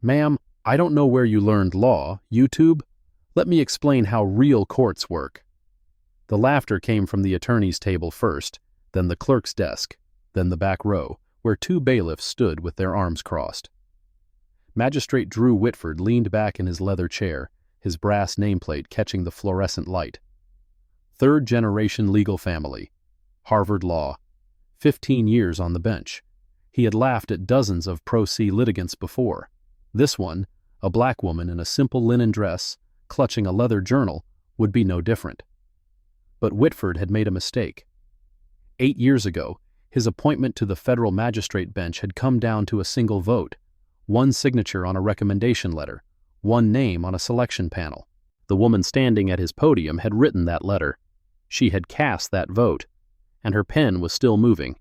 Ma'am, I don't know where you learned law, YouTube. Let me explain how real courts work. The laughter came from the attorney's table first, then the clerk's desk, then the back row, where two bailiffs stood with their arms crossed. Magistrate Drew Whitford leaned back in his leather chair, his brass nameplate catching the fluorescent light. Third-generation legal family. Harvard Law. 15 years on the bench. He had laughed at dozens of pro se litigants before. This one, a black woman in a simple linen dress, clutching a leather journal, would be no different. But Whitford had made a mistake. 8 years ago, his appointment to the federal magistrate bench had come down to a single vote, one signature on a recommendation letter, one name on a selection panel. The woman standing at his podium had written that letter. She had cast that vote, and her pen was still moving.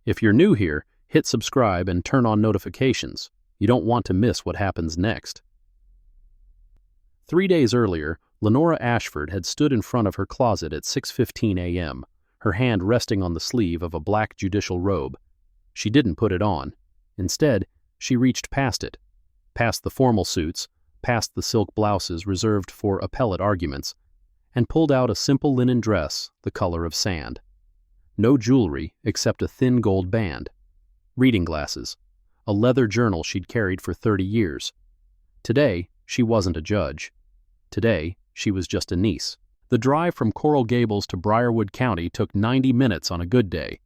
If you're new here, hit subscribe and turn on notifications. You don't want to miss what happens next. 3 days earlier, Lenora Ashford had stood in front of her closet at 6:15 a.m., her hand resting on the sleeve of a black judicial robe. She didn't put it on. Instead, she reached past it, past the formal suits, past the silk blouses reserved for appellate arguments, and pulled out a simple linen dress the color of sand. No jewelry except a thin gold band. Reading glasses. A leather journal she'd carried for 30 years. Today, she wasn't a judge. Today, she was just a niece. The drive from Coral Gables to Briarwood County took 90 minutes on a good day.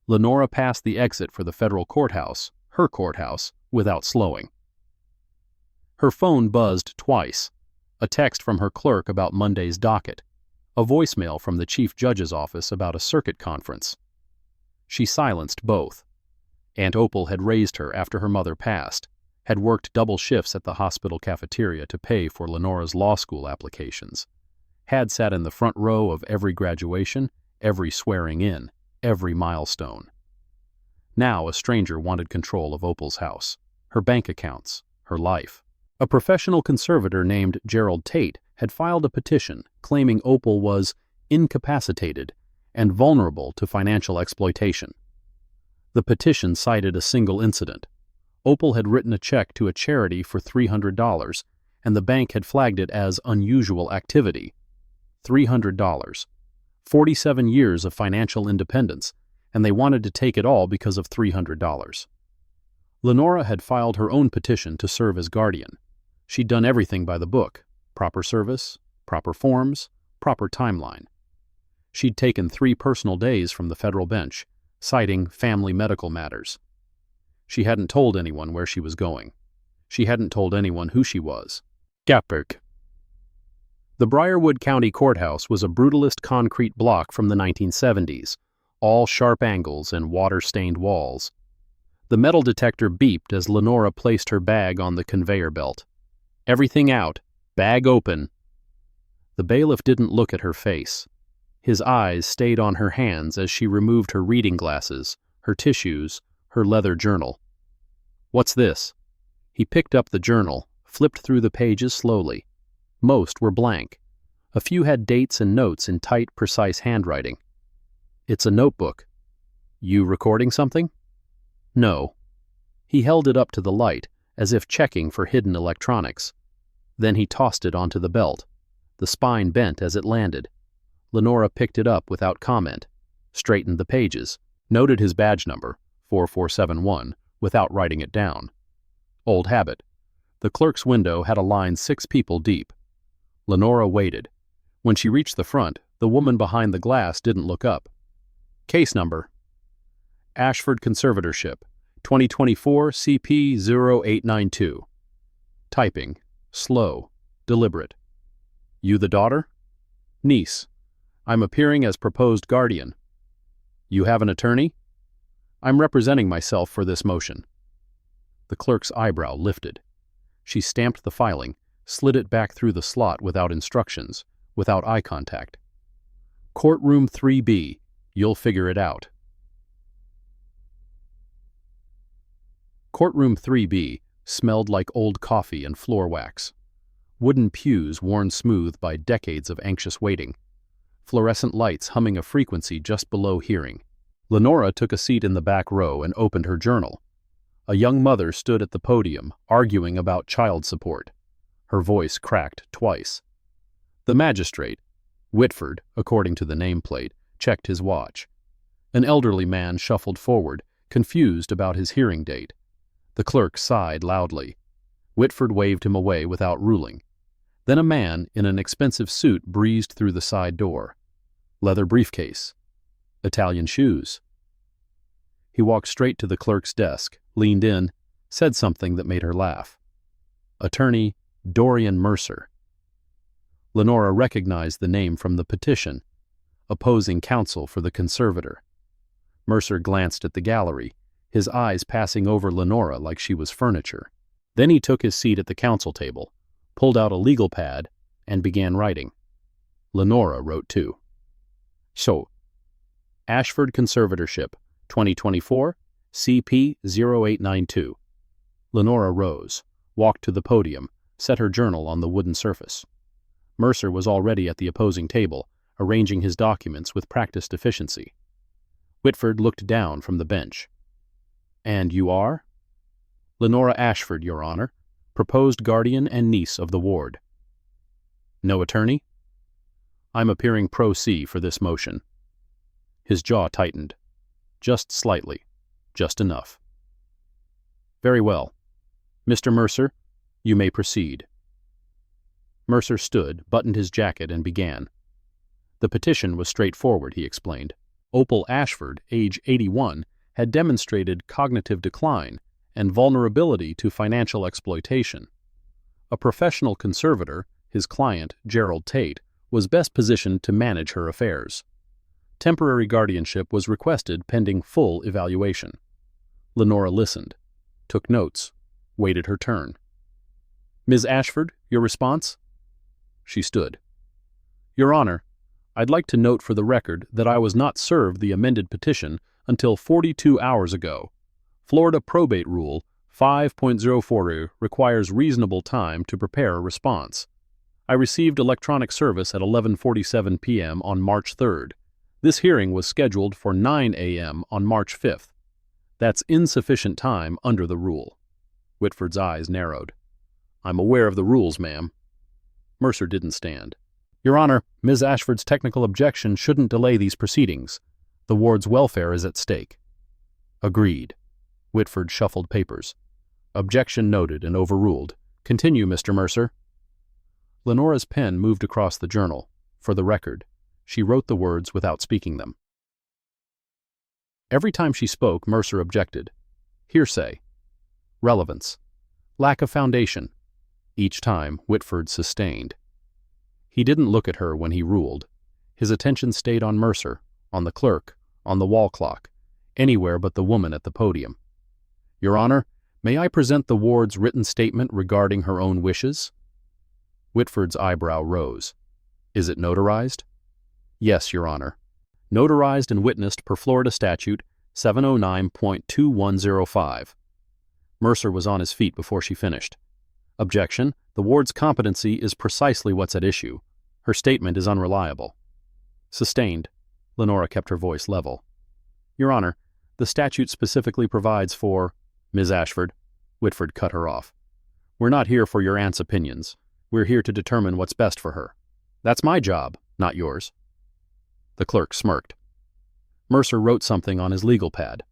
Lenora passed the exit for the federal courthouse, her courthouse, without slowing. Her phone buzzed twice. A text from her clerk about Monday's docket. A voicemail from the chief judge's office about a circuit conference. She silenced both. Aunt Opal had raised her after her mother passed, had worked double shifts at the hospital cafeteria to pay for Lenora's law school applications, had sat in the front row of every graduation, every swearing in, every milestone. Now a stranger wanted control of Opal's house, her bank accounts, her life. A professional conservator named Gerald Tate had filed a petition claiming Opal was incapacitated and vulnerable to financial exploitation. The petition cited a single incident. Opal had written a check to a charity for $300, and the bank had flagged it as unusual activity. $300. 47 years of financial independence, and they wanted to take it all because of $300. Lenora had filed her own petition to serve as guardian. She'd done everything by the book: proper service, proper forms, proper timeline. She'd taken 3 personal days from the federal bench, citing family medical matters. She hadn't told anyone where she was going. She hadn't told anyone who she was. Gapberg. The Briarwood County Courthouse was a brutalist concrete block from the 1970s, all sharp angles and water-stained walls. The metal detector beeped as Lenora placed her bag on the conveyor belt. Everything out, bag open. The bailiff didn't look at her face. His eyes stayed on her hands as she removed her reading glasses, her tissues, her leather journal. What's this? He picked up the journal, flipped through the pages slowly. Most were blank. A few had dates and notes in tight, precise handwriting. It's a notebook. You recording something? No. He held it up to the light, as if checking for hidden electronics. Then he tossed it onto the belt. The spine bent as it landed. Lenora picked it up without comment, straightened the pages, noted his badge number, 4471, without writing it down. Old habit. The clerk's window had a line 6 people deep. Lenora waited. When she reached the front, the woman behind the glass didn't look up. Case number: Ashford Conservatorship, 2024 CP 0892. Typing. Slow. Deliberate. You the daughter? Niece. I'm appearing as proposed guardian. You have an attorney? I'm representing myself for this motion. The clerk's eyebrow lifted. She stamped the filing, slid it back through the slot without instructions, without eye contact. Courtroom 3B. You'll figure it out. Courtroom 3B smelled like old coffee and floor wax. Wooden pews worn smooth by decades of anxious waiting. Fluorescent lights humming a frequency just below hearing. Lenora took a seat in the back row and opened her journal. A young mother stood at the podium, arguing about child support. Her voice cracked twice. The magistrate, Whitford, according to the nameplate, checked his watch. An elderly man shuffled forward, confused about his hearing date. The clerk sighed loudly. Whitford waved him away without ruling. Then a man in an expensive suit breezed through the side door. Leather briefcase. Italian shoes. He walked straight to the clerk's desk, leaned in, said something that made her laugh. Attorney Dorian Mercer. Lenora recognized the name from the petition, opposing counsel for the conservator. Mercer glanced at the gallery, his eyes passing over Lenora like she was furniture. Then he took his seat at the counsel table, pulled out a legal pad, and began writing. Lenora wrote too. So, Ashford Conservatorship, 2024, CP 0892. Lenora rose, walked to the podium, set her journal on the wooden surface. Mercer was already at the opposing table, arranging his documents with practiced efficiency. Whitford looked down from the bench. And you are? Lenora Ashford, Your Honor, proposed guardian and niece of the ward. No attorney? I'm appearing pro se for this motion. His jaw tightened. Just slightly. Just enough. Very well. Mr. Mercer, you may proceed. Mercer stood, buttoned his jacket, and began. The petition was straightforward, he explained. Opal Ashford, age 81, had demonstrated cognitive decline and vulnerability to financial exploitation. A professional conservator, his client, Gerald Tate, was best positioned to manage her affairs. Temporary guardianship was requested pending full evaluation. Lenora listened, took notes, waited her turn. Ms. Ashford, your response? She stood. Your Honor, I'd like to note for the record that I was not served the amended petition until 42 hours ago. Florida Probate Rule 5.04 requires reasonable time to prepare a response. I received electronic service at 11:47 p.m. on March 3rd. This hearing was scheduled for 9 a.m. on March 5th. That's insufficient time under the rule. Whitford's eyes narrowed. I'm aware of the rules, ma'am. Mercer didn't stand. Your Honor, Ms. Ashford's technical objection shouldn't delay these proceedings. The ward's welfare is at stake. Agreed. Whitford shuffled papers. Objection noted and overruled. Continue, Mr. Mercer. Lenora's pen moved across the journal. For the record, she wrote the words without speaking them. Every time she spoke, Mercer objected. Hearsay. Relevance. Lack of foundation. Each time, Whitford sustained. He didn't look at her when he ruled. His attention stayed on Mercer, on the clerk, on the wall clock, anywhere but the woman at the podium. Your Honor, may I present the ward's written statement regarding her own wishes? Whitford's eyebrow rose. Is it notarized? Yes, Your Honor. Notarized and witnessed per Florida Statute 709.2105. Mercer was on his feet before she finished. Objection. The ward's competency is precisely what's at issue. Her statement is unreliable. Sustained. Lenora kept her voice level. Your Honor, the statute specifically provides for... Ms. Ashford. Whitford cut her off. We're not here for your aunt's opinions. We're here to determine what's best for her. That's my job, not yours. The clerk smirked. Mercer wrote something on his legal pad.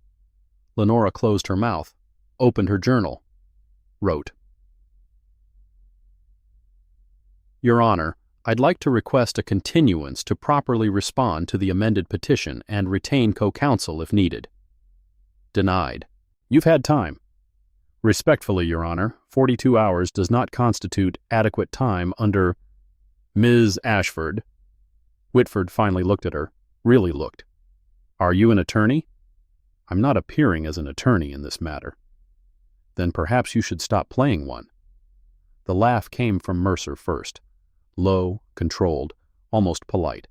Lenora closed her mouth, opened her journal, wrote. Your Honor, I'd like to request a continuance to properly respond to the amended petition and retain co-counsel if needed. Denied. You've had time. Respectfully, Your Honor, 42 hours does not constitute adequate time under Ms. Ashford. Whitford finally looked at her, really looked. Are you an attorney? I'm not appearing as an attorney in this matter. Then perhaps you should stop playing one. The laugh came from Mercer first. Low, controlled, almost polite.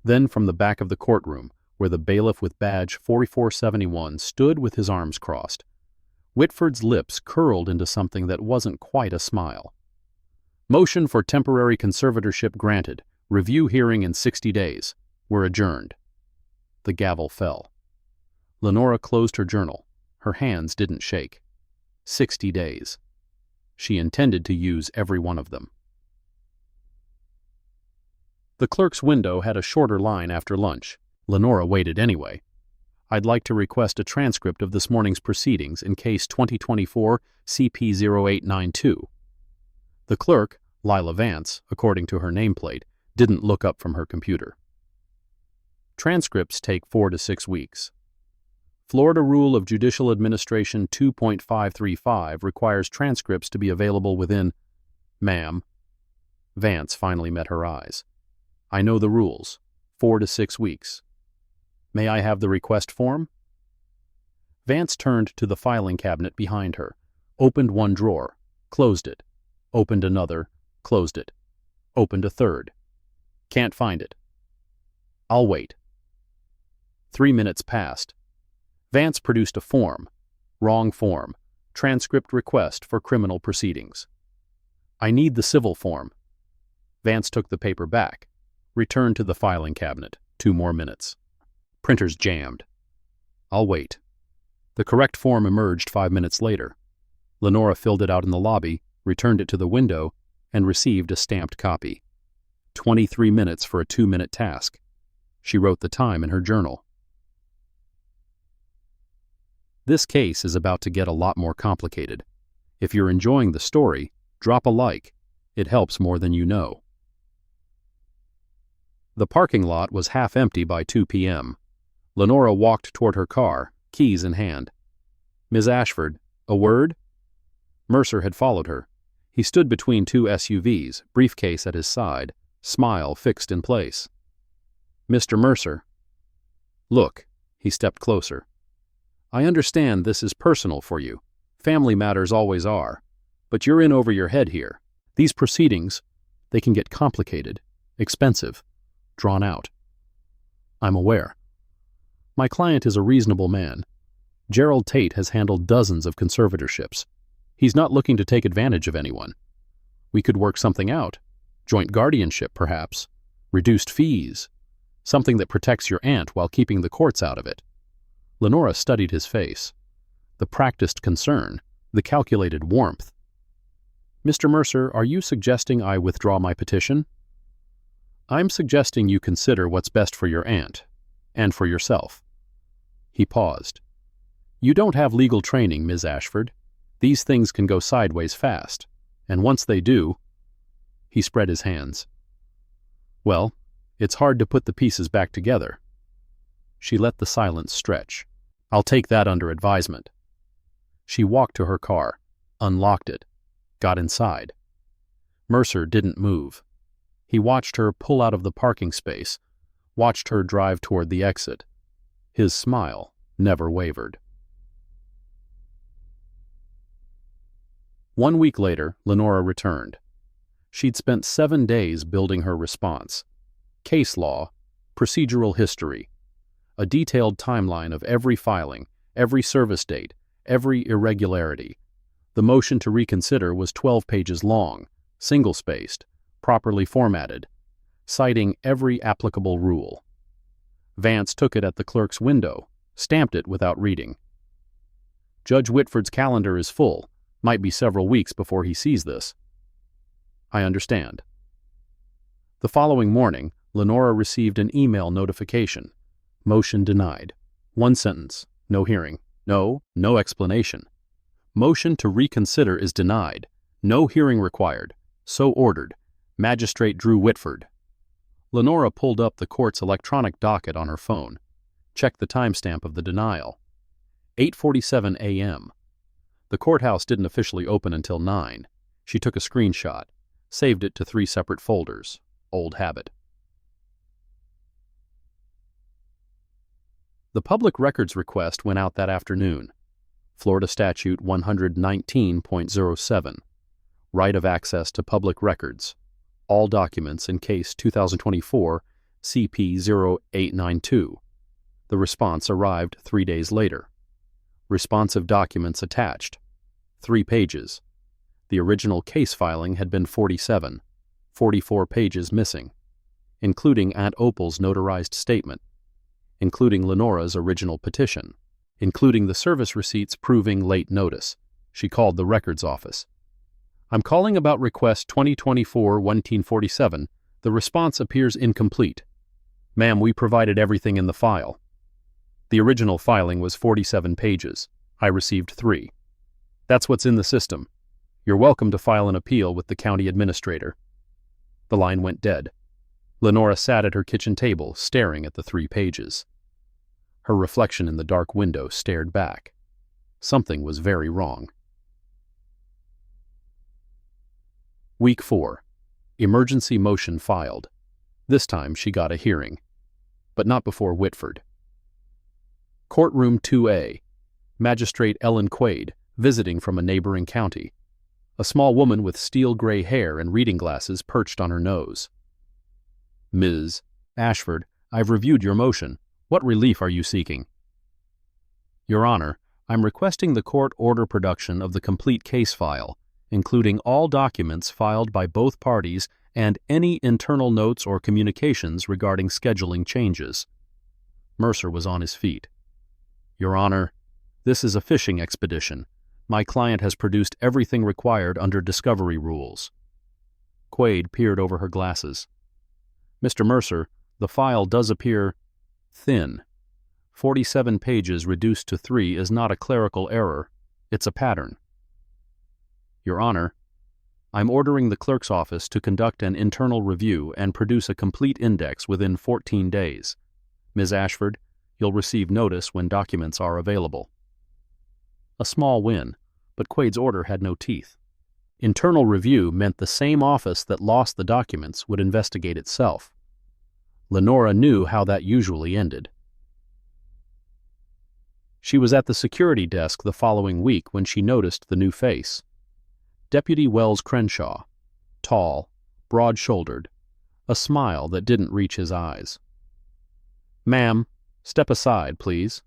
Then from the back of the courtroom, where the bailiff with badge 4471 stood with his arms crossed. Whitford's lips curled into something that wasn't quite a smile. Motion for temporary conservatorship granted. Review hearing in 60 days. We're adjourned. The gavel fell. Lenora closed her journal. Her hands didn't shake. 60 days. She intended to use every one of them. The clerk's window had a shorter line after lunch. Lenora waited anyway. I'd like to request a transcript of this morning's proceedings in case 2024 CP0892. The clerk, Lila Vance, according to her nameplate, didn't look up from her computer. Transcripts take 4 to 6 weeks. Florida Rule of Judicial Administration 2.535 requires transcripts to be available within... Ma'am. Vance finally met her eyes. I know the rules. 4 to 6 weeks. May I have the request form? Vance turned to the filing cabinet behind her, opened one drawer, closed it, opened another, closed it, opened a third. Can't find it. I'll wait. 3 minutes passed. Vance produced a form. Wrong form. Transcript request for criminal proceedings. I need the civil form. Vance took the paper back, returned to the filing cabinet. 2 more minutes. Printers jammed. I'll wait. The correct form emerged 5 minutes later. Lenora filled it out in the lobby, returned it to the window, and received a stamped copy. 23 minutes for a 2-minute task. She wrote the time in her journal. This case is about to get a lot more complicated. If you're enjoying the story, drop a like. It helps more than you know. The parking lot was half empty by 2 p.m. Lenora walked toward her car, keys in hand. Ms. Ashford, a word? Mercer had followed her. He stood between 2 SUVs, briefcase at his side, smile fixed in place. Mr. Mercer. Look, he stepped closer. I understand this is personal for you. Family matters always are. But you're in over your head here. These proceedings, they can get complicated, expensive, drawn out. I'm aware. My client is a reasonable man. Gerald Tate has handled dozens of conservatorships. He's not looking to take advantage of anyone. We could work something out. Joint guardianship, perhaps. Reduced fees. Something that protects your aunt while keeping the courts out of it. Lenora studied his face. The practiced concern, the calculated warmth. Mr. Mercer, are you suggesting I withdraw my petition? I'm suggesting you consider what's best for your aunt, and for yourself. He paused. You don't have legal training, Ms. Ashford. These things can go sideways fast, and once they do... He spread his hands. Well, it's hard to put the pieces back together. She let the silence stretch. I'll take that under advisement. She walked to her car, unlocked it, got inside. Mercer didn't move. He watched her pull out of the parking space, watched her drive toward the exit. His smile never wavered. 1 week later, Lenora returned. She'd spent 7 days building her response. Case law, procedural history, a detailed timeline of every filing, every service date, every irregularity. The motion to reconsider was 12 pages long, single-spaced, properly formatted, citing every applicable rule. Vance took it at the clerk's window, stamped it without reading. Judge Whitford's calendar is full, might be several weeks before he sees this. I understand. The following morning, Lenora received an email notification. Motion denied. 1 sentence. No hearing. No explanation. Motion to reconsider is denied. No hearing required. So ordered. Magistrate Drew Whitford. Lenora pulled up the court's electronic docket on her phone. Checked the timestamp of the denial. 8:47 a.m. The courthouse didn't officially open until 9. She took a screenshot, saved it to 3 separate folders. Old habit. The public records request went out that afternoon. Florida Statute 119.07. Right of access to public records. All documents in case 2024 CP0892. The response arrived 3 days later. Responsive documents attached. 3 pages. The original case filing had been 47. 44 pages missing, including Aunt Opal's notarized statement, including Lenora's original petition, including the service receipts proving late notice. She called the records office. "I'm calling about request 2024-1947. The response appears incomplete." "Ma'am, we provided everything in the file." "The original filing was 47 pages. I received 3. That's what's in the system. You're welcome to file an appeal with the county administrator." The line went dead. Lenora sat at her kitchen table, staring at the 3 pages. Her reflection in the dark window stared back. Something was very wrong. Week 4. Emergency motion filed. This time she got a hearing. But not before Whitford. Courtroom 2A. Magistrate Ellen Quaid, visiting from a neighboring county. A small woman with steel-gray hair and reading glasses perched on her nose. "Ms. Ashford, I've reviewed your motion. What relief are you seeking?" "Your Honor, I'm requesting the court order production of the complete case file, including all documents filed by both parties and any internal notes or communications regarding scheduling changes." Mercer was on his feet. "Your Honor, this is a fishing expedition. My client has produced everything required under discovery rules." Quaid peered over her glasses. "Mr. Mercer, the file does appear thin. 47 pages reduced to 3 is not a clerical error. It's a pattern." "Your Honor, I'm ordering the clerk's office to conduct an internal review and produce a complete index within 14 days. Ms. Ashford, you'll receive notice when documents are available." A small win, but Quaid's order had no teeth. Internal review meant the same office that lost the documents would investigate itself. Lenora knew how that usually ended. She was at the security desk the following week when she noticed the new face. Deputy Wells Crenshaw, tall, broad-shouldered, a smile that didn't reach his eyes. "Ma'am, step aside, please."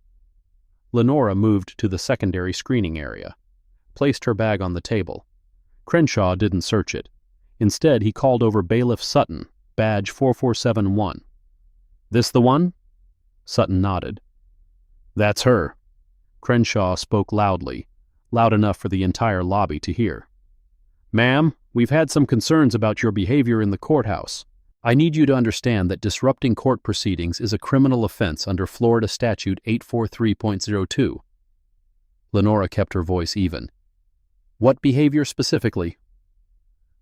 Lenora moved to the secondary screening area, placed her bag on the table. Crenshaw didn't search it. Instead, he called over Bailiff Sutton, badge 4471. "This the one?" Sutton nodded. "That's her." Crenshaw spoke loudly, loud enough for the entire lobby to hear. "Ma'am, we've had some concerns about your behavior in the courthouse. I need you to understand that disrupting court proceedings is a criminal offense under Florida Statute 843.02. Lenora kept her voice even. "What behavior specifically?"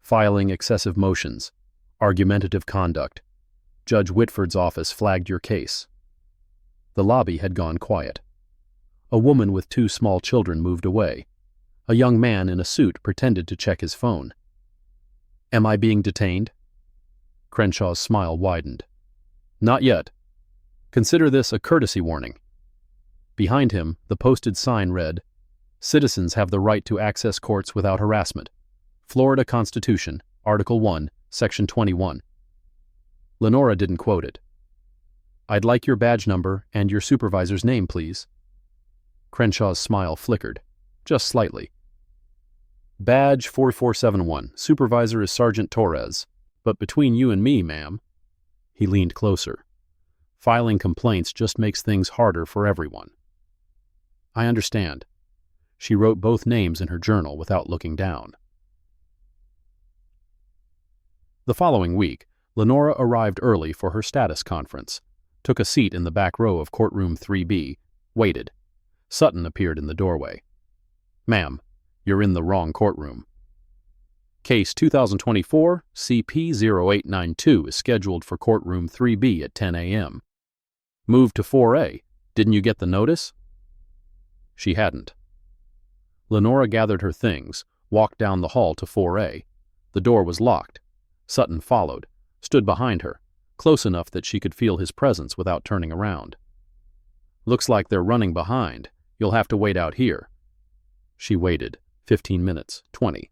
"Filing excessive motions, argumentative conduct. Judge Whitford's office flagged your case." The lobby had gone quiet. A woman with 2 small children moved away. A young man in a suit pretended to check his phone. "Am I being detained?" Crenshaw's smile widened. "Not yet. Consider this a courtesy warning." Behind him, the posted sign read, "Citizens have the right to access courts without harassment. Florida Constitution, Article 1, Section 21. Lenora didn't quote it. "I'd like your badge number and your supervisor's name, please." Crenshaw's smile flickered, just slightly. "Badge 4471. Supervisor is Sergeant Torres. But between you and me, ma'am." He leaned closer. "Filing complaints just makes things harder for everyone." "I understand." She wrote both names in her journal without looking down. The following week, Lenora arrived early for her status conference, took a seat in the back row of courtroom 3B, waited. Sutton appeared in the doorway. "Ma'am, you're in the wrong courtroom. Case 2024 CP0892 is scheduled for courtroom 3B at 10 a.m. Move to 4A. Didn't you get the notice?" She hadn't. Lenora gathered her things, walked down the hall to 4A. The door was locked. Sutton followed, stood behind her, close enough that she could feel his presence without turning around. "Looks like they're running behind. You'll have to wait out here." She waited. 15 minutes, 20.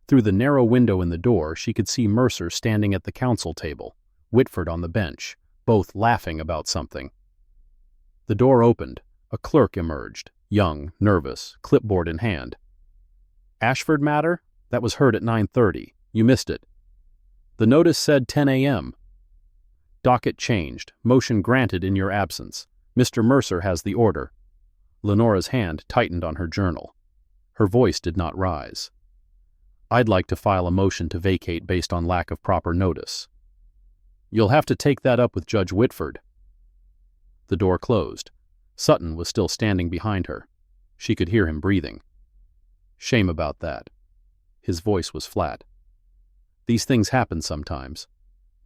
Through the narrow window in the door, she could see Mercer standing at the counsel table, Whitford on the bench, both laughing about something. The door opened. A clerk emerged, young, nervous, clipboard in hand. "Ashford matter? That was heard at 9:30. You missed it." "The notice said 10 a.m. "Docket changed. Motion granted in your absence. Mr. Mercer has the order." Lenora's hand tightened on her journal. Her voice did not rise. "I'd like to file a motion to vacate based on lack of proper notice." "You'll have to take that up with Judge Whitford." The door closed. Sutton was still standing behind her. She could hear him breathing. "Shame about that." His voice was flat. "These things happen sometimes.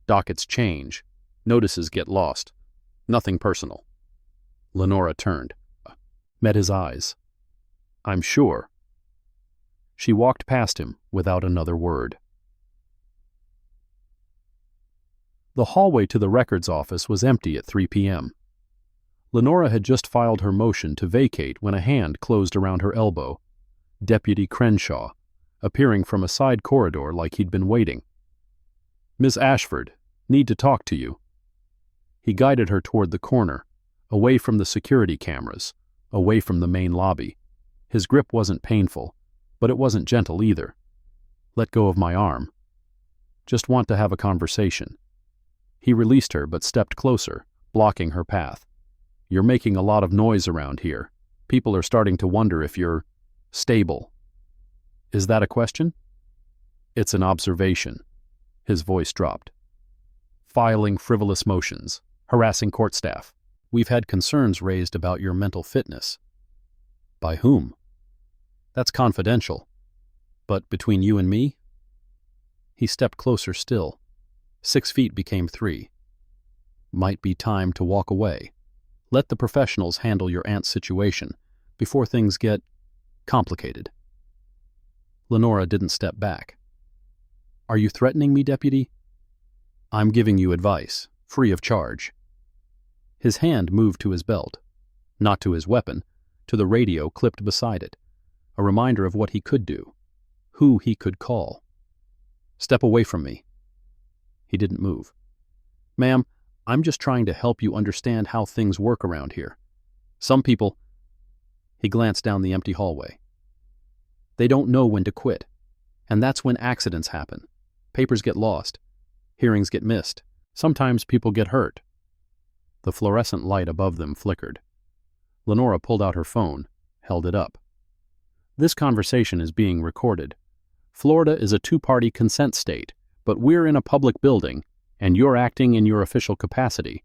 Dockets change. Notices get lost. Nothing personal." Lenora turned, met his eyes. "I'm sure." She walked past him without another word. The hallway to the records office was empty at 3 p.m. Lenora had just filed her motion to vacate when a hand closed around her elbow. Deputy Crenshaw, appearing from a side corridor like he'd been waiting. "Miss Ashford, need to talk to you." He guided her toward the corner, away from the security cameras, away from the main lobby. His grip wasn't painful, but it wasn't gentle either. "Let go of my arm. Just want to have a conversation." He released her but stepped closer, blocking her path. "You're making a lot of noise around here. People are starting to wonder if you're stable." "Is that a question?" "It's an observation." His voice dropped. "Filing frivolous motions, harassing court staff. We've had concerns raised about your mental fitness." "By whom?" "That's confidential. But between you and me?" He stepped closer still. 6 feet became 3. "Might be time to walk away. Let the professionals handle your aunt's situation before things get complicated." Lenora didn't step back. "Are you threatening me, Deputy?" "I'm giving you advice, free of charge." His hand moved to his belt, not to his weapon, to the radio clipped beside it, a reminder of what he could do, who he could call. "Step away from me." He didn't move. "Ma'am, I'm just trying to help you understand how things work around here. Some people—" He glanced down the empty hallway. "They don't know when to quit, and that's when accidents happen. Papers get lost. Hearings get missed. Sometimes people get hurt." The fluorescent light above them flickered. Lenora pulled out her phone, held it up. "This conversation is being recorded. Florida is a 2-party consent state, but we're in a public building, and you're acting in your official capacity.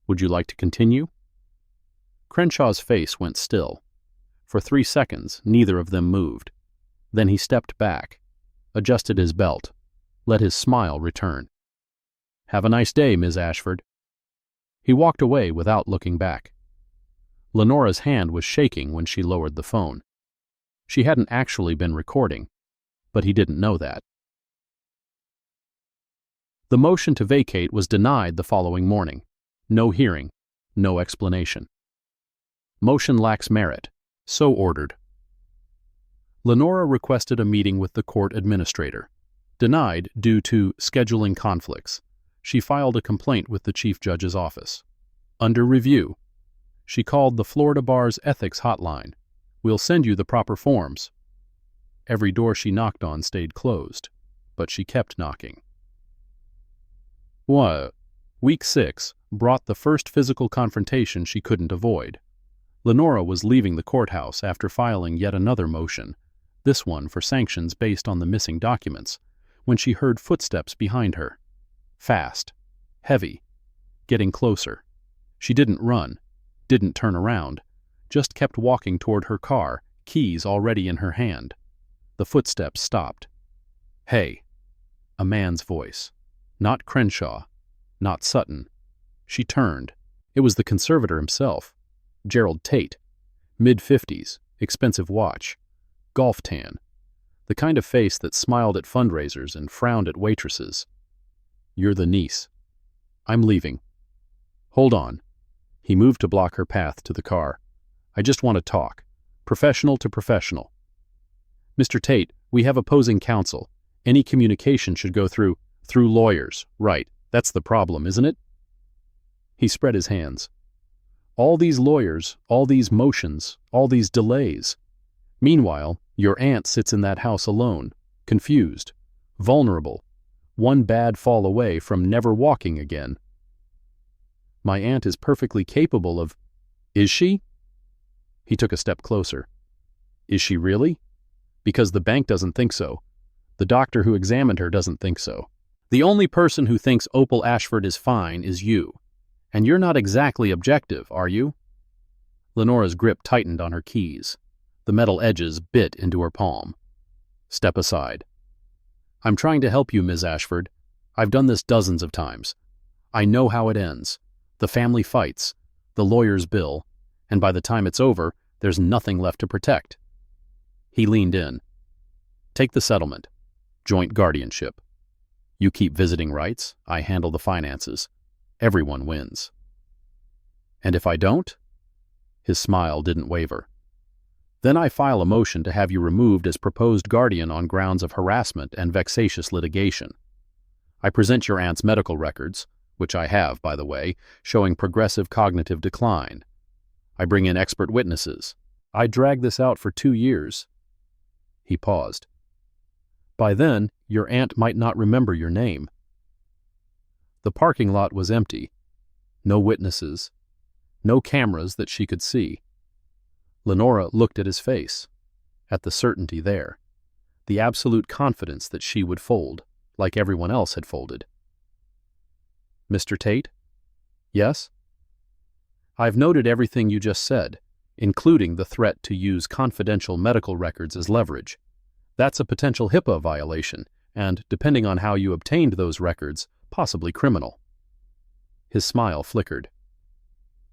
Would you like to continue?" Crenshaw's face went still. For 3 seconds, neither of them moved. Then he stepped back, adjusted his belt, let his smile return. "Have a nice day, Ms. Ashford." He walked away without looking back. Lenora's hand was shaking when she lowered the phone. She hadn't actually been recording, but he didn't know that. The motion to vacate was denied the following morning. No hearing, no explanation. Motion lacks merit. So ordered. Lenora requested a meeting with the court administrator. Denied due to scheduling conflicts. She filed a complaint with the Chief Judge's office. Under review. She called the Florida Bar's ethics hotline. "We'll send you the proper forms." Every door she knocked on stayed closed, but she kept knocking. Week 6 brought the first physical confrontation she couldn't avoid. Lenora was leaving the courthouse after filing yet another motion, this one for sanctions based on the missing documents, when she heard footsteps behind her. Fast, heavy, getting closer. She didn't run, didn't turn around, just kept walking toward her car, keys already in her hand. The footsteps stopped. "Hey." A man's voice. Not Crenshaw, not Sutton. She turned. It was the conservator himself, Gerald Tate. Mid-50s, expensive watch, golf tan. The kind of face that smiled at fundraisers and frowned at waitresses. "You're the niece." "I'm leaving." "Hold on." He moved to block her path to the car. "I just want to talk. Professional to professional." "Mr. Tate, we have opposing counsel. Any communication should go through lawyers, right? That's the problem, isn't it?" He spread his hands. "All these lawyers, all these motions, all these delays. Meanwhile, your aunt sits in that house alone, confused, vulnerable, one bad fall away from never walking again." "My aunt is perfectly capable of—" "Is she?" He took a step closer. "Is she really?" Because the bank doesn't think so. The doctor who examined her doesn't think so. The only person who thinks Opal Ashford is fine is you. And you're not exactly objective, are you? Lenora's grip tightened on her keys. The metal edges bit into her palm. Step aside. I'm trying to help you, Ms. Ashford. I've done this dozens of times. I know how it ends. The family fights, the lawyers bill, and by the time it's over, there's nothing left to protect. He leaned in. Take the settlement. Joint guardianship. You keep visiting rights, I handle the finances. Everyone wins. And if I don't? His smile didn't waver. Then I file a motion to have you removed as proposed guardian on grounds of harassment and vexatious litigation. I present your aunt's medical records, which I have, by the way, showing progressive cognitive decline. I bring in expert witnesses. I drag this out for 2 years. He paused. By then, your aunt might not remember your name. The parking lot was empty. No witnesses. No cameras that she could see. Lenora looked at his face, at the certainty there, the absolute confidence that she would fold, like everyone else had folded. Mr. Tate? Yes? I've noted everything you just said, including the threat to use confidential medical records as leverage. That's a potential HIPAA violation, and, depending on how you obtained those records, possibly criminal. His smile flickered.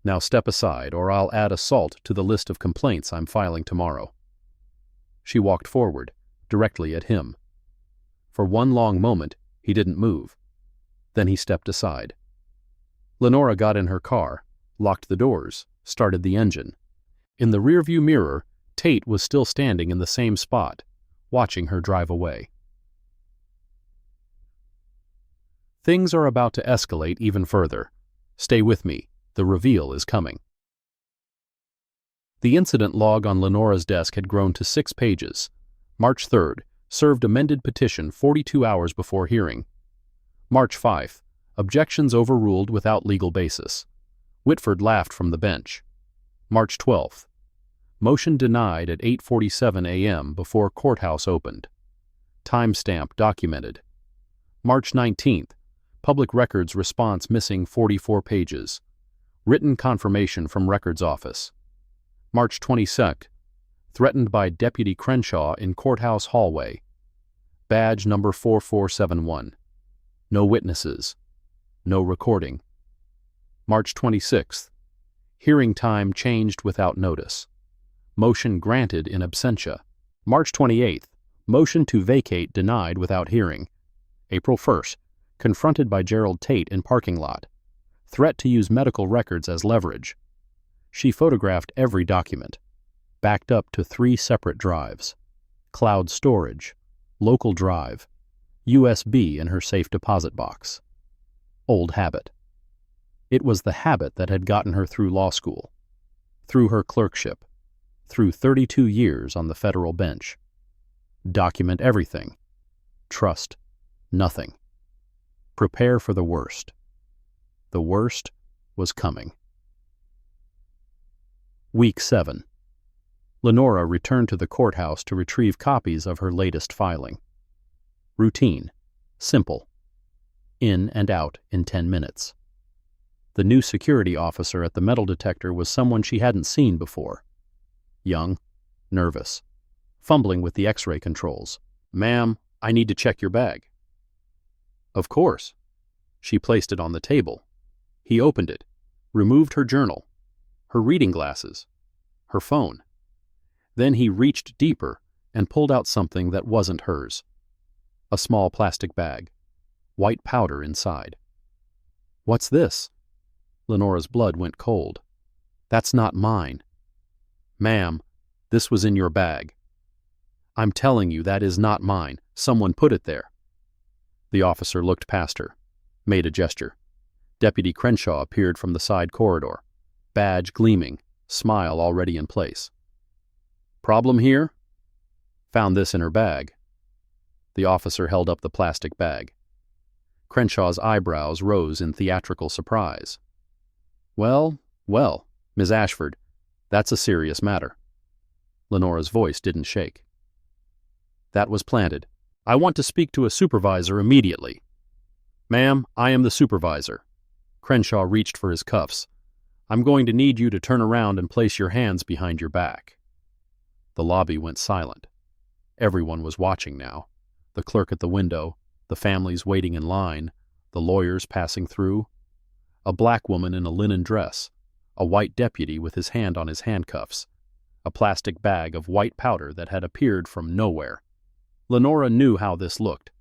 Now step aside, or I'll add assault to the list of complaints I'm filing tomorrow. She walked forward, directly at him. For one long moment, he didn't move. Then he stepped aside. Lenora got in her car, locked the doors, started the engine. In the rearview mirror, Tate was still standing in the same spot, watching her drive away. Things are about to escalate even further. Stay with me. The reveal is coming. The incident log on Lenora's desk had grown to 6 pages. March 3rd, served amended petition 42 hours before hearing. March 5th, objections overruled without legal basis. Whitford laughed from the bench. March 12th, motion denied at 8:47 a.m. before courthouse opened. Timestamp documented. March 19th, public records response missing 44 pages. Written confirmation from Records Office. March 22nd, threatened by Deputy Crenshaw in courthouse hallway. Badge number 4471. No witnesses. No recording. March 26th, hearing time changed without notice. Motion granted in absentia. March 28th, motion to vacate denied without hearing. April 1st, confronted by Gerald Tate in parking lot. Threat to use medical records as leverage. She photographed every document, backed up to 3 separate drives. Cloud storage, local drive, USB in her safe deposit box. Old habit. It was the habit that had gotten her through law school, through her clerkship, through 32 years on the federal bench. Document everything. Trust nothing. Prepare for the worst. The worst was coming. Week 7. Lenora returned to the courthouse to retrieve copies of her latest filing. Routine. Simple. In and out in 10 minutes. The new security officer at the metal detector was someone she hadn't seen before. Young, nervous, fumbling with the X-ray controls. "Ma'am, I need to check your bag." "Of course." She placed it on the table. He opened it, removed her journal, her reading glasses, her phone. Then he reached deeper and pulled out something that wasn't hers. A small plastic bag, white powder inside. "What's this?" Lenora's blood went cold. "That's not mine." "Ma'am, this was in your bag." "I'm telling you that is not mine. Someone put it there." The officer looked past her, made a gesture. Deputy Crenshaw appeared from the side corridor, badge gleaming, smile already in place. "Problem here?" "Found this in her bag." The officer held up the plastic bag. Crenshaw's eyebrows rose in theatrical surprise. Well, Ms. Ashford, that's a serious matter." Lenora's voice didn't shake. That was planted. I want to speak to a supervisor immediately. Ma'am, I am the supervisor. Crenshaw reached for his cuffs. I'm going to need you to turn around and place your hands behind your back. The lobby went silent. Everyone was watching now. The clerk at the window, the families waiting in line, the lawyers passing through. A black woman in a linen dress, a white deputy with his hand on his handcuffs, a plastic bag of white powder that had appeared from nowhere. Lenora knew how this looked.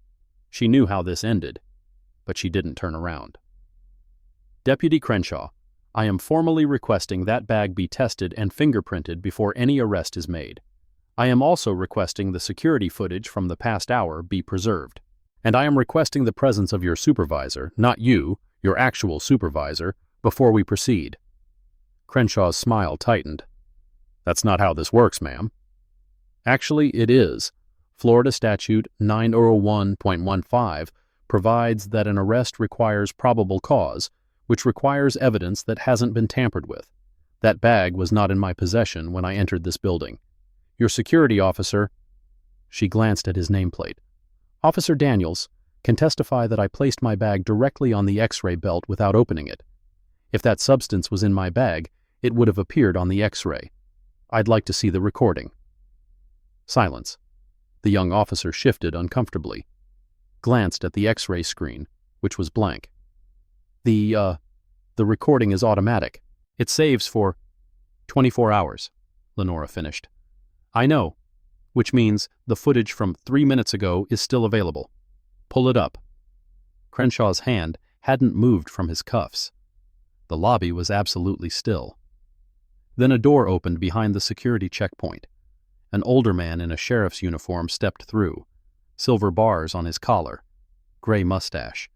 She knew how this ended, but she didn't turn around. Deputy Crenshaw, I am formally requesting that bag be tested and fingerprinted before any arrest is made. I am also requesting the security footage from the past hour be preserved. And I am requesting the presence of your supervisor, not you, your actual supervisor, before we proceed. Crenshaw's smile tightened. That's not how this works, ma'am. Actually, it is. Florida Statute 901.15 provides that an arrest requires probable cause, which requires evidence that hasn't been tampered with. That bag was not in my possession when I entered this building. Your security officer, she glanced at his nameplate, Officer Daniels, can testify that I placed my bag directly on the X-ray belt without opening it. If that substance was in my bag, it would have appeared on the X-ray. I'd like to see the recording. Silence. The young officer shifted uncomfortably, glanced at the X-ray screen, which was blank. The recording is automatic. It saves for 24 hours, Lenora finished. I know, which means the footage from 3 minutes ago is still available. Pull it up. Crenshaw's hand hadn't moved from his cuffs. The lobby was absolutely still. Then a door opened behind the security checkpoint. An older man in a sheriff's uniform stepped through, silver bars on his collar, gray mustache.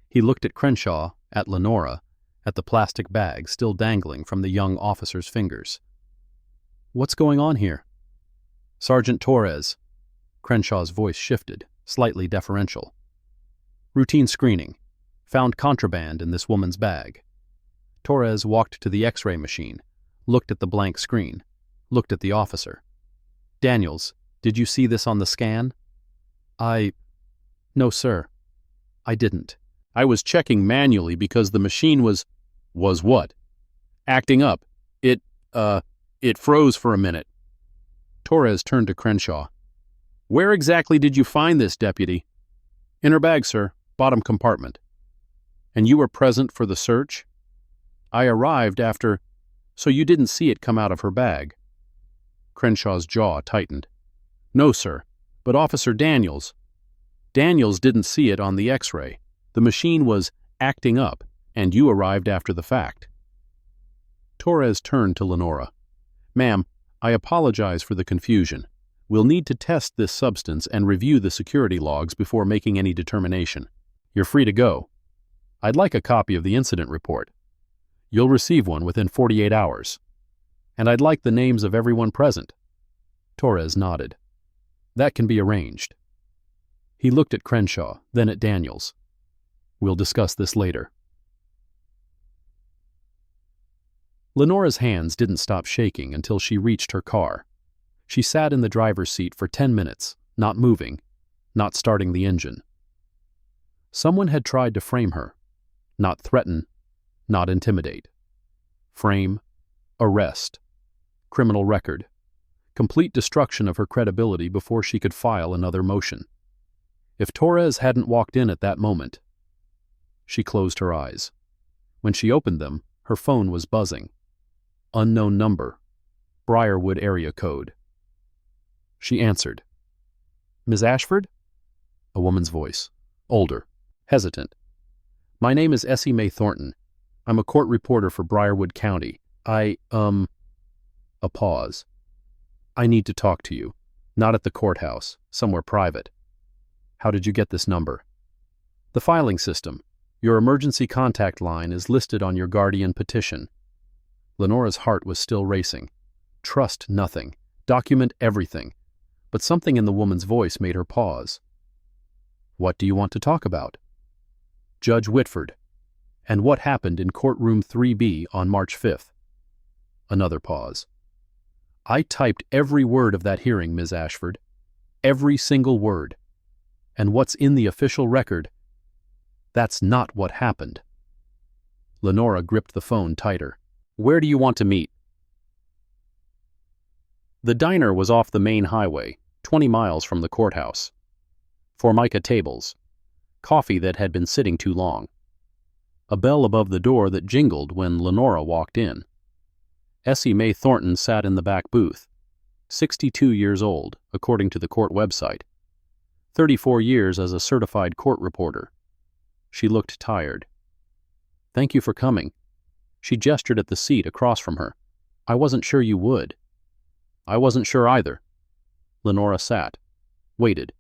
He looked at Crenshaw, at Lenora, at the plastic bag still dangling from the young officer's fingers. What's going on here? Sergeant Torres. Crenshaw's voice shifted, slightly deferential. Routine screening. Found contraband in this woman's bag. Torres walked to the X-ray machine, looked at the blank screen, looked at the officer. Daniels, did you see this on the scan? No, sir. I didn't. I was checking manually because the machine was what? Acting up. It froze for a minute. Torres turned to Crenshaw. Where exactly did you find this, deputy? In her bag, sir. Bottom compartment. And you were present for the search? I arrived after, so you didn't see it come out of her bag. Crenshaw's jaw tightened. No, sir, but Officer Daniels didn't see it on the X-ray. The machine was acting up, and you arrived after the fact. Torres turned to Lenora. Ma'am, I apologize for the confusion. We'll need to test this substance and review the security logs before making any determination. You're free to go. I'd like a copy of the incident report. You'll receive one within 48 hours. And I'd like the names of everyone present. Torres nodded. That can be arranged. He looked at Crenshaw, then at Daniels. We'll discuss this later. Lenora's hands didn't stop shaking until she reached her car. She sat in the driver's seat for 10 minutes, not moving, not starting the engine. Someone had tried to frame her, not threaten, not intimidate. Frame, arrest, criminal record, complete destruction of her credibility before she could file another motion. If Torres hadn't walked in at that moment, she closed her eyes. When she opened them, her phone was buzzing. Unknown number, Briarwood area code. She answered. Ms. Ashford? A woman's voice, older, hesitant. My name is Essie Mae Thornton. I'm a court reporter for Briarwood County. A pause. I need to talk to you. Not at the courthouse, somewhere private. How did you get this number? The filing system. Your emergency contact line is listed on your guardian petition. Lenora's heart was still racing. Trust nothing. Document everything. But something in the woman's voice made her pause. What do you want to talk about? Judge Whitford. And what happened in Courtroom 3B on March 5th? Another pause. I typed every word of that hearing, Ms. Ashford. Every single word. And what's in the official record? That's not what happened. Lenora gripped the phone tighter. Where do you want to meet? The diner was off the main highway, 20 miles from the courthouse. Formica tables. Coffee that had been sitting too long. A bell above the door that jingled when Lenora walked in. Essie Mae Thornton sat in the back booth, 62 years old, according to the court website. 34 years as a certified court reporter. She looked tired. Thank you for coming. She gestured at the seat across from her. I wasn't sure you would. I wasn't sure either. Lenora sat, waited.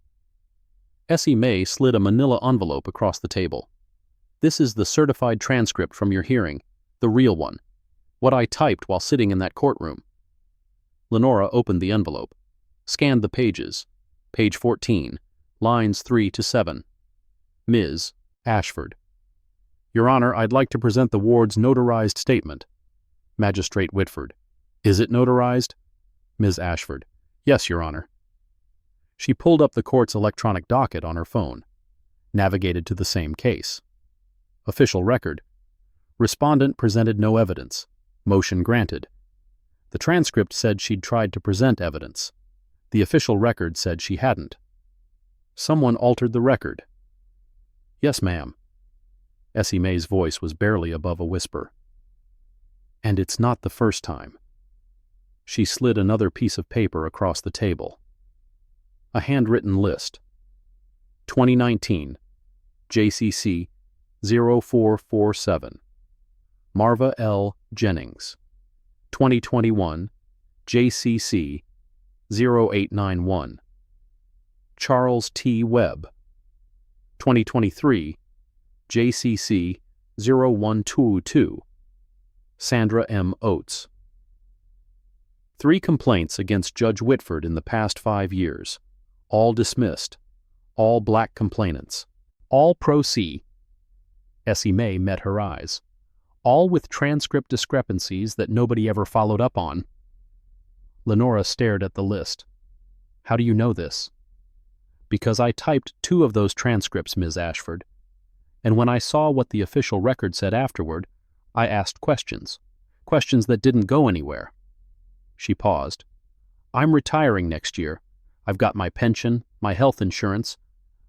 Essie Mae slid a manila envelope across the table. This is the certified transcript from your hearing, the real one, what I typed while sitting in that courtroom. Lenora opened the envelope, scanned the pages. Page 14, lines 3 to 7. Ms. Ashford. Your Honor, I'd like to present the ward's notarized statement. Magistrate Whitford. Is it notarized? Ms. Ashford. Yes, Your Honor. She pulled up the court's electronic docket on her phone, navigated to the same case. Official record. Respondent presented no evidence. Motion granted. The transcript said she'd tried to present evidence. The official record said she hadn't. Someone altered the record. Yes, ma'am. Essie Mae's voice was barely above a whisper. And it's not the first time. She slid another piece of paper across the table. A handwritten list. 2019, JCC 0447. Marva L. Jennings. 2021, JCC 0891. Charles T. Webb. 2023, JCC 0122. Sandra M. Oates. 3 complaints against Judge Whitford in the past 5 years. All dismissed. All black complainants. All pro se. Essie Mae met her eyes. All with transcript discrepancies that nobody ever followed up on. Lenora stared at the list. How do you know this? Because I typed 2 of those transcripts, Ms. Ashford. And when I saw what the official record said afterward, I asked questions. Questions that didn't go anywhere. She paused. I'm retiring next year. I've got my pension, my health insurance.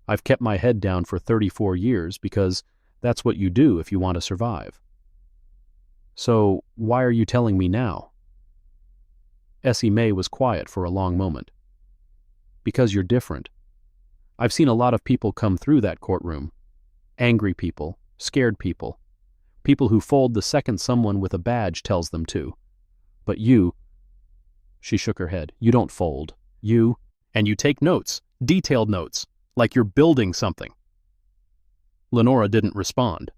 I've kept my head down for 34 years because that's what you do if you want to survive. So, why are you telling me now? Essie Mae was quiet for a long moment. Because you're different. I've seen a lot of people come through that courtroom. Angry people, scared people. People who fold the second someone with a badge tells them to. But you... She shook her head. You don't fold. And you take notes, detailed notes, like you're building something. Lenora didn't respond.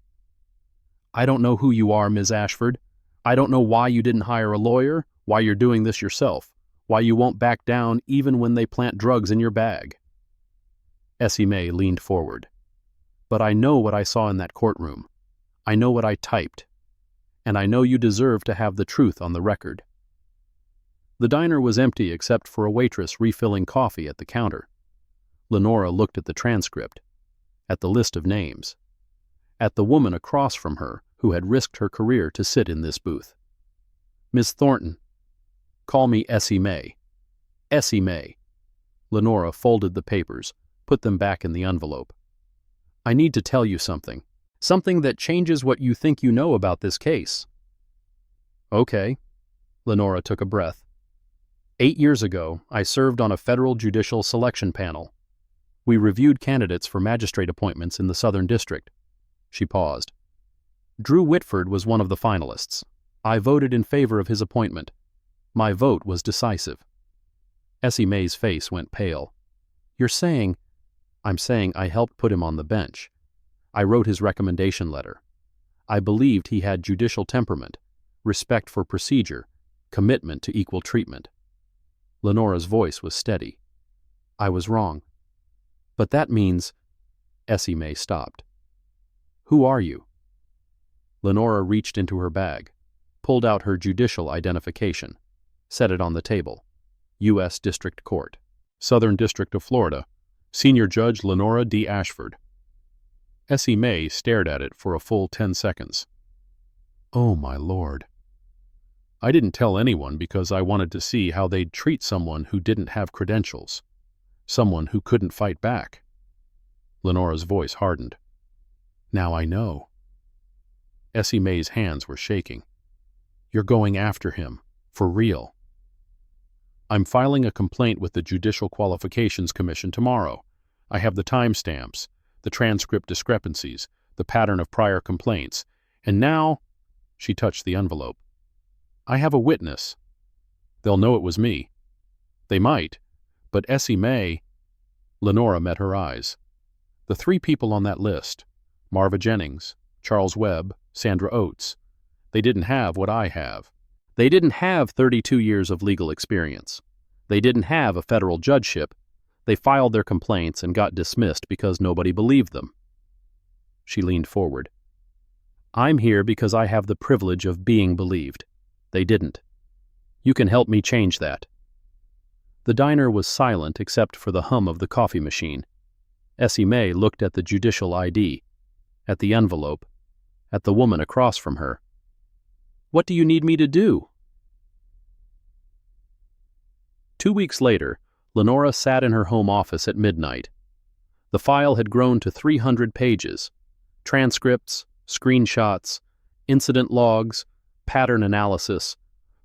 I don't know who you are, Ms. Ashford. I don't know why you didn't hire a lawyer, why you're doing this yourself, why you won't back down even when they plant drugs in your bag. Essie Mae leaned forward. But I know what I saw in that courtroom. I know what I typed. And I know you deserve to have the truth on the record. The diner was empty except for a waitress refilling coffee at the counter. Lenora looked at the transcript, at the list of names, at the woman across from her who had risked her career to sit in this booth. Miss Thornton. Call me Essie Mae. Essie Mae. Lenora folded the papers, put them back in the envelope. I need to tell you something. Something that changes what you think you know about this case. Okay. Lenora took a breath. 8 years ago, I served on a federal judicial selection panel. We reviewed candidates for magistrate appointments in the Southern District. She paused. Drew Whitford was one of the finalists. I voted in favor of his appointment. My vote was decisive. Essie Mae's face went pale. You're saying... I'm saying I helped put him on the bench. I wrote his recommendation letter. I believed he had judicial temperament, respect for procedure, commitment to equal treatment. Lenora's voice was steady. I was wrong. But that means... Essie Mae stopped. Who are you? Lenora reached into her bag, pulled out her judicial identification, set it on the table. U.S. District Court. Southern District of Florida, Senior Judge Lenora D. Ashford. S.E. May stared at it for a full 10 seconds. Oh, my Lord. I didn't tell anyone because I wanted to see how they'd treat someone who didn't have credentials, someone who couldn't fight back. Lenora's voice hardened. Now I know. S.E. May's hands were shaking. You're going after him, for real. I'm filing a complaint with the Judicial Qualifications Commission tomorrow. I have the timestamps, the transcript discrepancies, the pattern of prior complaints, and now, she touched the envelope, I have a witness. They'll know it was me. They might, but S.E. May... Lenora met her eyes. The 3 people on that list, Marva Jennings, Charles Webb, Sandra Oates, they didn't have what I have. They didn't have 32 years of legal experience. They didn't have a federal judgeship. They filed their complaints and got dismissed because nobody believed them. She leaned forward. I'm here because I have the privilege of being believed. They didn't. You can help me change that. The diner was silent except for the hum of the coffee machine. S.E. May looked at the judicial ID, at the envelope, at the woman across from her. What do you need me to do? 2 weeks later, Lenora sat in her home office at midnight. The file had grown to 300 pages. Transcripts, screenshots, incident logs, pattern analysis,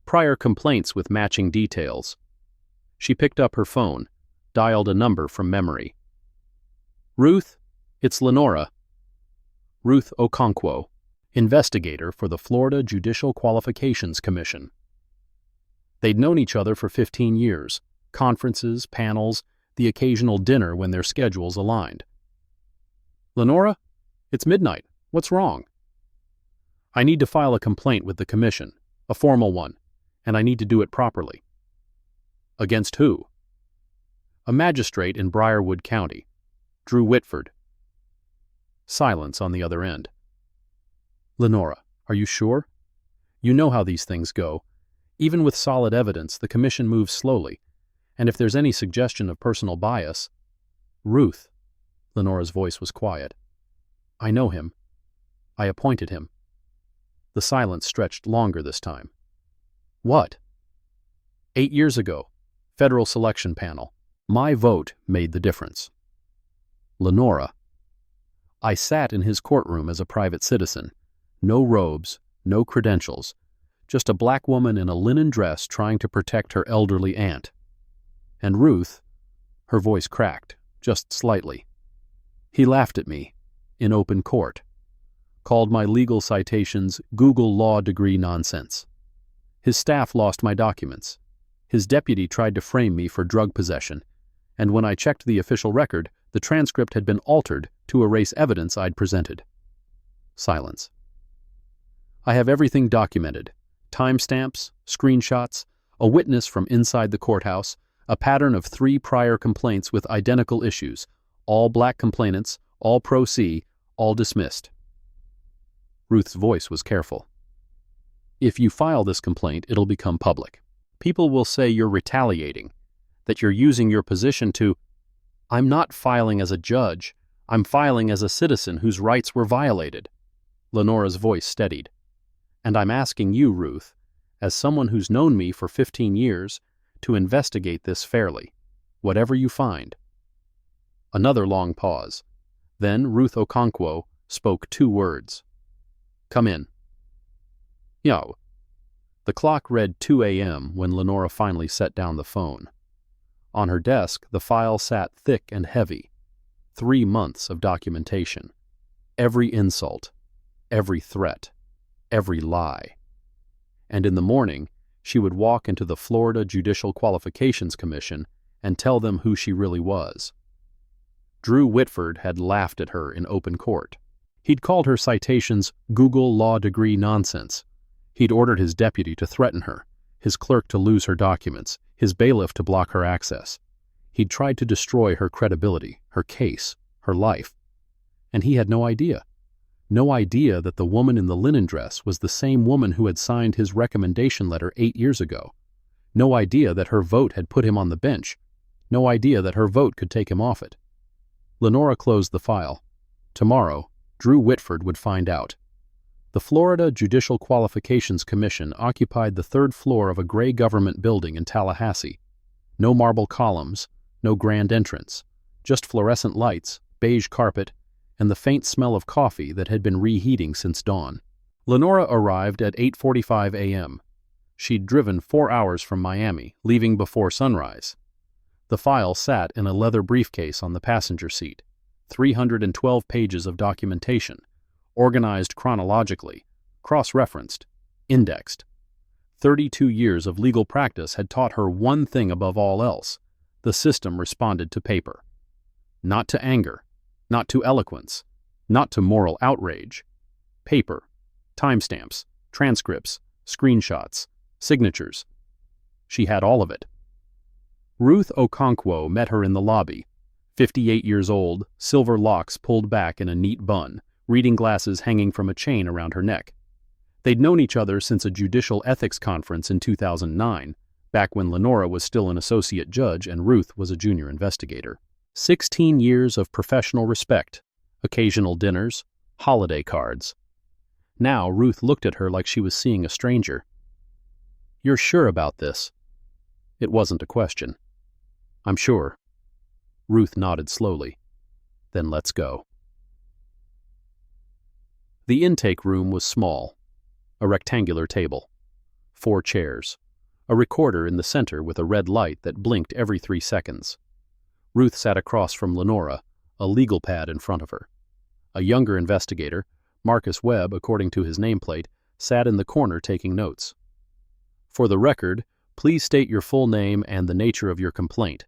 prior complaints with matching details. She picked up her phone, dialed a number from memory. Ruth, it's Lenora. Ruth Okonkwo, investigator for the Florida Judicial Qualifications Commission. They'd known each other for 15 years, conferences, panels, the occasional dinner when their schedules aligned. Lenora, it's midnight. What's wrong? I need to file a complaint with the commission, a formal one, and I need to do it properly. Against who? A magistrate in Briarwood County, Drew Whitford. Silence on the other end. Lenora, are you sure? You know how these things go. Even with solid evidence, the commission moves slowly, and if there's any suggestion of personal bias... Ruth, Lenora's voice was quiet. I know him. I appointed him. The silence stretched longer this time. What? 8 years ago, federal selection panel. My vote made the difference. Lenora. I sat in his courtroom as a private citizen. No robes, no credentials, just a black woman in a linen dress trying to protect her elderly aunt. And Ruth, her voice cracked, just slightly. He laughed at me, in open court, called my legal citations Google law degree nonsense. His staff lost my documents. His deputy tried to frame me for drug possession, and when I checked the official record, the transcript had been altered to erase evidence I'd presented. Silence. I have everything documented. Timestamps, screenshots, a witness from inside the courthouse, a pattern of 3 prior complaints with identical issues, all black complainants, all pro se, all dismissed. Ruth's voice was careful. If you file this complaint, it'll become public. People will say you're retaliating, that you're using your position to... I'm not filing as a judge. I'm filing as a citizen whose rights were violated. Lenora's voice steadied. And I'm asking you, Ruth, as someone who's known me for 15 years, to investigate this fairly, whatever you find. Another long pause. Then Ruth Okonkwo spoke 2 words. Come in. Yo. The clock read 2 a.m. when Lenora finally set down the phone. On her desk, the file sat thick and heavy. 3 months of documentation. Every insult, every threat, every lie. And in the morning, she would walk into the Florida Judicial Qualifications Commission and tell them who she really was. Drew Whitford had laughed at her in open court. He'd called her citations Google law degree nonsense. He'd ordered his deputy to threaten her, his clerk to lose her documents, his bailiff to block her access. He'd tried to destroy her credibility, her case, her life. And he had no idea. No idea that the woman in the linen dress was the same woman who had signed his recommendation letter 8 years ago. No idea that her vote had put him on the bench. No idea that her vote could take him off it. Lenora closed the file. Tomorrow, Drew Whitford would find out. The Florida Judicial Qualifications Commission occupied the third floor of a gray government building in Tallahassee. No marble columns, no grand entrance, just fluorescent lights, beige carpet, and the faint smell of coffee that had been reheating since dawn. Lenora arrived at 8:45 a.m. She'd driven 4 hours from Miami, leaving before sunrise. The file sat in a leather briefcase on the passenger seat. 312 pages of documentation, organized chronologically, cross-referenced, indexed. 32 years of legal practice had taught her one thing above all else: the system responded to paper. Not to anger, not to eloquence, not to moral outrage. Paper, timestamps, transcripts, screenshots, signatures. She had all of it. Ruth Okonkwo met her in the lobby. 58 years old, silver locks pulled back in a neat bun, reading glasses hanging from a chain around her neck. They'd known each other since a judicial ethics conference in 2009, back when Lenora was still an associate judge and Ruth was a junior investigator. 16 years of professional respect, occasional dinners, holiday cards. Now Ruth looked at her like she was seeing a stranger. "You're sure about this?" It wasn't a question. "I'm sure." Ruth nodded slowly. "Then let's go." The intake room was small. A rectangular table. 4 chairs. A recorder in the center with a red light that blinked every 3 seconds. Ruth sat across from Lenora, a legal pad in front of her. A younger investigator, Marcus Webb according to his nameplate, sat in the corner taking notes. "For the record, please state your full name and the nature of your complaint."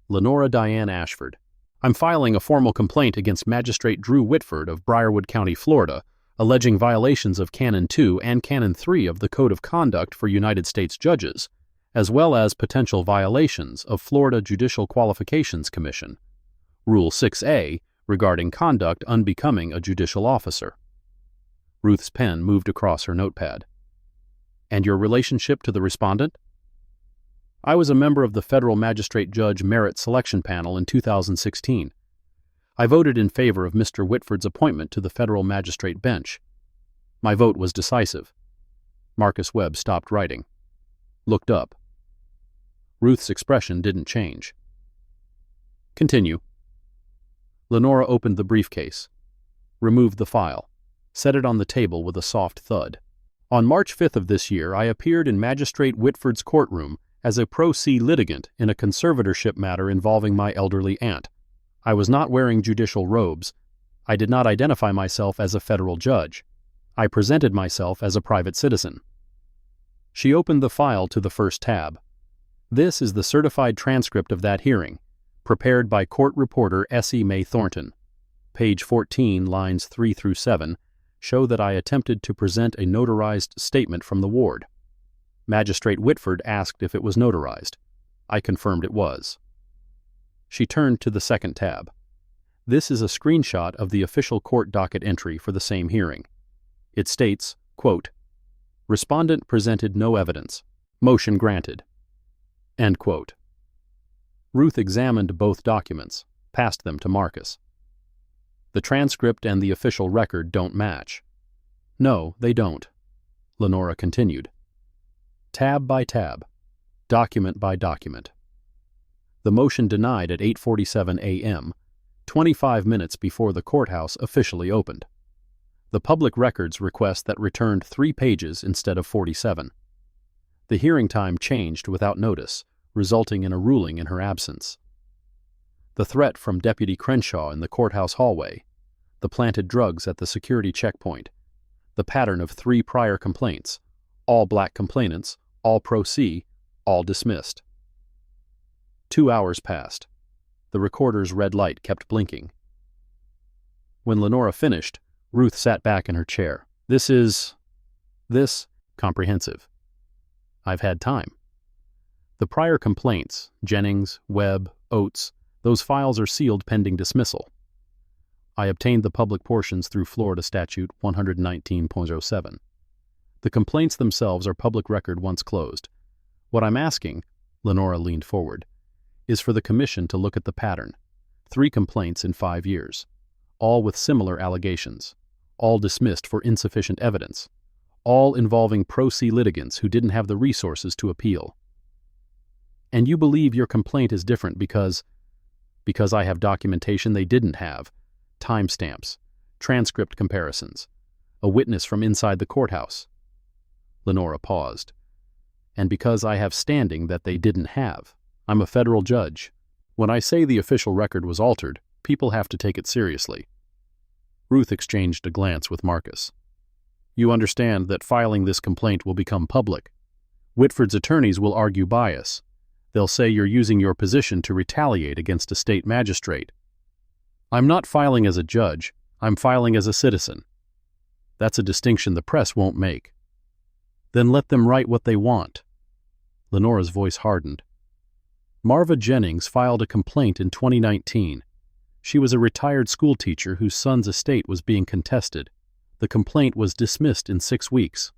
Lenora Diane Ashford. "I'm filing a formal complaint against Magistrate Drew Whitford of Briarwood County, Florida, alleging violations of Canon 2 and Canon 3 of the Code of Conduct for United States Judges, as well as potential violations of Florida Judicial Qualifications Commission, Rule 6A, regarding conduct unbecoming a judicial officer." Ruth's pen moved across her notepad. "And your relationship to the respondent?" "I was a member of the Federal Magistrate Judge Merit Selection Panel in 2016. I voted in favor of Mr. Whitford's appointment to the Federal Magistrate Bench. My vote was decisive." Marcus Webb stopped writing. Looked up. Ruth's expression didn't change. "Continue." Lenora opened the briefcase, removed the file, set it on the table with a soft thud. "On March 5th of this year, I appeared in Magistrate Whitford's courtroom as a pro se litigant in a conservatorship matter involving my elderly aunt. I was not wearing judicial robes. I did not identify myself as a federal judge. I presented myself as a private citizen." She opened the file to the first tab. "This is the certified transcript of that hearing, prepared by court reporter S.E. May Thornton. Page 14, lines 3 through 7, show that I attempted to present a notarized statement from the ward. Magistrate Whitford asked if it was notarized. I confirmed it was." She turned to the second tab. "This is a screenshot of the official court docket entry for the same hearing. It states, quote, 'Respondent presented no evidence. Motion granted.' End quote." Ruth examined both documents, passed them to Marcus. "The transcript and the official record don't match." "No, they don't." Lenora continued. Tab by tab, document by document. The motion denied at 8:47 a.m., 25 minutes before the courthouse officially opened. The public records request that returned 3 pages instead of 47. The hearing time changed without notice, resulting in a ruling in her absence. The threat from Deputy Crenshaw in the courthouse hallway, the planted drugs at the security checkpoint, the pattern of 3 prior complaints, all black complainants, all pro se, all dismissed. 2 hours passed. The recorder's red light kept blinking. When Lenora finished, Ruth sat back in her chair. This comprehensive. I've had time. The prior complaints, Jennings, Webb, Oates, those files are sealed pending dismissal. I obtained the public portions through Florida Statute 119.07. The complaints themselves are public record once closed. What I'm asking, Lenora leaned forward, is for the commission to look at the pattern. 3 complaints in 5 years, all with similar allegations, all dismissed for insufficient evidence, all involving pro se litigants who didn't have the resources to appeal. And you believe your complaint is different because I have documentation they didn't have, timestamps, transcript comparisons, a witness from inside the courthouse. Lenora paused. And because I have standing that they didn't have. I'm a federal judge. When I say the official record was altered, people have to take it seriously. Ruth exchanged a glance with Marcus. You understand that filing this complaint will become public. Whitford's attorneys will argue bias. They'll say you're using your position to retaliate against a state magistrate. I'm not filing as a judge, I'm filing as a citizen. That's a distinction the press won't make. Then let them write what they want. Lenora's voice hardened. Marva Jennings filed a complaint in 2019. She was a retired schoolteacher whose son's estate was being contested. The complaint was dismissed in 6 weeks.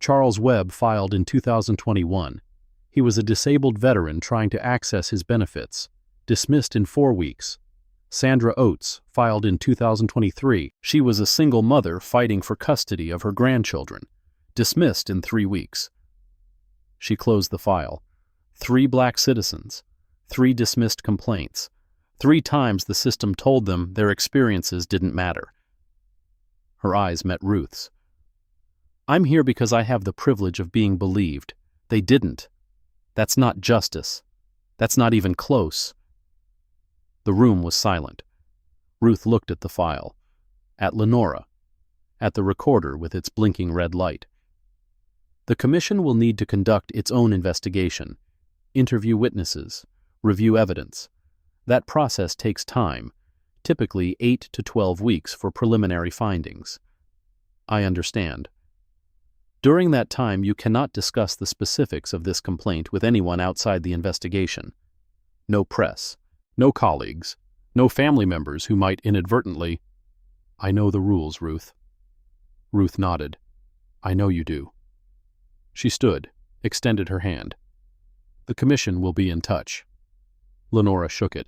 Charles Webb filed in 2021. He was a disabled veteran trying to access his benefits. Dismissed in 4 weeks. Sandra Oates filed in 2023. She was a single mother fighting for custody of her grandchildren. Dismissed in 3 weeks. She closed the file. 3 black citizens. 3 dismissed complaints. 3 times the system told them their experiences didn't matter. Her eyes met Ruth's. I'm here because I have the privilege of being believed. They didn't. That's not justice. That's not even close. The room was silent. Ruth looked at the file, at Lenora, at the recorder with its blinking red light. The commission will need to conduct its own investigation, interview witnesses, review evidence. That process takes time, typically 8 to 12 weeks for preliminary findings. I understand. During that time, you cannot discuss the specifics of this complaint with anyone outside the investigation. No press, no colleagues, no family members who might inadvertently... I know the rules, Ruth. Ruth nodded. I know you do. She stood, extended her hand. The commission will be in touch. Lenora shook it.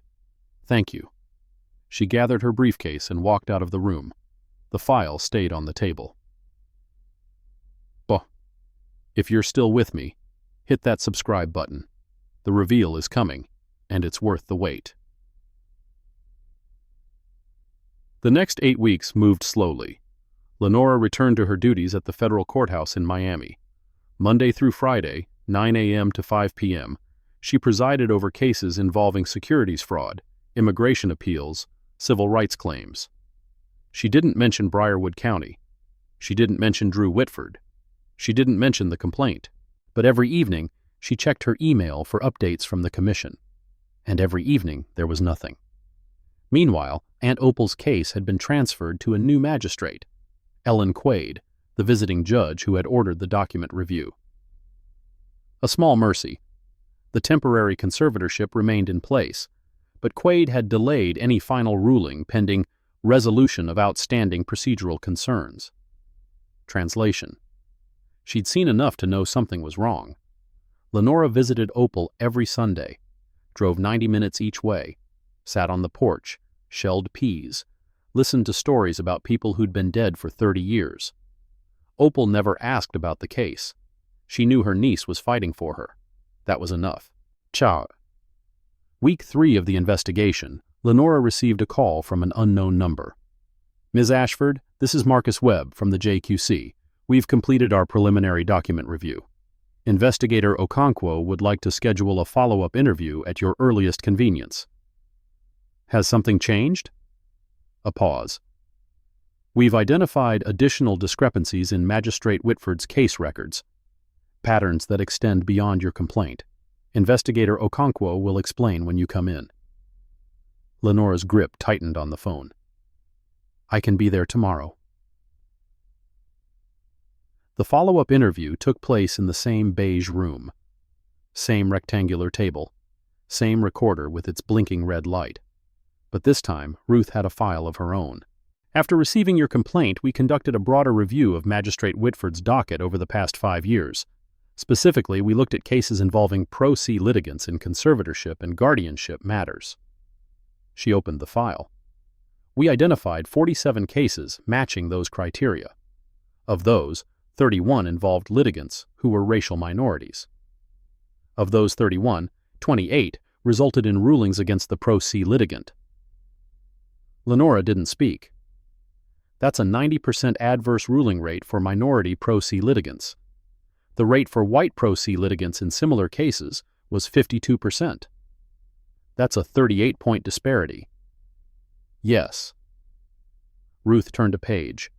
Thank you. She gathered her briefcase and walked out of the room. The file stayed on the table. If you're still with me, hit that subscribe button. The reveal is coming, and it's worth the wait. The next 8 weeks moved slowly. Lenora returned to her duties at the federal courthouse in Miami. Monday through Friday, 9 a.m. to 5 p.m., she presided over cases involving securities fraud, immigration appeals, civil rights claims. She didn't mention Briarwood County. She didn't mention Drew Whitford. She didn't mention the complaint, but every evening she checked her email for updates from the commission. And every evening there was nothing. Meanwhile, Aunt Opal's case had been transferred to a new magistrate, Ellen Quaid, the visiting judge who had ordered the document review. A small mercy. The temporary conservatorship remained in place, but Quaid had delayed any final ruling pending resolution of outstanding procedural concerns. Translation. She'd seen enough to know something was wrong. Lenora visited Opal every Sunday, drove 90 minutes each way, sat on the porch, shelled peas, listened to stories about people who'd been dead for 30 years. Opal never asked about the case. She knew her niece was fighting for her. That was enough. Ciao. Week 3 of the investigation, Lenora received a call from an unknown number. Ms. Ashford, this is Marcus Webb from the JQC. We've completed our preliminary document review. Investigator Okonkwo would like to schedule a follow-up interview at your earliest convenience. Has something changed? A pause. We've identified additional discrepancies in Magistrate Whitford's case records, patterns that extend beyond your complaint. Investigator Okonkwo will explain when you come in. Lenora's grip tightened on the phone. I can be there tomorrow. The follow-up interview took place in the same beige room. Same rectangular table. Same recorder with its blinking red light. But this time, Ruth had a file of her own. After receiving your complaint, we conducted a broader review of Magistrate Whitford's docket over the past 5 years. Specifically, we looked at cases involving pro se litigants in conservatorship and guardianship matters. She opened the file. We identified 47 cases matching those criteria. Of those, 31 involved litigants who were racial minorities. Of those 31, 28 resulted in rulings against the pro se litigant. Lenora didn't speak. That's a 90% adverse ruling rate for minority pro se litigants. The rate for white pro se litigants in similar cases was 52%. That's a 38-point disparity. Yes. Ruth turned a page.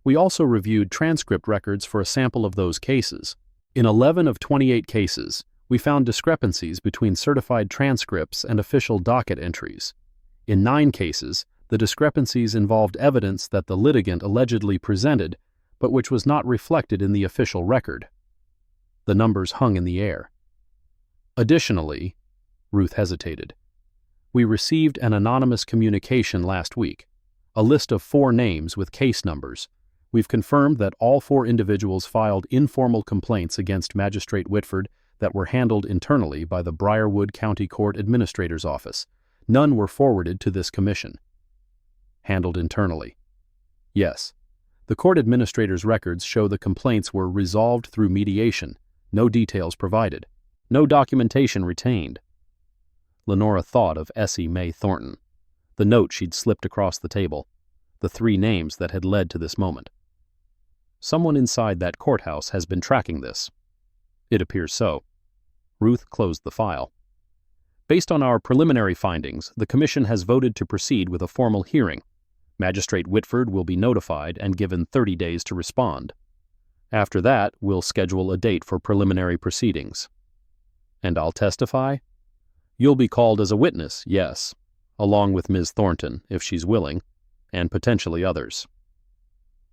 We also reviewed transcript records for a sample of those cases. In 11 of 28 cases, we found discrepancies between certified transcripts and official docket entries. In 9 cases, the discrepancies involved evidence that the litigant allegedly presented, but which was not reflected in the official record. The numbers hung in the air. Additionally, Ruth hesitated. We received an anonymous communication last week, a list of 4 names with case numbers. We've confirmed that all 4 individuals filed informal complaints against Magistrate Whitford that were handled internally by the Briarwood County Court Administrator's Office. None were forwarded to this commission. Handled internally. Yes. The court administrator's records show the complaints were resolved through mediation, no details provided, no documentation retained. Lenora thought of Essie Mae Thornton, the note she'd slipped across the table, the 3 names that had led to this moment. Someone inside that courthouse has been tracking this. It appears so. Ruth closed the file. Based on our preliminary findings, the Commission has voted to proceed with a formal hearing. Magistrate Whitford will be notified and given 30 days to respond. After that, we'll schedule a date for preliminary proceedings. And I'll testify? You'll be called as a witness, yes, along with Ms. Thornton, if she's willing, and potentially others.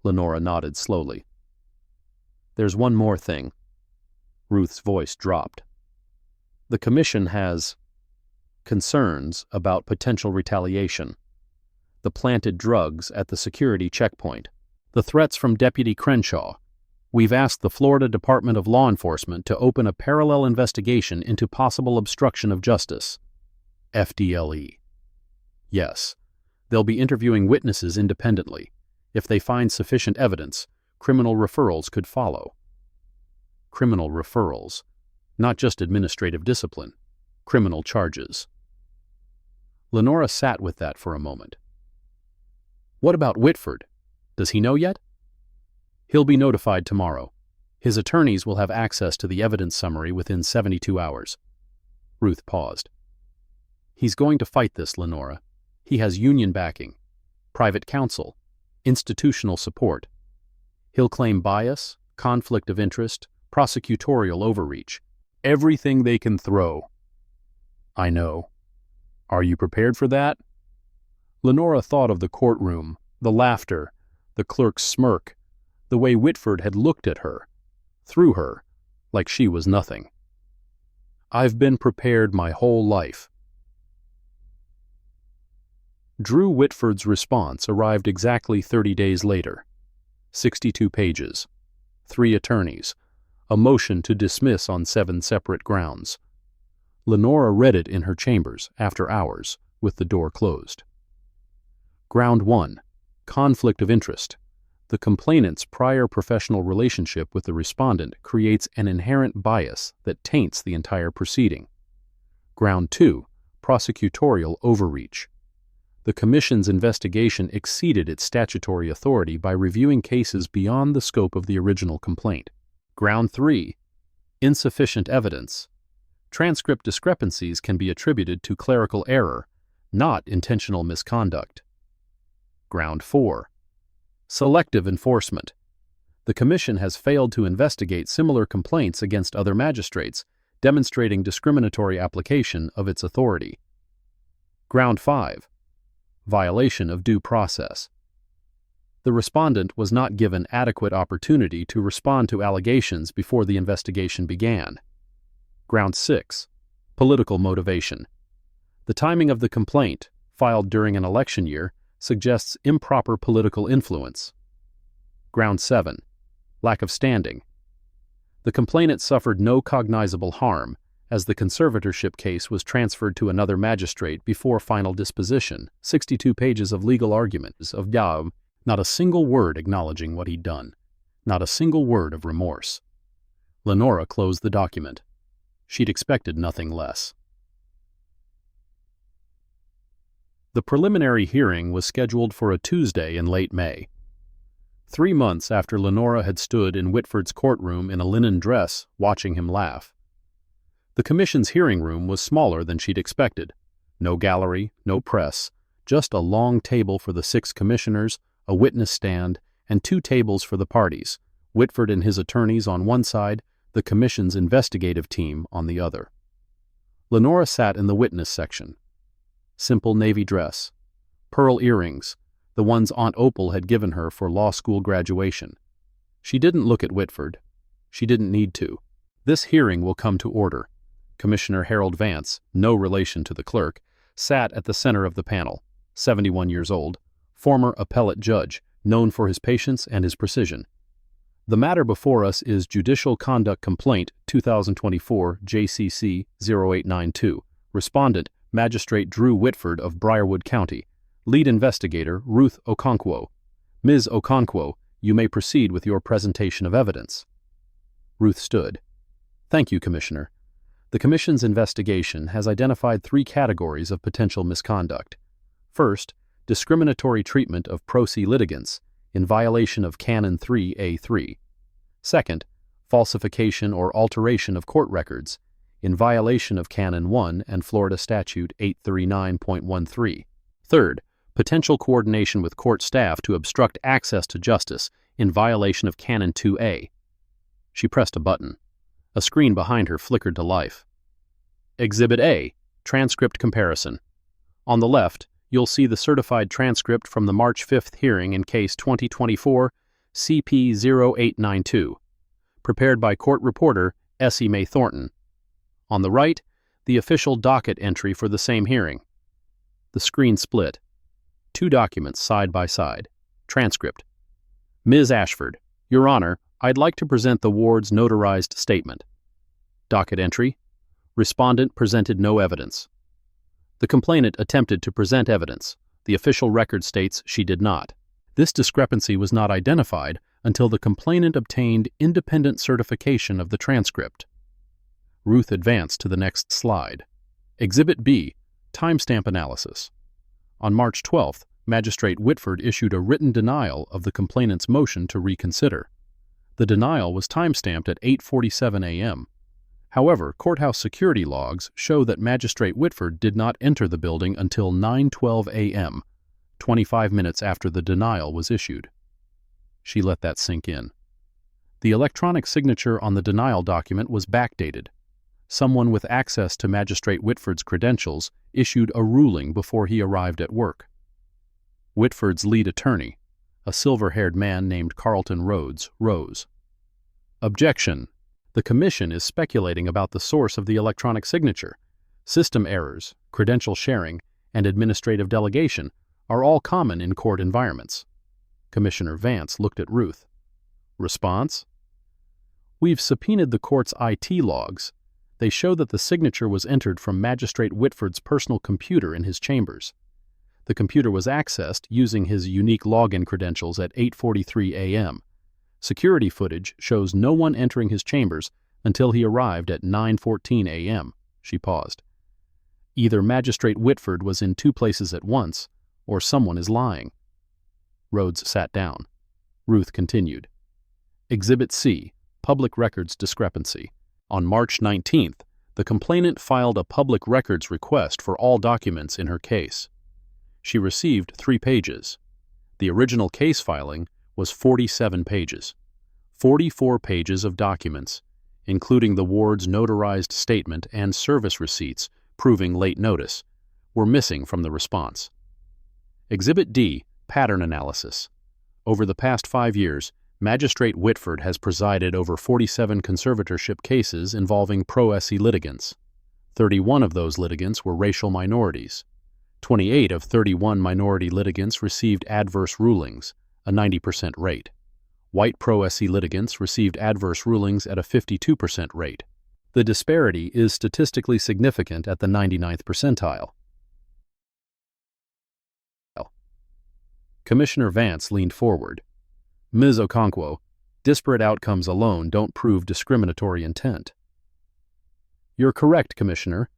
Lenora nodded slowly. There's one more thing. Ruth's voice dropped. The Commission has concerns about potential retaliation. The planted drugs at the security checkpoint. The threats from Deputy Crenshaw. We've asked the Florida Department of Law Enforcement to open a parallel investigation into possible obstruction of justice. FDLE. Yes. They'll be interviewing witnesses independently. If they find sufficient evidence, criminal referrals could follow. Criminal referrals. Not just administrative discipline. Criminal charges. Lenora sat with that for a moment. What about Whitford? Does he know yet? He'll be notified tomorrow. His attorneys will have access to the evidence summary within 72 hours. Ruth paused. He's going to fight this, Lenora. He has union backing, private counsel, institutional support. He'll claim bias, conflict of interest, prosecutorial overreach. Everything they can throw. I know. Are you prepared for that? Lenora thought of the courtroom, the laughter, the clerk's smirk, the way Whitford had looked at her, through her, like she was nothing. I've been prepared my whole life. Drew Whitford's response arrived exactly 30 days later. 62 pages, 3 attorneys, a motion to dismiss on 7 separate grounds. Lenora read it in her chambers after hours, with the door closed. Ground 1. Conflict of interest. The complainant's prior professional relationship with the respondent creates an inherent bias that taints the entire proceeding. Ground 2. Prosecutorial overreach. The Commission's investigation exceeded its statutory authority by reviewing cases beyond the scope of the original complaint. Ground 3. Insufficient evidence. Transcript discrepancies can be attributed to clerical error, not intentional misconduct. Ground 4. Selective enforcement. The Commission has failed to investigate similar complaints against other magistrates, demonstrating discriminatory application of its authority. Ground 5. Violation of due process. The respondent was not given adequate opportunity to respond to allegations before the investigation began. Ground 6. Political motivation. The timing of the complaint, filed during an election year, suggests improper political influence. Ground 7. Lack of standing. The The complainant suffered no cognizable harm, as the conservatorship case was transferred to another magistrate before final disposition. 62 pages of legal arguments of Yahoo, not a single word acknowledging what he'd done, not a single word of remorse. Lenora closed the document. She'd expected nothing less. The preliminary hearing was scheduled for a Tuesday in late May. 3 months after Lenora had stood in Whitford's courtroom in a linen dress, watching him laugh. The commission's hearing room was smaller than she'd expected. No gallery, no press, just a long table for the 6 commissioners, a witness stand, and 2 tables for the parties, Whitford and his attorneys on one side, the commission's investigative team on the other. Lenora sat in the witness section. Simple navy dress, pearl earrings, the ones Aunt Opal had given her for law school graduation. She didn't look at Whitford. She didn't need to. This hearing will come to order. Commissioner Harold Vance, no relation to the clerk, sat at the center of the panel, 71 years old, former appellate judge, known for his patience and his precision. The matter before us is Judicial Conduct Complaint 2024 JCC 0892. Respondent, Magistrate Drew Whitford of Briarwood County. Lead investigator, Ruth Okonkwo. Ms. Okonkwo, you may proceed with your presentation of evidence. Ruth stood. Thank you, Commissioner. The Commission's investigation has identified 3 categories of potential misconduct. First, discriminatory treatment of pro se litigants in violation of Canon 3A3. Second, falsification or alteration of court records in violation of Canon 1 and Florida Statute 839.13. Third, potential coordination with court staff to obstruct access to justice in violation of Canon 2A. She pressed a button. A screen behind her flickered to life. Exhibit A, transcript comparison. On the left, you'll see the certified transcript from the March 5th hearing in Case 2024 CP 0892, prepared by court reporter Essie Mae Thornton. On the right, the official docket entry for the same hearing. The screen split. 2 documents side by side. Transcript. Ms. Ashford, Your Honor, I'd like to present the ward's notarized statement. Docket entry. Respondent presented no evidence. The complainant attempted to present evidence. The official record states she did not. This discrepancy was not identified until the complainant obtained independent certification of the transcript. Ruth advanced to the next slide. Exhibit B, timestamp analysis. On March 12th, Magistrate Whitford issued a written denial of the complainant's motion to reconsider. The denial was timestamped at 8:47 a.m. However, courthouse security logs show that Magistrate Whitford did not enter the building until 9:12 a.m., 25 minutes after the denial was issued. She let that sink in. The electronic signature on the denial document was backdated. Someone with access to Magistrate Whitford's credentials issued a ruling before he arrived at work. Whitford's lead attorney, a silver-haired man named Carlton Rhodes, rose. Objection. The Commission is speculating about the source of the electronic signature. System errors, credential sharing, and administrative delegation are all common in court environments. Commissioner Vance looked at Ruth. Response? We've subpoenaed the court's IT logs. They show that the signature was entered from Magistrate Whitford's personal computer in his chambers. The computer was accessed using his unique login credentials at 8:43 a.m. Security footage shows no one entering his chambers until he arrived at 9:14 a.m. She paused. Either Magistrate Whitford was in 2 places at once, or someone is lying. Rhodes sat down. Ruth continued. Exhibit C, Public Records Discrepancy. On March 19th, the complainant filed a public records request for all documents in her case. She received 3 pages. The original case filing was 47 pages. 44 pages of documents, including the ward's notarized statement and service receipts proving late notice, were missing from the response. Exhibit D, Pattern Analysis. Over the past 5 years, Magistrate Whitford has presided over 47 conservatorship cases involving pro se litigants. 31 of those litigants were racial minorities. 28 of 31 minority litigants received adverse rulings, a 90% rate, White pro-SE litigants received adverse rulings at a 52% rate. The disparity is statistically significant at the 99th percentile. Commissioner Vance leaned forward. Ms. Okonkwo, disparate outcomes alone don't prove discriminatory intent. You're correct, Commissioner,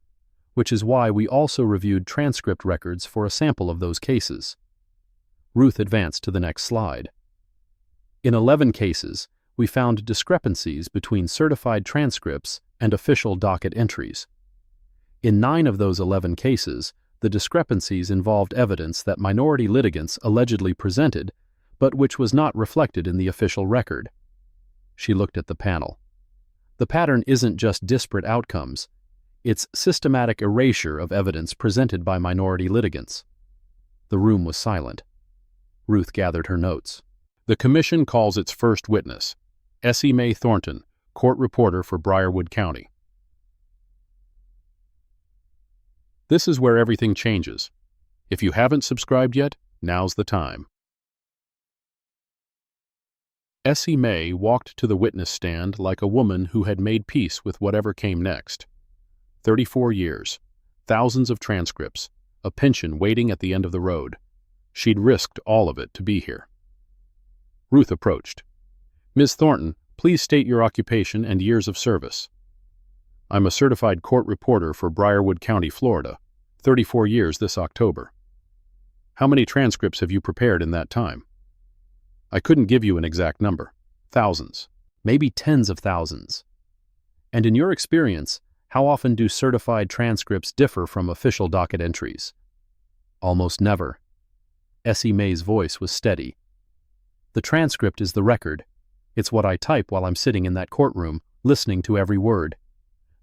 which is why we also reviewed transcript records for a sample of those cases. Ruth advanced to the next slide. In 11 cases, we found discrepancies between certified transcripts and official docket entries. In 9 of those 11 cases, the discrepancies involved evidence that minority litigants allegedly presented, but which was not reflected in the official record. She looked at the panel. The pattern isn't just disparate outcomes, it's systematic erasure of evidence presented by minority litigants. The room was silent. Ruth gathered her notes. The Commission calls its first witness, S.E. Mae Thornton, court reporter for Briarwood County. This is where everything changes. If you haven't subscribed yet, now's the time. S.E. Mae walked to the witness stand like a woman who had made peace with whatever came next. 34 years, thousands of transcripts, a pension waiting at the end of the road. She'd risked all of it to be here. Ruth approached. Ms. Thornton, please state your occupation and years of service. I'm a certified court reporter for Briarwood County, Florida, 34 years this October. How many transcripts have you prepared in that time? I couldn't give you an exact number. Thousands, maybe tens of thousands. And in your experience, how often do certified transcripts differ from official docket entries? Almost never. S.E. Mae's voice was steady. The transcript is the record. It's what I type while I'm sitting in that courtroom, listening to every word.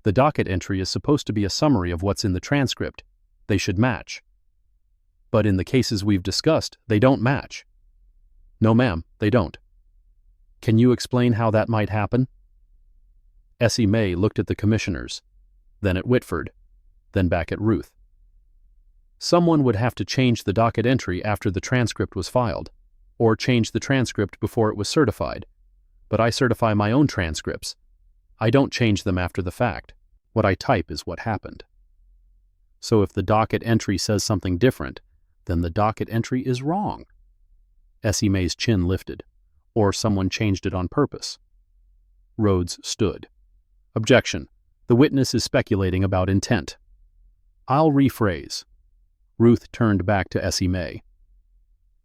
The docket entry is supposed to be a summary of what's in the transcript. They should match. But in the cases we've discussed, they don't match. No, ma'am, they don't. Can you explain how that might happen? S.E. Mae looked at the commissioners, then at Whitford, then back at Ruth. Someone would have to change the docket entry after the transcript was filed, or change the transcript before it was certified. But I certify my own transcripts. I don't change them after the fact. What I type is what happened. So if the docket entry says something different, then the docket entry is wrong. S.E. Mae's chin lifted. Or someone changed it on purpose. Rhodes stood. Objection. The witness is speculating about intent. I'll rephrase. Ruth turned back to S.E. Mae.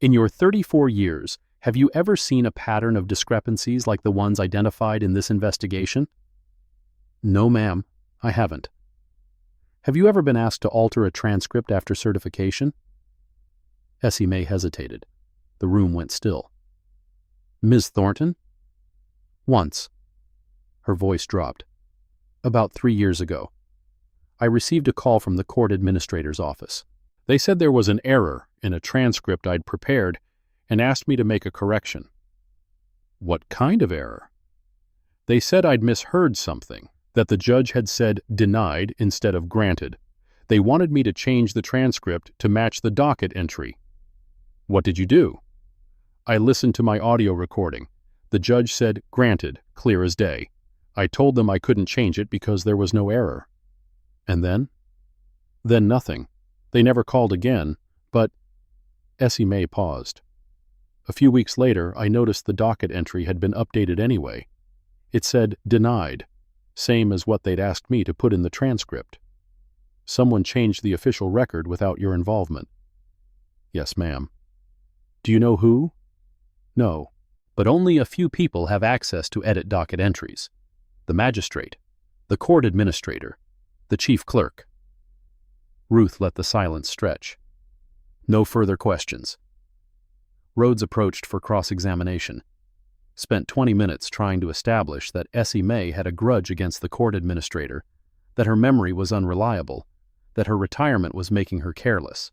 In your 34 years, have you ever seen a pattern of discrepancies like the ones identified in this investigation? No, ma'am, I haven't. Have you ever been asked to alter a transcript after certification? S.E. Mae hesitated. The room went still. Ms. Thornton? Once. Her voice dropped. About 3 years ago. I received a call from the court administrator's office. They said there was an error in a transcript I'd prepared and asked me to make a correction. What kind of error? They said I'd misheard something, that the judge had said denied instead of granted. They wanted me to change the transcript to match the docket entry. What did you do? I listened to my audio recording. The judge said granted, clear as day. I told them I couldn't change it because there was no error. And then? Then nothing. They never called again, but S.E. Mae paused. A few weeks later, I noticed the docket entry had been updated anyway. It said denied, same as what they'd asked me to put in the transcript. Someone changed the official record without your involvement. Yes, ma'am. Do you know who? No, but only a few people have access to edit docket entries. The magistrate, the court administrator, the chief clerk. Ruth let the silence stretch. No further questions. Rhodes approached for cross-examination. Spent 20 minutes trying to establish that S.E. Mae had a grudge against the court administrator, that her memory was unreliable, that her retirement was making her careless.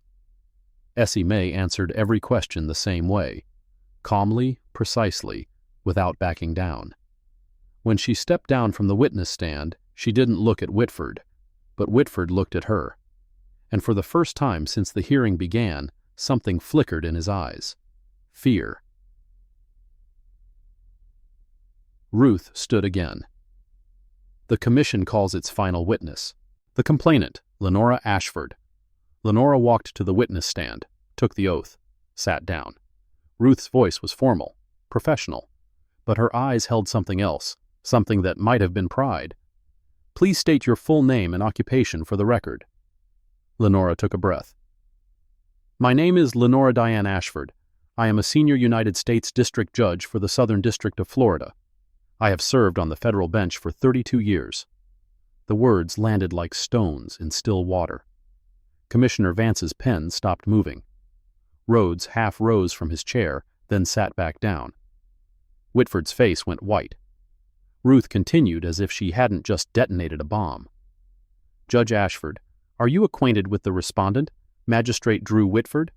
S.E. Mae answered every question the same way, calmly, precisely, without backing down. When she stepped down from the witness stand, she didn't look at Whitford, but Whitford looked at her. And for the first time since the hearing began, something flickered in his eyes. Fear. Ruth stood again. The commission calls its final witness. The complainant, Lenora Ashford. Lenora walked to the witness stand, took the oath, sat down. Ruth's voice was formal, professional, but her eyes held something else, something that might have been pride. Please state your full name and occupation for the record. Lenora took a breath. My name is Lenora Diane Ashford. I am a senior United States District Judge for the Southern District of Florida. I have served on the federal bench for 32 years. The words landed like stones in still water. Commissioner Vance's pen stopped moving. Rhodes half rose from his chair, then sat back down. Whitford's face went white. Ruth continued as if she hadn't just detonated a bomb. Judge Ashford, are you acquainted with the respondent, Magistrate Drew Whitford?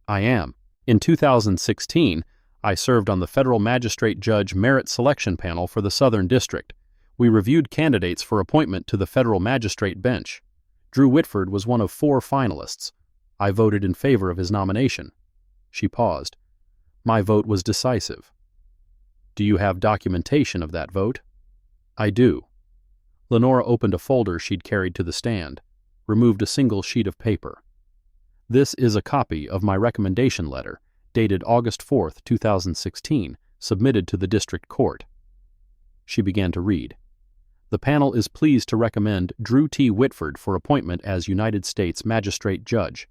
I am. In 2016, I served on the Federal Magistrate Judge Merit Selection Panel for the Southern District. We reviewed candidates for appointment to the Federal Magistrate Bench. Drew Whitford was one of 4 finalists. I voted in favor of his nomination. She paused. My vote was decisive. Do you have documentation of that vote? I do. Lenora opened a folder she'd carried to the stand, removed a single sheet of paper. This is a copy of my recommendation letter, dated August 4, 2016, submitted to the district court. She began to read. The panel is pleased to recommend Drew T. Whitford for appointment as United States Magistrate Judge.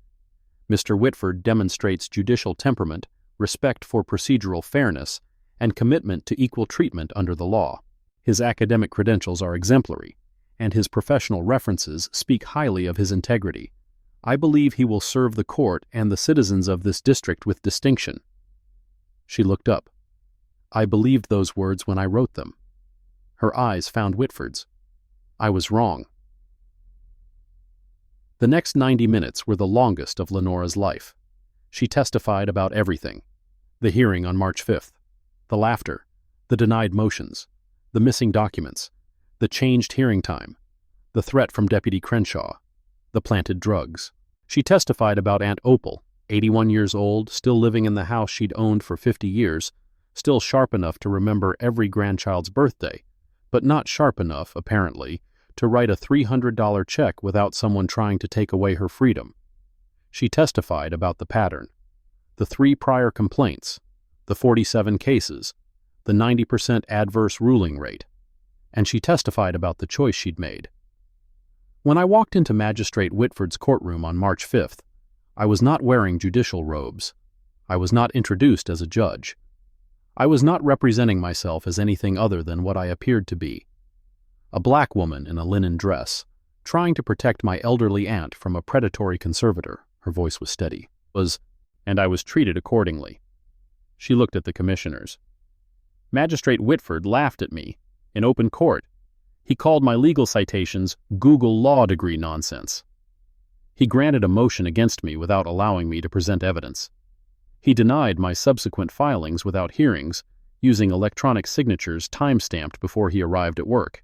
Mr. Whitford demonstrates judicial temperament, respect for procedural fairness, and commitment to equal treatment under the law. His academic credentials are exemplary, and his professional references speak highly of his integrity. I believe he will serve the court and the citizens of this district with distinction. She looked up. I believed those words when I wrote them. Her eyes found Whitford's. I was wrong. The next 90 minutes were the longest of Lenora's life. She testified about everything. The hearing on March 5th, the laughter, the denied motions, the missing documents, the changed hearing time, the threat from Deputy Crenshaw, the planted drugs. She testified about Aunt Opal, 81 years old, still living in the house she'd owned for 50 years, still sharp enough to remember every grandchild's birthday, but not sharp enough, apparently, to write a $300 check without someone trying to take away her freedom. She testified about the pattern, the 3 prior complaints, the 47 cases, the 90% adverse ruling rate, and she testified about the choice she'd made. When I walked into Magistrate Whitford's courtroom on March 5th, I was not wearing judicial robes. I was not introduced as a judge. I was not representing myself as anything other than what I appeared to be. A black woman in a linen dress, trying to protect my elderly aunt from a predatory conservator, her voice was steady, and I was treated accordingly. She looked at the commissioners. Magistrate Whitford laughed at me, in open court. He called my legal citations Google Law degree nonsense. He granted a motion against me without allowing me to present evidence. He denied my subsequent filings without hearings, using electronic signatures time-stamped before he arrived at work.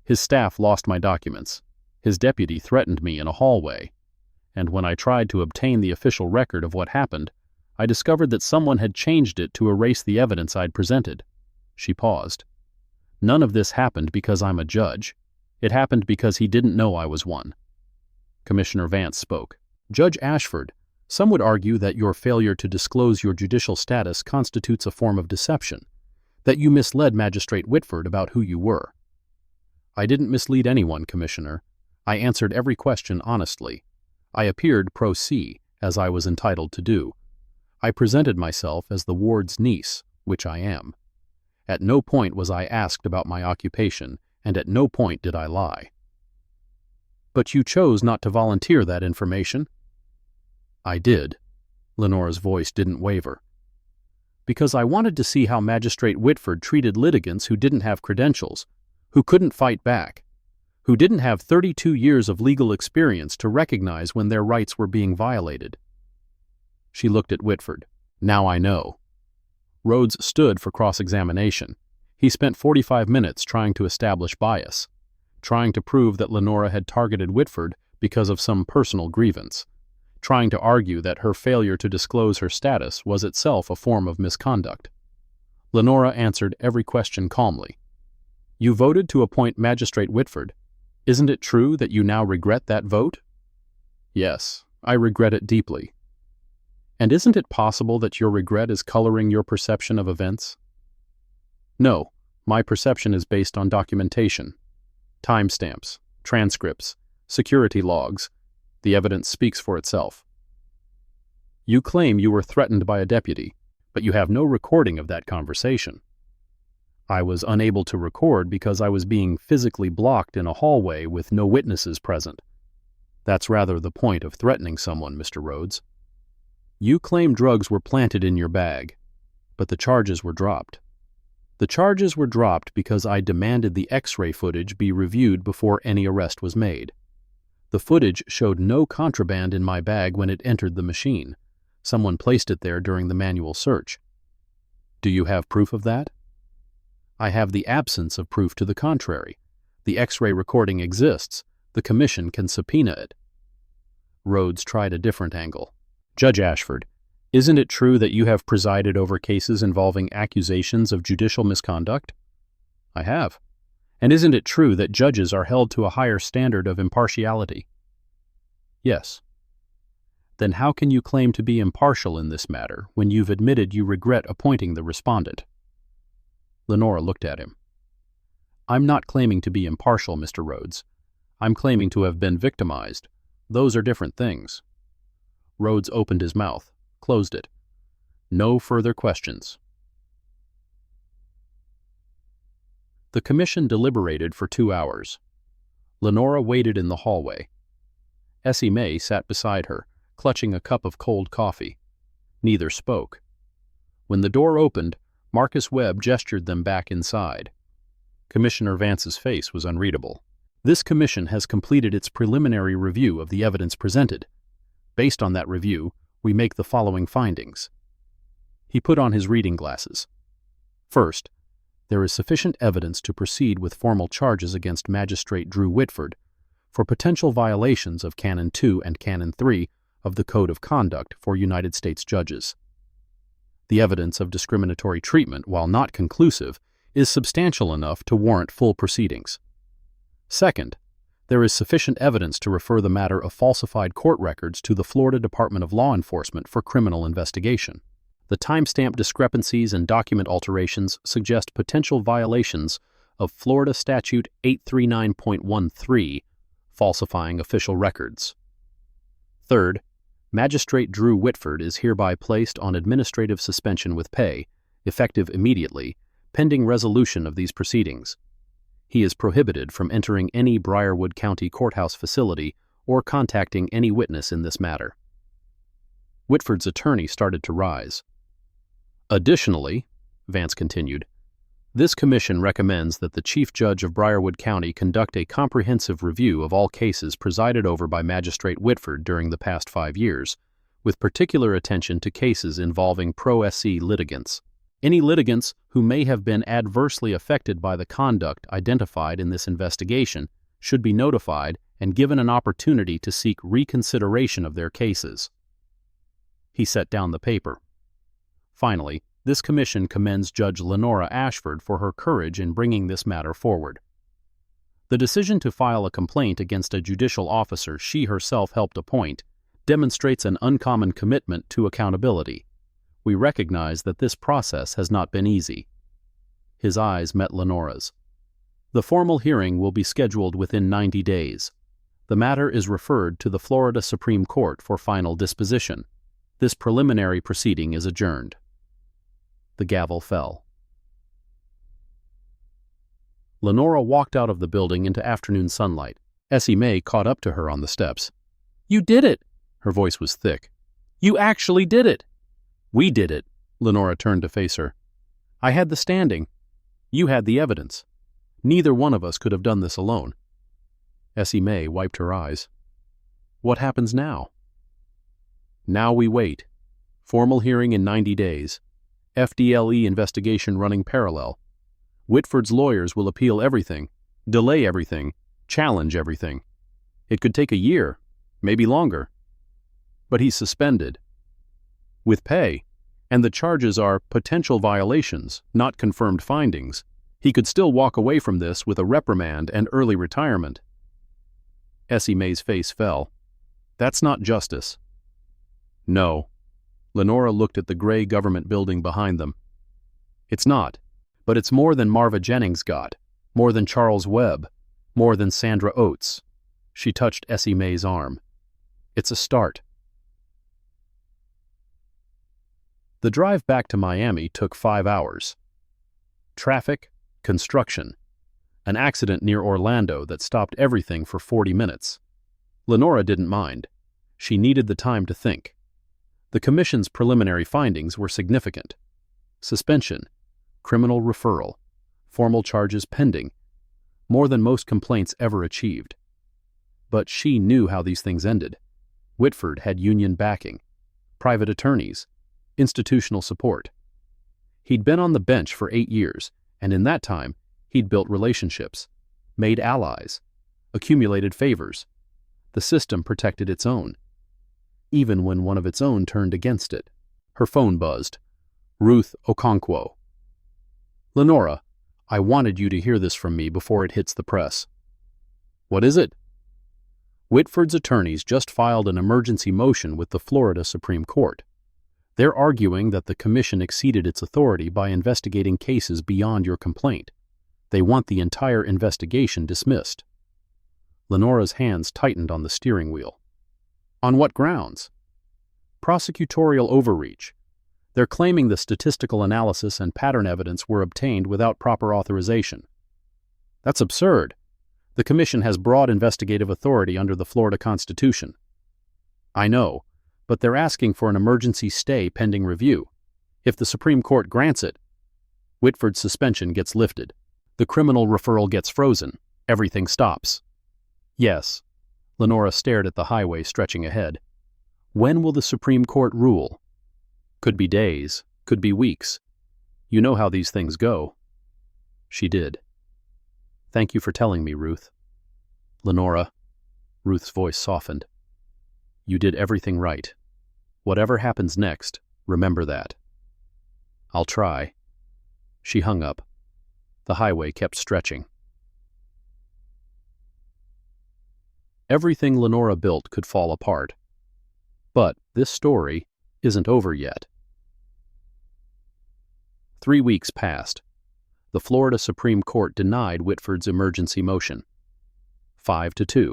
His staff lost my documents. His deputy threatened me in a hallway. And when I tried to obtain the official record of what happened, I discovered that someone had changed it to erase the evidence I'd presented. She paused. None of this happened because I'm a judge. It happened because he didn't know I was one. Commissioner Vance spoke. Judge Ashford, some would argue that your failure to disclose your judicial status constitutes a form of deception, that you misled Magistrate Whitford about who you were. I didn't mislead anyone, Commissioner. I answered every question honestly. I appeared pro se, as I was entitled to do. I presented myself as the ward's niece, which I am. At no point was I asked about my occupation, and at no point did I lie. But you chose not to volunteer that information. I did. Lenora's voice didn't waver. Because I wanted to see how Magistrate Whitford treated litigants who didn't have credentials, who couldn't fight back, who didn't have 32 years of legal experience to recognize when their rights were being violated. She looked at Whitford. Now I know. Rhodes stood for cross-examination. He spent 45 minutes trying to establish bias, trying to prove that Lenora had targeted Whitford because of some personal grievance, trying to argue that her failure to disclose her status was itself a form of misconduct. Lenora answered every question calmly. You voted to appoint Magistrate Whitford. Isn't it true that you now regret that vote? Yes, I regret it deeply. And isn't it possible that your regret is coloring your perception of events? No, my perception is based on documentation. Timestamps, transcripts, security logs. The evidence speaks for itself. You claim you were threatened by a deputy, but you have no recording of that conversation. I was unable to record because I was being physically blocked in a hallway with no witnesses present. That's rather the point of threatening someone, Mr. Rhodes. You claim drugs were planted in your bag, but the charges were dropped. The charges were dropped because I demanded the X-ray footage be reviewed before any arrest was made. The footage showed no contraband in my bag when it entered the machine. Someone placed it there during the manual search. Do you have proof of that? I have the absence of proof to the contrary. The X-ray recording exists. The commission can subpoena it. Rhodes tried a different angle. Judge Ashford, isn't it true that you have presided over cases involving accusations of judicial misconduct? I have. And isn't it true that judges are held to a higher standard of impartiality? Yes. Then how can you claim to be impartial in this matter when you've admitted you regret appointing the respondent? Lenora looked at him. I'm not claiming to be impartial, Mr. Rhodes. I'm claiming to have been victimized. Those are different things. Rhodes opened his mouth, closed it. No further questions. The commission deliberated for 2 hours. Lenora waited in the hallway. Essie May sat beside her, clutching a cup of cold coffee. Neither spoke. When the door opened, Marcus Webb gestured them back inside. Commissioner Vance's face was unreadable. This commission has completed its preliminary review of the evidence presented. Based on that review, we make the following findings. He put on his reading glasses. First, there is sufficient evidence to proceed with formal charges against Magistrate Drew Whitford for potential violations of Canon 2 and Canon 3 of the Code of Conduct for United States judges. The evidence of discriminatory treatment, while not conclusive, is substantial enough to warrant full proceedings. Second, there is sufficient evidence to refer the matter of falsified court records to the Florida Department of Law Enforcement for criminal investigation. The timestamp discrepancies and document alterations suggest potential violations of Florida Statute 839.13, falsifying official records. Third, Magistrate Drew Whitford is hereby placed on administrative suspension with pay, effective immediately, pending resolution of these proceedings. He is prohibited from entering any Briarwood County Courthouse facility or contacting any witness in this matter. Whitford's attorney started to rise. Additionally, Vance continued, this commission recommends that the Chief Judge of Briarwood County conduct a comprehensive review of all cases presided over by Magistrate Whitford during the past 5 years, with particular attention to cases involving pro-SC litigants. Any litigants who may have been adversely affected by the conduct identified in this investigation should be notified and given an opportunity to seek reconsideration of their cases. He set down the paper. Finally, this commission commends Judge Lenora Ashford for her courage in bringing this matter forward. The decision to file a complaint against a judicial officer she herself helped appoint demonstrates an uncommon commitment to accountability. We recognize that this process has not been easy. His eyes met Lenora's. The formal hearing will be scheduled within 90 days. The matter is referred to the Florida Supreme Court for final disposition. This preliminary proceeding is adjourned. The gavel fell. Lenora walked out of the building into afternoon sunlight. Essie May caught up to her on the steps. "You did it!" Her voice was thick. "You actually did it!" "We did it." Lenora turned to face her. "I had the standing. You had the evidence. Neither one of us could have done this alone." Essie May wiped her eyes. "What happens now?" "Now we wait. Formal hearing in 90 days. FDLE investigation running parallel. Whitford's lawyers will appeal everything, delay everything, challenge everything. It could take a year, maybe longer. But he's suspended. With pay, And the charges are potential violations, not confirmed findings. He could still walk away from this with a reprimand and early retirement. Essie May's face fell. That's not justice. No. Lenora looked at the gray government building behind them. It's not. But it's more than Marva Jennings got, more than Charles Webb, more than Sandra Oates. She touched Essie May's arm. It's a start. The drive back to Miami took 5 hours. Traffic, construction, an accident near Orlando that stopped everything for 40 minutes. Lenora didn't mind. She needed the time to think. The commission's preliminary findings were significant. Suspension, criminal referral, formal charges pending, more than most complaints ever achieved. But she knew how these things ended. Whitford had union backing, private attorneys, institutional support. He'd been on the bench for 8 years, and in that time, he'd built relationships, made allies, accumulated favors. The system protected its own, even when one of its own turned against it. Her phone buzzed. Ruth Okonkwo. Lenora, I wanted you to hear this from me before it hits the press. What is it? Whitford's attorneys just filed an emergency motion with the Florida Supreme Court. They're arguing that the commission exceeded its authority by investigating cases beyond your complaint. They want the entire investigation dismissed. Lenora's hands tightened on the steering wheel. On what grounds? Prosecutorial overreach. They're claiming the statistical analysis and pattern evidence were obtained without proper authorization. That's absurd. The commission has broad investigative authority under the Florida Constitution. I know, but they're asking for an emergency stay pending review. If the Supreme Court grants it, Whitford's suspension gets lifted. The criminal referral gets frozen. Everything stops. Yes. Lenora stared at the highway stretching ahead. When will the Supreme Court rule? Could be days, could be weeks. You know how these things go. She did. Thank you for telling me, Ruth. Lenora, Ruth's voice softened. You did everything right. Whatever happens next, remember that. I'll try. She hung up. The highway kept stretching. Everything Lenora built could fall apart. But this story isn't over yet. 3 weeks passed. The Florida Supreme Court denied Whitford's emergency motion. 5-2.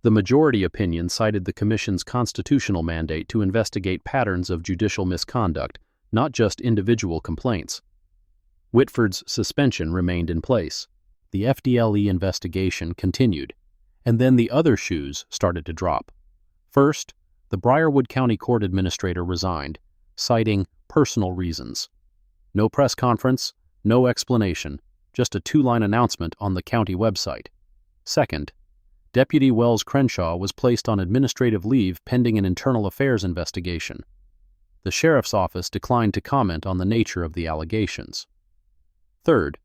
The majority opinion cited the Commission's constitutional mandate to investigate patterns of judicial misconduct, not just individual complaints. Whitford's suspension remained in place. The FDLE investigation continued, and then the other shoes started to drop. First, the Briarwood County Court Administrator resigned, citing personal reasons. No press conference, no explanation, just a 2-line announcement on the county website. Second, Deputy Wells Crenshaw was placed on administrative leave pending an internal affairs investigation. The sheriff's office declined to comment on the nature of the allegations. Third,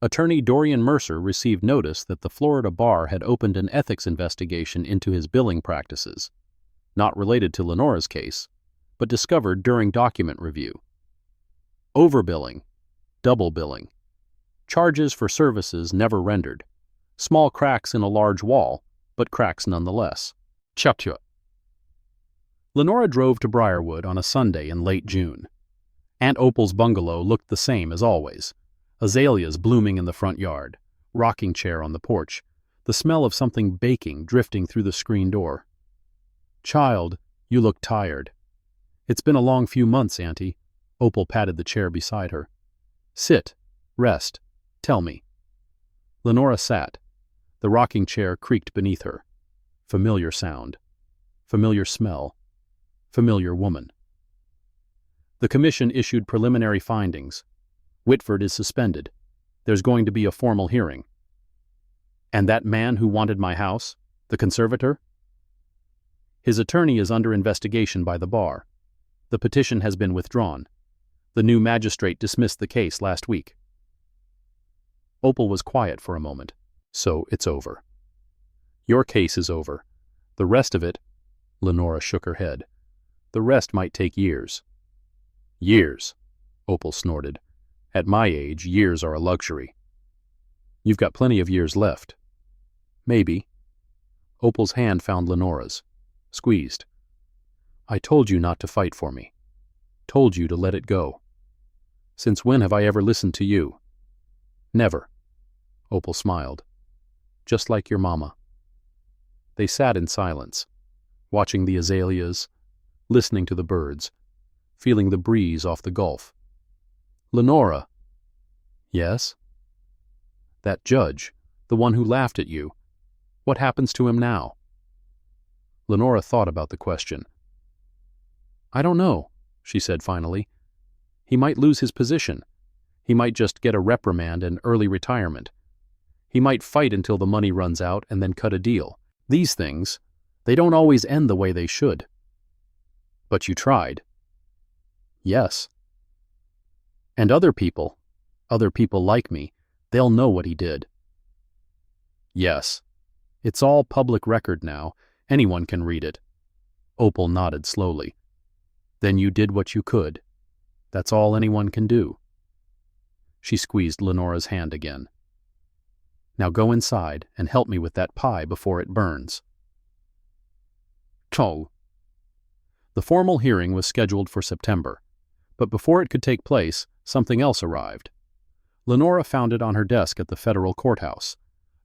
Attorney Dorian Mercer received notice that the Florida Bar had opened an ethics investigation into his billing practices, not related to Lenora's case, but discovered during document review. Overbilling, double billing, charges for services never rendered, small cracks in a large wall, but cracks nonetheless. Chapter. Lenora drove to Briarwood on a Sunday in late June. Aunt Opal's bungalow looked the same as always. Azaleas blooming in the front yard, rocking chair on the porch, the smell of something baking drifting through the screen door. Child, you look tired. It's been a long few months, Auntie. Opal patted the chair beside her. Sit, rest, tell me. Lenora sat. The rocking chair creaked beneath her. Familiar sound. Familiar smell. Familiar woman. The commission issued preliminary findings. Whitford is suspended. There's going to be a formal hearing. And that man who wanted my house, the conservator? His attorney is under investigation by the bar. The petition has been withdrawn. The new magistrate dismissed the case last week. Opal was quiet for a moment. So it's over. Your case is over. The rest of it, Lenora shook her head. The rest might take years. Years, Opal snorted. At my age, years are a luxury. You've got plenty of years left. Maybe. Opal's hand found Lenora's. Squeezed. I told you not to fight for me. Told you to let it go. Since when have I ever listened to you? Never. Opal smiled. Just like your mama. They sat in silence, watching the azaleas, listening to the birds, feeling the breeze off the Gulf. Lenora. Yes? That judge, the one who laughed at you, what happens to him now? Lenora thought about the question. I don't know, she said finally. He might lose his position. He might just get a reprimand and early retirement. He might fight until the money runs out and then cut a deal. These things, they don't always end the way they should. But you tried. Yes. And other people like me, they'll know what he did. Yes. It's all public record now. Anyone can read it. Opal nodded slowly. Then you did what you could. That's all anyone can do. She squeezed Lenora's hand again. Now go inside and help me with that pie before it burns. Chol. The formal hearing was scheduled for September, but before it could take place, something else arrived. Lenora found it on her desk at the federal courthouse,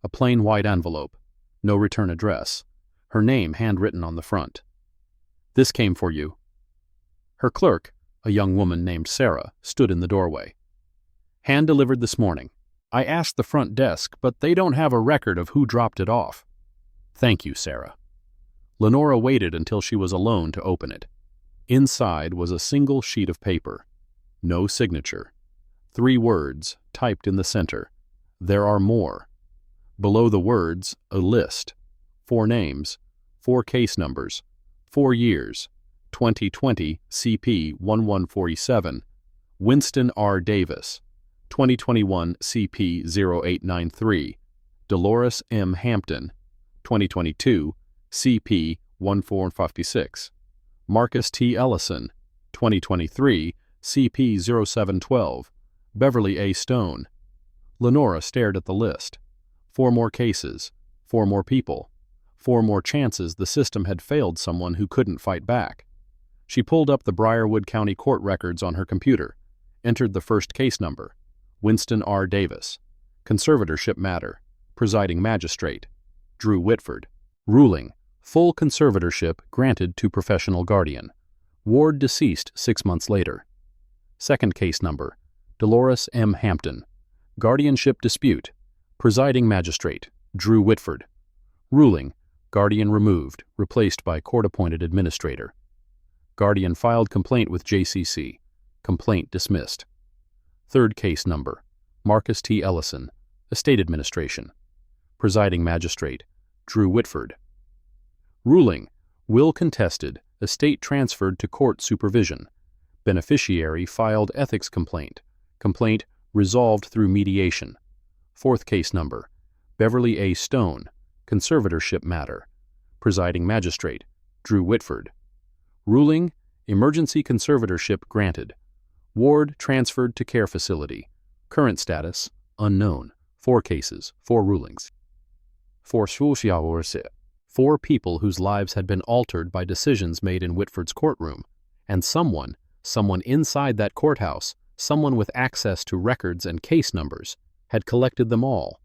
a plain white envelope, no return address, her name handwritten on the front. This came for you. Her clerk, a young woman named Sarah, stood in the doorway. Hand-delivered this morning. I asked the front desk, but they don't have a record of who dropped it off. Thank you, Sarah. Lenora waited until she was alone to open it. Inside was a single sheet of paper. No signature. 3 words, typed in the center. There are more. Below the words, a list. 4 names, 4 case numbers, 4 years, 2020 CP 1147, Winston R. Davis, 2021 CP 0893, Dolores M. Hampton, 2022 CP 1456, Marcus T. Ellison, 2023 CP 0712, Beverly A. Stone. Lenora stared at the list. 4 more cases, 4 more people, 4 more chances the system had failed someone who couldn't fight back. She pulled up the Briarwood County court records on her computer, entered the first case number, Winston R. Davis, conservatorship matter, presiding magistrate, Drew Whitford, ruling, full conservatorship granted to professional guardian, ward deceased 6 months later. Second case number, Dolores M. Hampton, guardianship dispute, presiding magistrate, Drew Whitford, ruling, guardian removed, replaced by court-appointed administrator. Guardian filed complaint with JCC, complaint dismissed. Third case number, Marcus T. Ellison, estate administration, presiding magistrate, Drew Whitford, ruling, will contested, estate transferred to court supervision, beneficiary filed ethics complaint, complaint resolved through mediation. Fourth case number, Beverly A. Stone, conservatorship matter, presiding magistrate, Drew Whitford, ruling, emergency conservatorship granted, ward transferred to care facility, current status, unknown, 4 cases, 4 rulings. 4 people whose lives had been altered by decisions made in Whitford's courtroom, and someone inside that courthouse, someone with access to records and case numbers, had collected them all.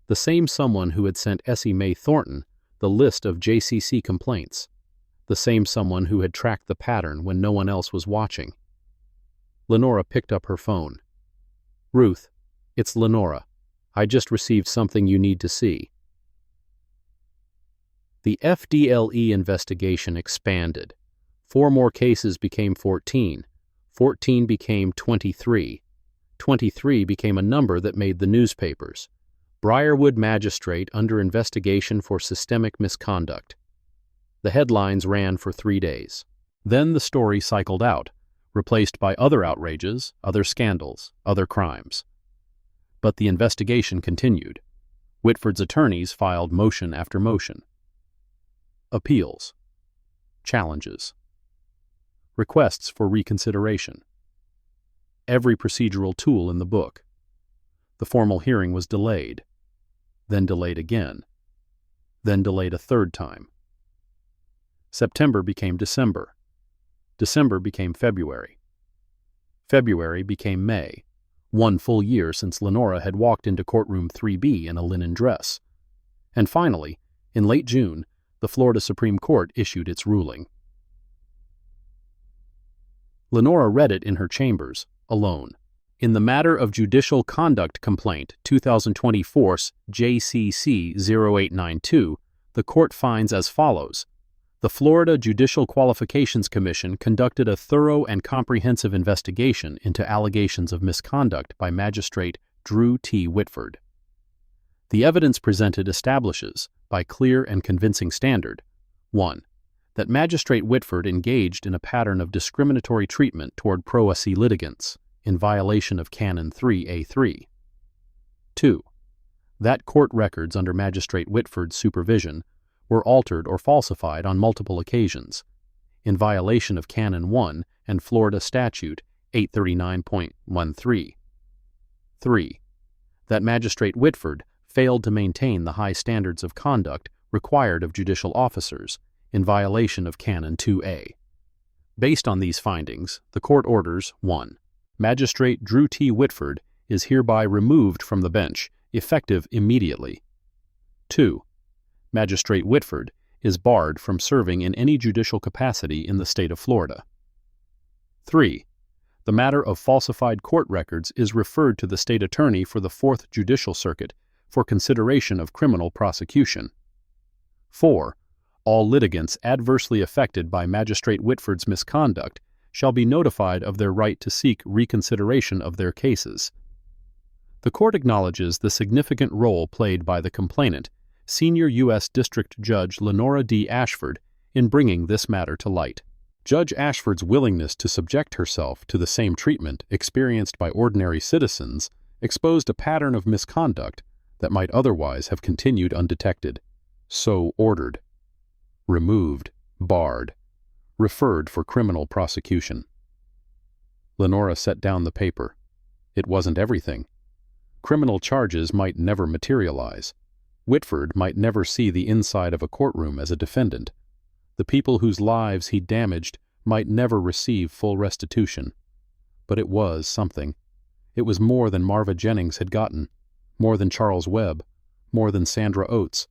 The same someone who had sent Essie Mae Thornton the list of JCC complaints. The same someone who had tracked the pattern when no one else was watching. Lenora picked up her phone. Ruth, it's Lenora. I just received something you need to see. The FDLE investigation expanded. 4 more cases became 14. 14 became 23. 23 became a number that made the newspapers. Briarwood Magistrate under investigation for systemic misconduct. The headlines ran for 3 days. Then the story cycled out, replaced by other outrages, other scandals, other crimes. But the investigation continued. Whitford's attorneys filed motion after motion. Appeals. Challenges. Requests for reconsideration. every procedural tool in the book. The formal hearing was delayed, then delayed again, then delayed a third time. September became December. December became February. February became May, 1 full year since Lenora had walked into courtroom 3B in a linen dress. And finally, in late June, the Florida Supreme Court issued its ruling. Lenora read it in her chambers, alone. In the matter of judicial conduct complaint 2024 JCC 0892, the court finds as follows. The Florida Judicial Qualifications Commission conducted a thorough and comprehensive investigation into allegations of misconduct by Magistrate Drew T. Whitford. The evidence presented establishes, by clear and convincing standard, 1. That Magistrate Whitford engaged in a pattern of discriminatory treatment toward pro se litigants, in violation of Canon 3A3. 2. That court records under Magistrate Whitford's supervision were altered or falsified on multiple occasions, in violation of Canon 1 and Florida Statute 839.13. 3. That Magistrate Whitford failed to maintain the high standards of conduct required of judicial officers, in violation of Canon 2A. Based on these findings, the court orders 1. Magistrate Drew T. Whitford is hereby removed from the bench, effective immediately. 2. Magistrate Whitford is barred from serving in any judicial capacity in the state of Florida. 3. The matter of falsified court records is referred to the state attorney for the 4th Judicial Circuit for consideration of criminal prosecution. 4. All litigants adversely affected by Magistrate Whitford's misconduct shall be notified of their right to seek reconsideration of their cases. The court acknowledges the significant role played by the complainant, Senior U.S. District Judge Lenora D. Ashford, in bringing this matter to light. Judge Ashford's willingness to subject herself to the same treatment experienced by ordinary citizens exposed a pattern of misconduct that might otherwise have continued undetected. So ordered, removed, barred, referred for criminal prosecution. Lenora set down the paper. It wasn't everything. Criminal charges might never materialize. Whitford might never see the inside of a courtroom as a defendant. The people whose lives he damaged might never receive full restitution. But it was something. It was more than Marva Jennings had gotten, more than Charles Webb, more than Sandra Oates,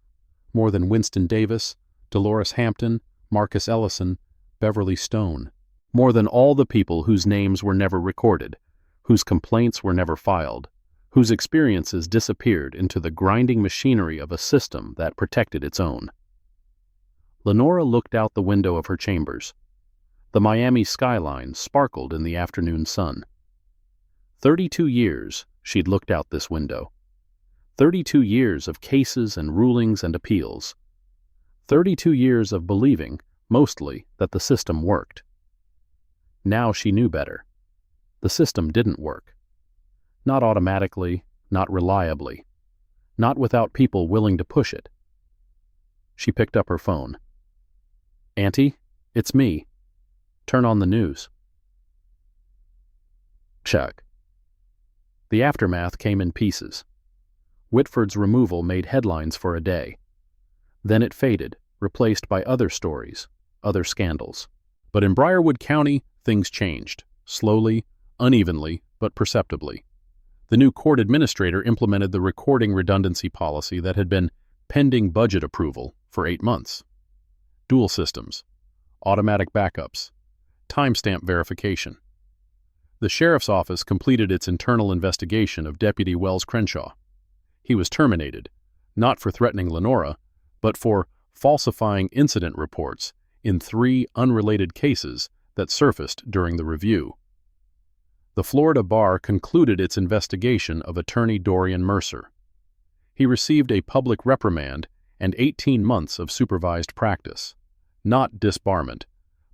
more than Winston Davis, Dolores Hampton, Marcus Ellison, Beverly Stone, more than all the people whose names were never recorded, whose complaints were never filed, whose experiences disappeared into the grinding machinery of a system that protected its own. Lenora looked out the window of her chambers. The Miami skyline sparkled in the afternoon sun. 32 years she'd looked out this window. 32 years of cases and rulings and appeals. 32 years of believing, mostly, that the system worked. Now she knew better. The system didn't work. Not automatically, not reliably, not without people willing to push it. She picked up her phone. "Auntie, it's me. Turn on the news." Check. The aftermath came in pieces. Whitford's removal made headlines for a day. Then it faded, replaced by other stories, other scandals. But in Briarwood County, things changed, slowly, unevenly, but perceptibly. The new court administrator implemented the recording redundancy policy that had been pending budget approval for 8 months. Dual systems, automatic backups, timestamp verification. The sheriff's office completed its internal investigation of Deputy Wells Crenshaw. He was terminated, not for threatening Lenora, but for falsifying incident reports in 3 unrelated cases that surfaced during the review. The Florida Bar concluded its investigation of attorney Dorian Mercer. He received a public reprimand and 18 months of supervised practice, not disbarment,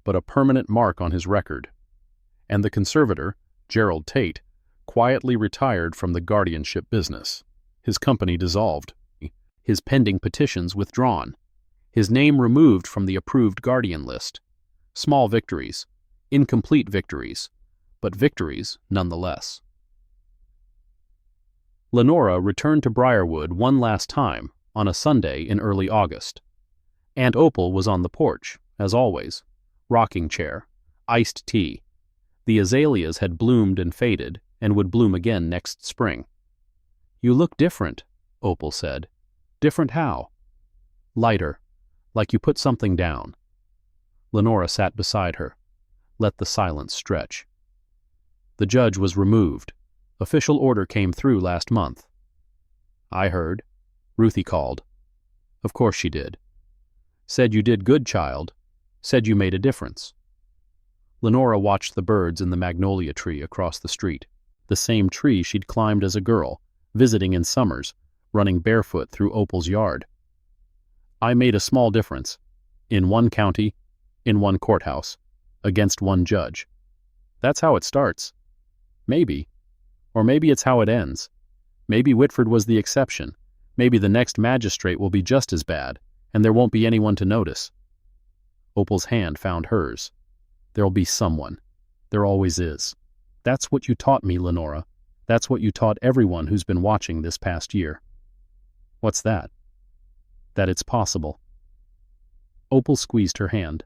but a permanent mark on his record. And the conservator, Gerald Tate, quietly retired from the guardianship business. His company dissolved, his pending petitions withdrawn, his name removed from the approved guardian list. Small victories, incomplete victories, but victories nonetheless. Lenora returned to Briarwood one last time on a Sunday in early August. Aunt Opal was on the porch, as always. Rocking chair, iced tea. The azaleas had bloomed and faded and would bloom again next spring. "You look different," Opal said. "Different how?" "Lighter, like you put something down." Lenora sat beside her, let the silence stretch. "The judge was removed. Official order came through last month." "I heard." Ruthie called. "Of course she did. Said you did good, child. Said you made a difference." Lenora watched the birds in the magnolia tree across the street, the same tree she'd climbed as a girl, visiting in summers, running barefoot through Opal's yard. "I made a small difference. In one county, in one courthouse, against one judge. That's how it starts. Maybe. Or maybe it's how it ends. Maybe Whitford was the exception. Maybe the next magistrate will be just as bad, and there won't be anyone to notice." Opal's hand found hers. "There'll be someone. There always is. That's what you taught me, Lenora. That's what you taught everyone who's been watching this past year." "What's that?" "That it's possible." Opal squeezed her hand.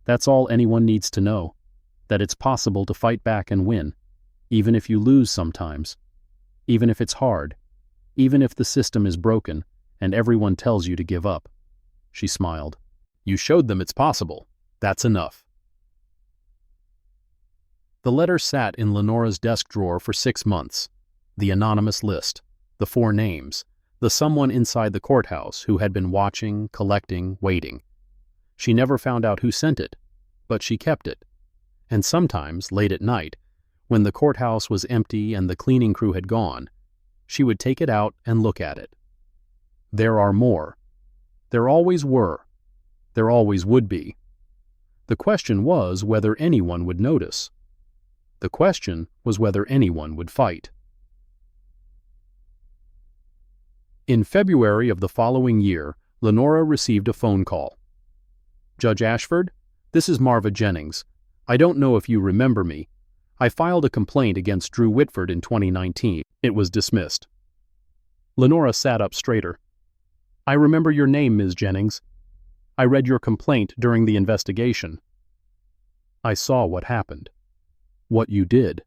"That's all anyone needs to know. That it's possible to fight back and win, even if you lose sometimes. Even if it's hard. Even if the system is broken and everyone tells you to give up." She smiled. "You showed them it's possible. That's enough." The letter sat in Lenora's desk drawer for 6 months. The anonymous list, the 4 names, the someone inside the courthouse who had been watching, collecting, waiting. She never found out who sent it, but she kept it. And sometimes, late at night, when the courthouse was empty and the cleaning crew had gone, she would take it out and look at it. There are more. There always were. There always would be. The question was whether anyone would notice. The question was whether anyone would fight. In February of the following year, Lenora received a phone call. "Judge Ashford, this is Marva Jennings. I don't know if you remember me. I filed a complaint against Drew Whitford in 2019. It was dismissed." Lenora sat up straighter. "I remember your name, Ms. Jennings. I read your complaint during the investigation. I saw what happened. What you did.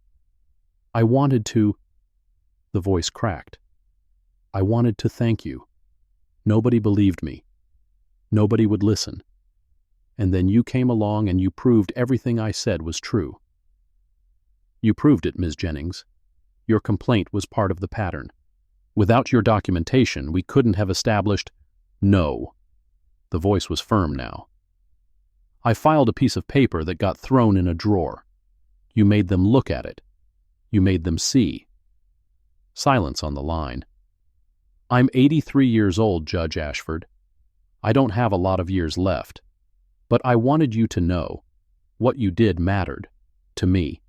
I wanted to—" The voice cracked. "I wanted to thank you. Nobody believed me. Nobody would listen. And then you came along and you proved everything I said was true. You proved it, Ms. Jennings. Your complaint was part of the pattern. Without your documentation, we couldn't have established—" "No." The voice was firm now. "I filed a piece of paper that got thrown in a drawer. You made them look at it. You made them see." Silence on the line. "I'm 83 years old, Judge Ashford. I don't have a lot of years left. But I wanted you to know. What you did mattered. To me.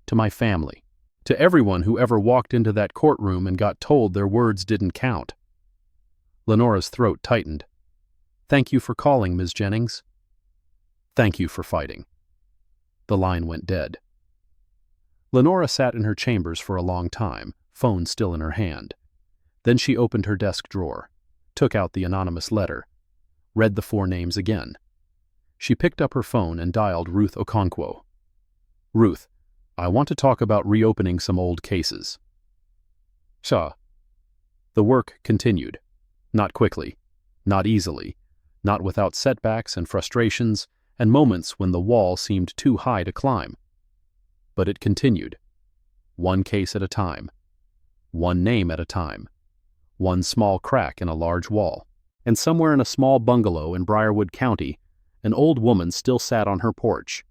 To my family. To everyone who ever walked into that courtroom and got told their words didn't count." Lenora's throat tightened. "Thank you for calling, Ms. Jennings. Thank you for fighting." The line went dead. Lenora sat in her chambers for a long time, phone still in her hand. Then she opened her desk drawer, took out the anonymous letter, read the 4 names again. She picked up her phone and dialed Ruth Okonkwo. "Ruth, I want to talk about reopening some old cases." "Sure." The work continued. Not quickly, not easily, not without setbacks and frustrations and moments when the wall seemed too high to climb. But it continued. One case at a time. One name at a time. One small crack in a large wall. And somewhere in a small bungalow in Briarwood County, an old woman still sat on her porch,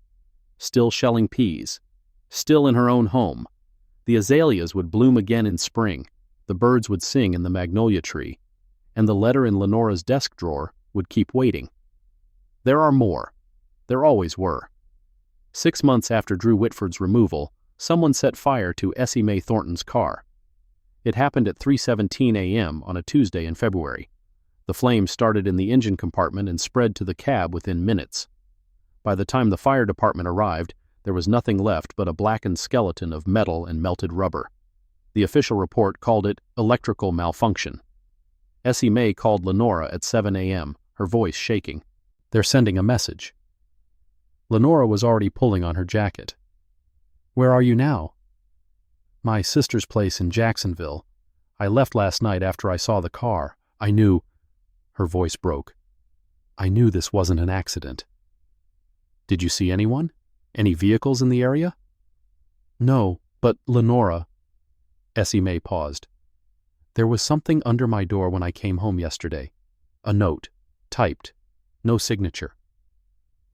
still shelling peas, still in her own home. The azaleas would bloom again in spring, the birds would sing in the magnolia tree, and the letter in Lenora's desk drawer would keep waiting. There are more. There always were. 6 months after Drew Whitford's removal, someone set fire to Essie Mae Thornton's car. It happened at 3:17 a.m. on a Tuesday in February. The flames started in the engine compartment and spread to the cab within minutes. By the time the fire department arrived, there There was nothing left but a blackened skeleton of metal and melted rubber. The official report called it electrical malfunction. Essie May called Lenora at 7 a.m., her voice shaking. "They're sending a message." Lenora was already pulling on her jacket. "Where are you now?" "My sister's place in Jacksonville. I left last night after I saw the car. I knew—" Her voice broke. "I knew this wasn't an accident." "Did you see anyone? Any vehicles in the area?" "No, but Lenora—" Essie May paused. "There was something under my door when I came home yesterday. A note, typed, no signature."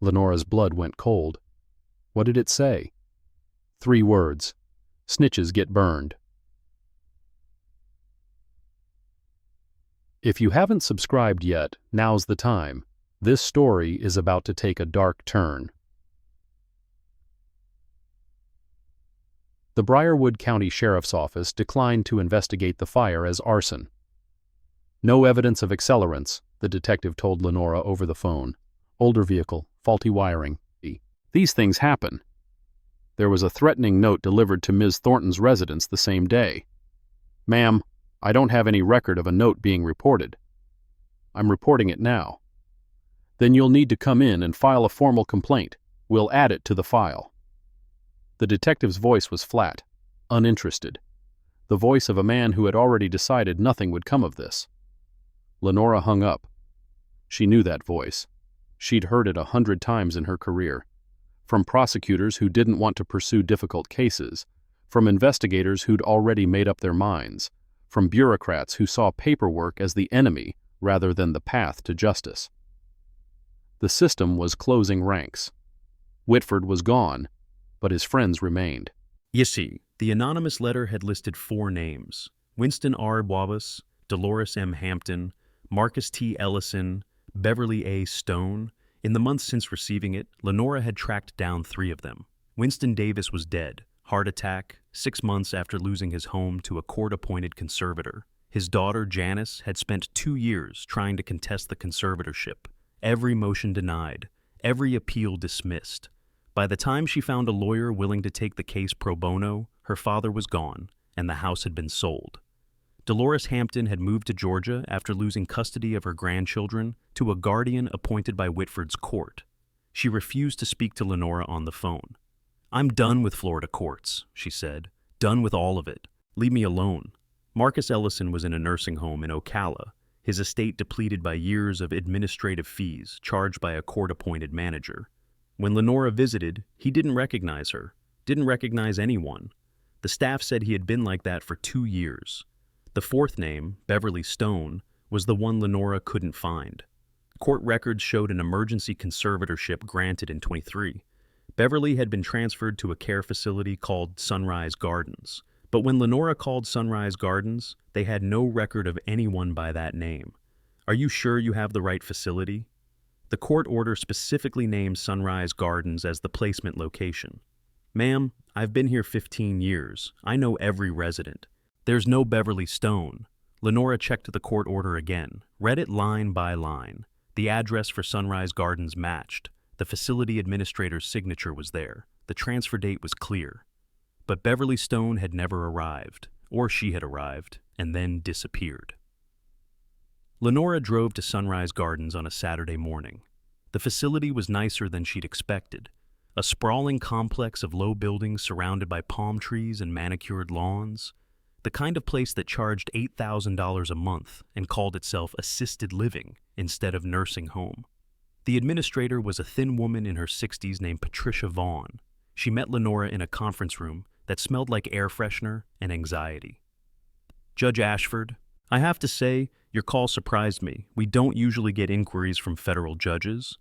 Lenora's blood went cold. "What did it say?" "3 words. Snitches get burned." If you haven't subscribed yet, now's the time. This story is about to take a dark turn. The Briarwood County Sheriff's Office declined to investigate the fire as arson. "No evidence of accelerants," the detective told Lenora over the phone. "Older vehicle, faulty wiring. These things happen." There was a threatening note delivered to Ms. Thornton's residence the same day. "Ma'am, I don't have any record of a note being reported." "I'm reporting it now." "Then you'll need to come in and file a formal complaint. We'll add it to the file." The detective's voice was flat, uninterested. The voice of a man who had already decided nothing would come of this. Lenora hung up. She knew that voice. She'd heard it 100 times in her career. From prosecutors who didn't want to pursue difficult cases, from investigators who'd already made up their minds, from bureaucrats who saw paperwork as the enemy rather than the path to justice. The system was closing ranks. Whitford was gone, but his friends remained. You see, the anonymous letter had listed 4 names: Winston R. Wallace, Dolores M. Hampton, Marcus T. Ellison, Beverly A. Stone. In the months since receiving it, Lenora had tracked down 3 of them. Winston Davis was dead, heart attack, 6 months after losing his home to a court-appointed conservator. His daughter, Janice, had spent 2 years trying to contest the conservatorship. Every motion denied, every appeal dismissed. By the time she found a lawyer willing to take the case pro bono, her father was gone, and the house had been sold. Dolores Hampton had moved to Georgia after losing custody of her grandchildren to a guardian appointed by Whitford's court. She refused to speak to Lenora on the phone. "I'm done with Florida courts," she said. "Done with all of it. Leave me alone." Marcus Ellison was in a nursing home in Ocala, his estate depleted by years of administrative fees charged by a court-appointed manager. When Lenora visited, he didn't recognize her, didn't recognize anyone. The staff said he had been like that for 2 years. The 4th name, Beverly Stone, was the one Lenora couldn't find. Court records showed an emergency conservatorship granted in 23. Beverly had been transferred to a care facility called Sunrise Gardens. But when Lenora called Sunrise Gardens, they had no record of anyone by that name. "Are you sure you have the right facility?" The court order specifically named Sunrise Gardens as the placement location. "Ma'am, I've been here 15 years. I know every resident. There's no Beverly Stone." Lenora checked the court order again, read it line by line. The address for Sunrise Gardens matched. The facility administrator's signature was there. The transfer date was clear. But Beverly Stone had never arrived, or she had arrived, and then disappeared. Lenora drove to Sunrise Gardens on a Saturday morning. The facility was nicer than she'd expected. A sprawling complex of low buildings surrounded by palm trees and manicured lawns. The kind of place that charged $8,000 a month and called itself assisted living instead of nursing home. The administrator was a thin woman in her 60s named Patricia Vaughn. She met Lenora in a conference room that smelled like air freshener and anxiety. "Judge Ashford, I have to say, your call surprised me. We don't usually get inquiries from federal judges.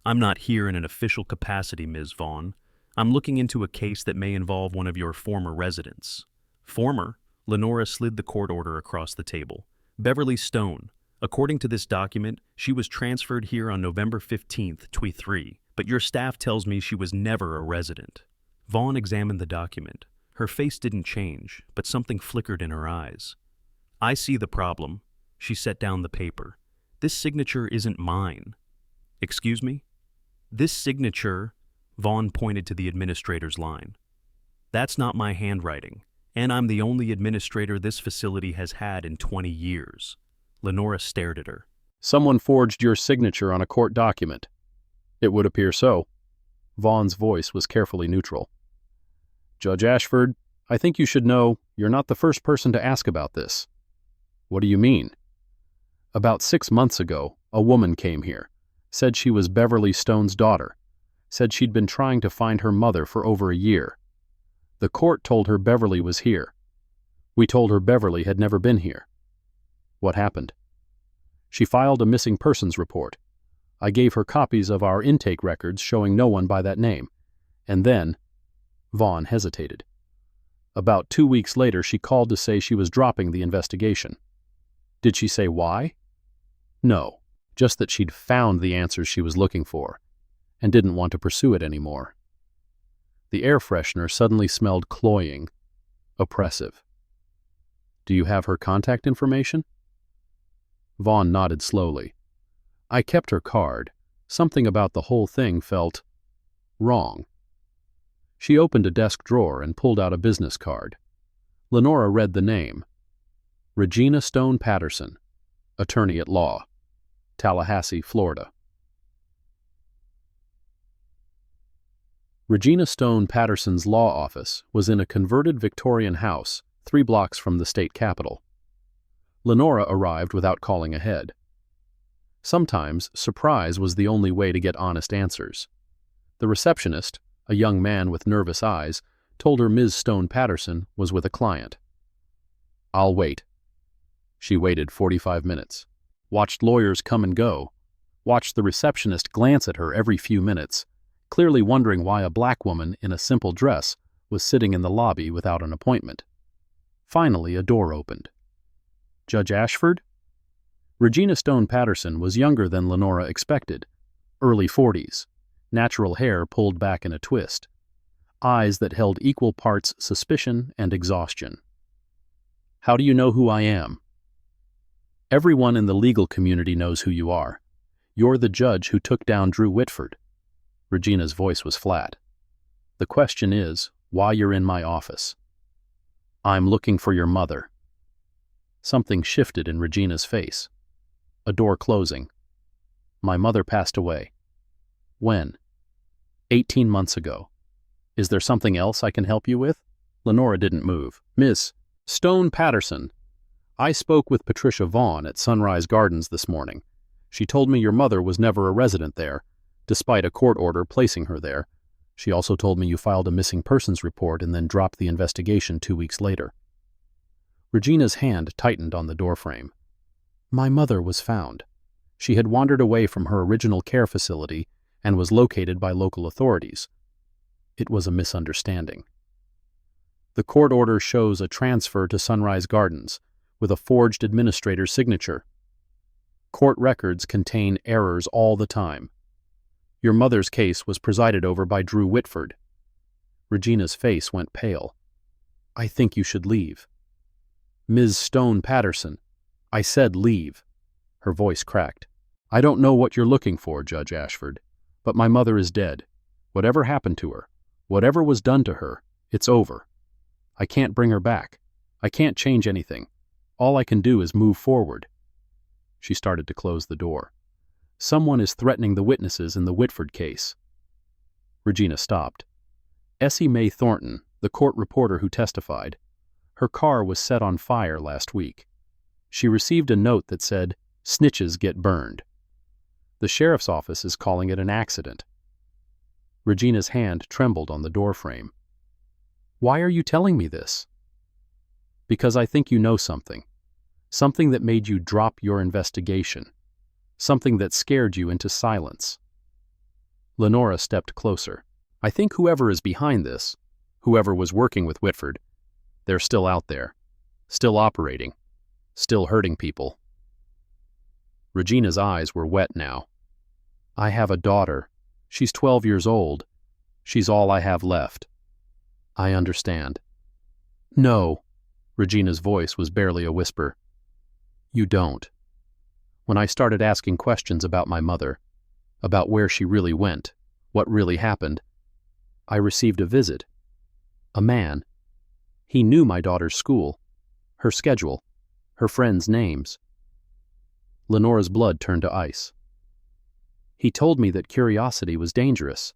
I'm not here in an official capacity, Ms. Vaughn. I'm looking into a case that may involve one of your former residents." "Former?" Lenora slid the court order across the table. "Beverly Stone. According to this document, she was transferred here on November 15th, 23, but your staff tells me she was never a resident." Vaughn examined the document. Her face didn't change, but something flickered in her eyes. "I see the problem." She set down the paper. "This signature isn't mine." "Excuse me?" "This signature..." Vaughn pointed to the administrator's line. That's not my handwriting, and I'm the only administrator this facility has had in 20 years. Lenora stared at her. Someone forged your signature on a court document. It would appear so. Vaughn's voice was carefully neutral. Judge Ashford, I think you should know you're not the first person to ask about this. What do you mean? About 6 months ago, a woman came here, said she was Beverly Stone's daughter, said she'd been trying to find her mother for over a year. The court told her Beverly was here. We told her Beverly had never been here. What happened? She filed a missing persons report. I gave her copies of our intake records showing no one by that name. And then, Vaughn hesitated. About 2 weeks later, she called to say she was dropping the investigation. Did she say why? No, just that she'd found the answers she was looking for and didn't want to pursue it anymore. The air freshener suddenly smelled cloying, oppressive. Do you have her contact information? Vaughn nodded slowly. I kept her card. Something about the whole thing felt wrong. She opened a desk drawer and pulled out a business card. Lenora read the name. Regina Stone Patterson, attorney at law, Tallahassee, Florida. Regina Stone Patterson's law office was in a converted Victorian house 3 blocks from the state capitol. Lenora arrived without calling ahead. Sometimes surprise was the only way to get honest answers. The receptionist, a young man with nervous eyes, told her Ms. Stone Patterson was with a client. I'll wait. She waited 45 minutes, watched lawyers come and go, watched the receptionist glance at her every few minutes, clearly wondering why a black woman in a simple dress was sitting in the lobby without an appointment. Finally, a door opened. Judge Ashford? Regina Stone Patterson was younger than Lenora expected, early 40s, natural hair pulled back in a twist, eyes that held equal parts suspicion and exhaustion. How do you know who I am? Everyone in the legal community knows who you are. You're the judge who took down Drew Whitford. Regina's voice was flat. The question is, why you're in my office. I'm looking for your mother. Something shifted in Regina's face. A door closing. My mother passed away. When? 18 months ago. Is there something else I can help you with? Lenora didn't move. Miss Stone Patterson, I spoke with Patricia Vaughn at Sunrise Gardens this morning. She told me your mother was never a resident there, despite a court order placing her there. She also told me you filed a missing persons report and then dropped the investigation 2 weeks later. Regina's hand tightened on the doorframe. My mother was found. She had wandered away from her original care facility and was located by local authorities. It was a misunderstanding. The court order shows a transfer to Sunrise Gardens with a forged administrator's signature. Court records contain errors all the time. Your mother's case was presided over by Drew Whitford. Regina's face went pale. I think you should leave. Ms. Stone Patterson, I said leave. Her voice cracked. I don't know what you're looking for, Judge Ashford, but my mother is dead. Whatever happened to her, whatever was done to her, it's over. I can't bring her back. I can't change anything. All I can do is move forward. She started to close the door. Someone is threatening the witnesses in the Whitford case. Regina stopped. Essie Mae Thornton, the court reporter who testified, her car was set on fire last week. She received a note that said, "Snitches get burned." The sheriff's office is calling it an accident. Regina's hand trembled on the doorframe. Why are you telling me this? Because I think you know something. Something that made you drop your investigation. Something that scared you into silence. Lenora stepped closer. I think whoever is behind this, whoever was working with Whitford, they're still out there, still operating, still hurting people. Regina's eyes were wet now. I have a daughter. She's 12 years old. She's all I have left. I understand. No. Regina's voice was barely a whisper. You don't. When I started asking questions about my mother, about where she really went, what really happened, I received a visit. A man. He knew my daughter's school, her schedule, her friends' names. Lenora's blood turned to ice. He told me that curiosity was dangerous,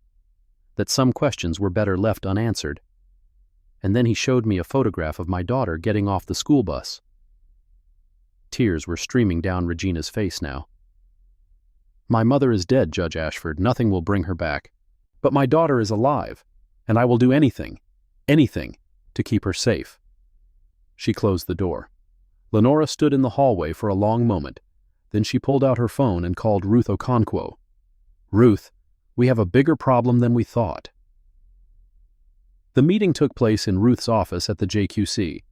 that some questions were better left unanswered. And then he showed me a photograph of my daughter getting off the school bus. Tears were streaming down Regina's face now. My mother is dead, Judge Ashford. Nothing will bring her back. But my daughter is alive, and I will do anything, to keep her safe. She closed the door. Lenora stood in the hallway for a long moment. Then she pulled out her phone and called Ruth Okonkwo. Ruth, we have a bigger problem than we thought. The meeting took place in Ruth's office at the JQC.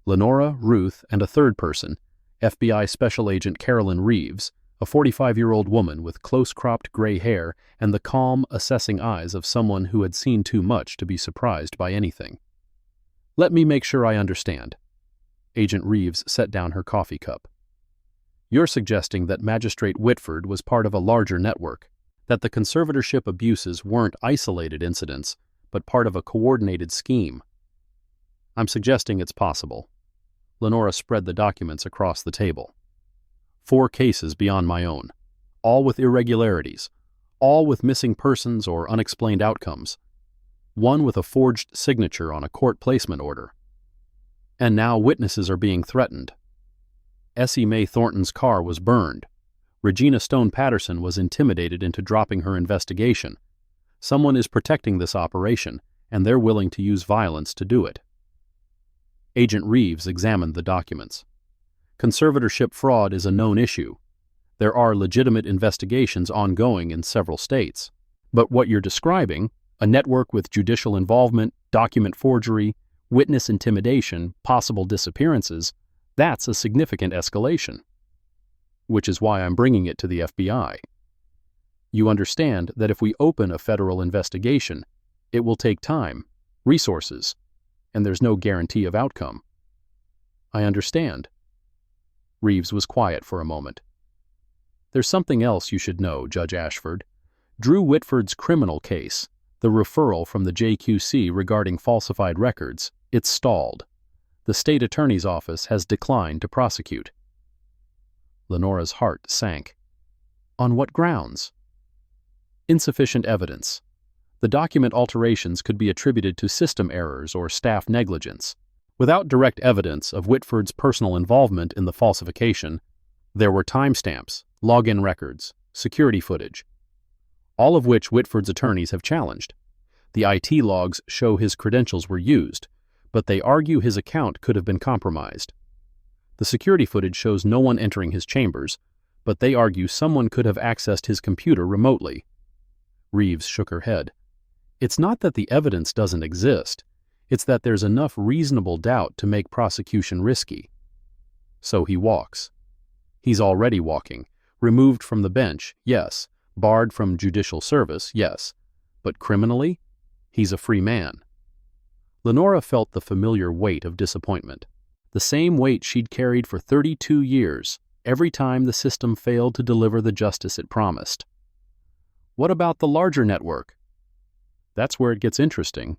Lenora, Ruth, and a third person, FBI Special Agent Carolyn Reeves, a 45-year-old woman with close-cropped gray hair and the calm, assessing eyes of someone who had seen too much to be surprised by anything. Let me make sure I understand. Agent Reeves set down her coffee cup. You're suggesting that Magistrate Whitford was part of a larger network, that the conservatorship abuses weren't isolated incidents, but part of a coordinated scheme. I'm suggesting it's possible. Lenora spread the documents across the table. 4 cases beyond my own, all with irregularities, all with missing persons or unexplained outcomes, one with a forged signature on a court placement order. And now witnesses are being threatened. Essie Mae Thornton's car was burned. Regina Stone Patterson was intimidated into dropping her investigation. Someone is protecting this operation, and they're willing to use violence to do it. Agent Reeves examined the documents. Conservatorship fraud is a known issue. There are legitimate investigations ongoing in several states. But what you're describing, a network with judicial involvement, document forgery, witness intimidation, possible disappearances, that's a significant escalation. Which is why I'm bringing it to the FBI. You understand that if we open a federal investigation, it will take time, resources, and there's no guarantee of outcome. I understand. Reeves was quiet for a moment. There's something else you should know, Judge Ashford. Drew Whitford's criminal case, the referral from the JQC regarding falsified records, it's stalled. The state attorney's office has declined to prosecute. Lenora's heart sank. On what grounds? Insufficient evidence. The document alterations could be attributed to system errors or staff negligence. Without direct evidence of Whitford's personal involvement in the falsification, there were timestamps, login records, security footage, all of which Whitford's attorneys have challenged. The IT logs show his credentials were used, but they argue his account could have been compromised. The security footage shows no one entering his chambers, but they argue someone could have accessed his computer remotely. Reeves shook her head. It's not that the evidence doesn't exist. It's that there's enough reasonable doubt to make prosecution risky. So he walks. He's already walking. Removed from the bench, yes. Barred from judicial service, yes. But criminally? He's a free man. Lenora felt the familiar weight of disappointment. The same weight she'd carried for 32 years, every time the system failed to deliver the justice it promised. What about the larger network? That's where it gets interesting.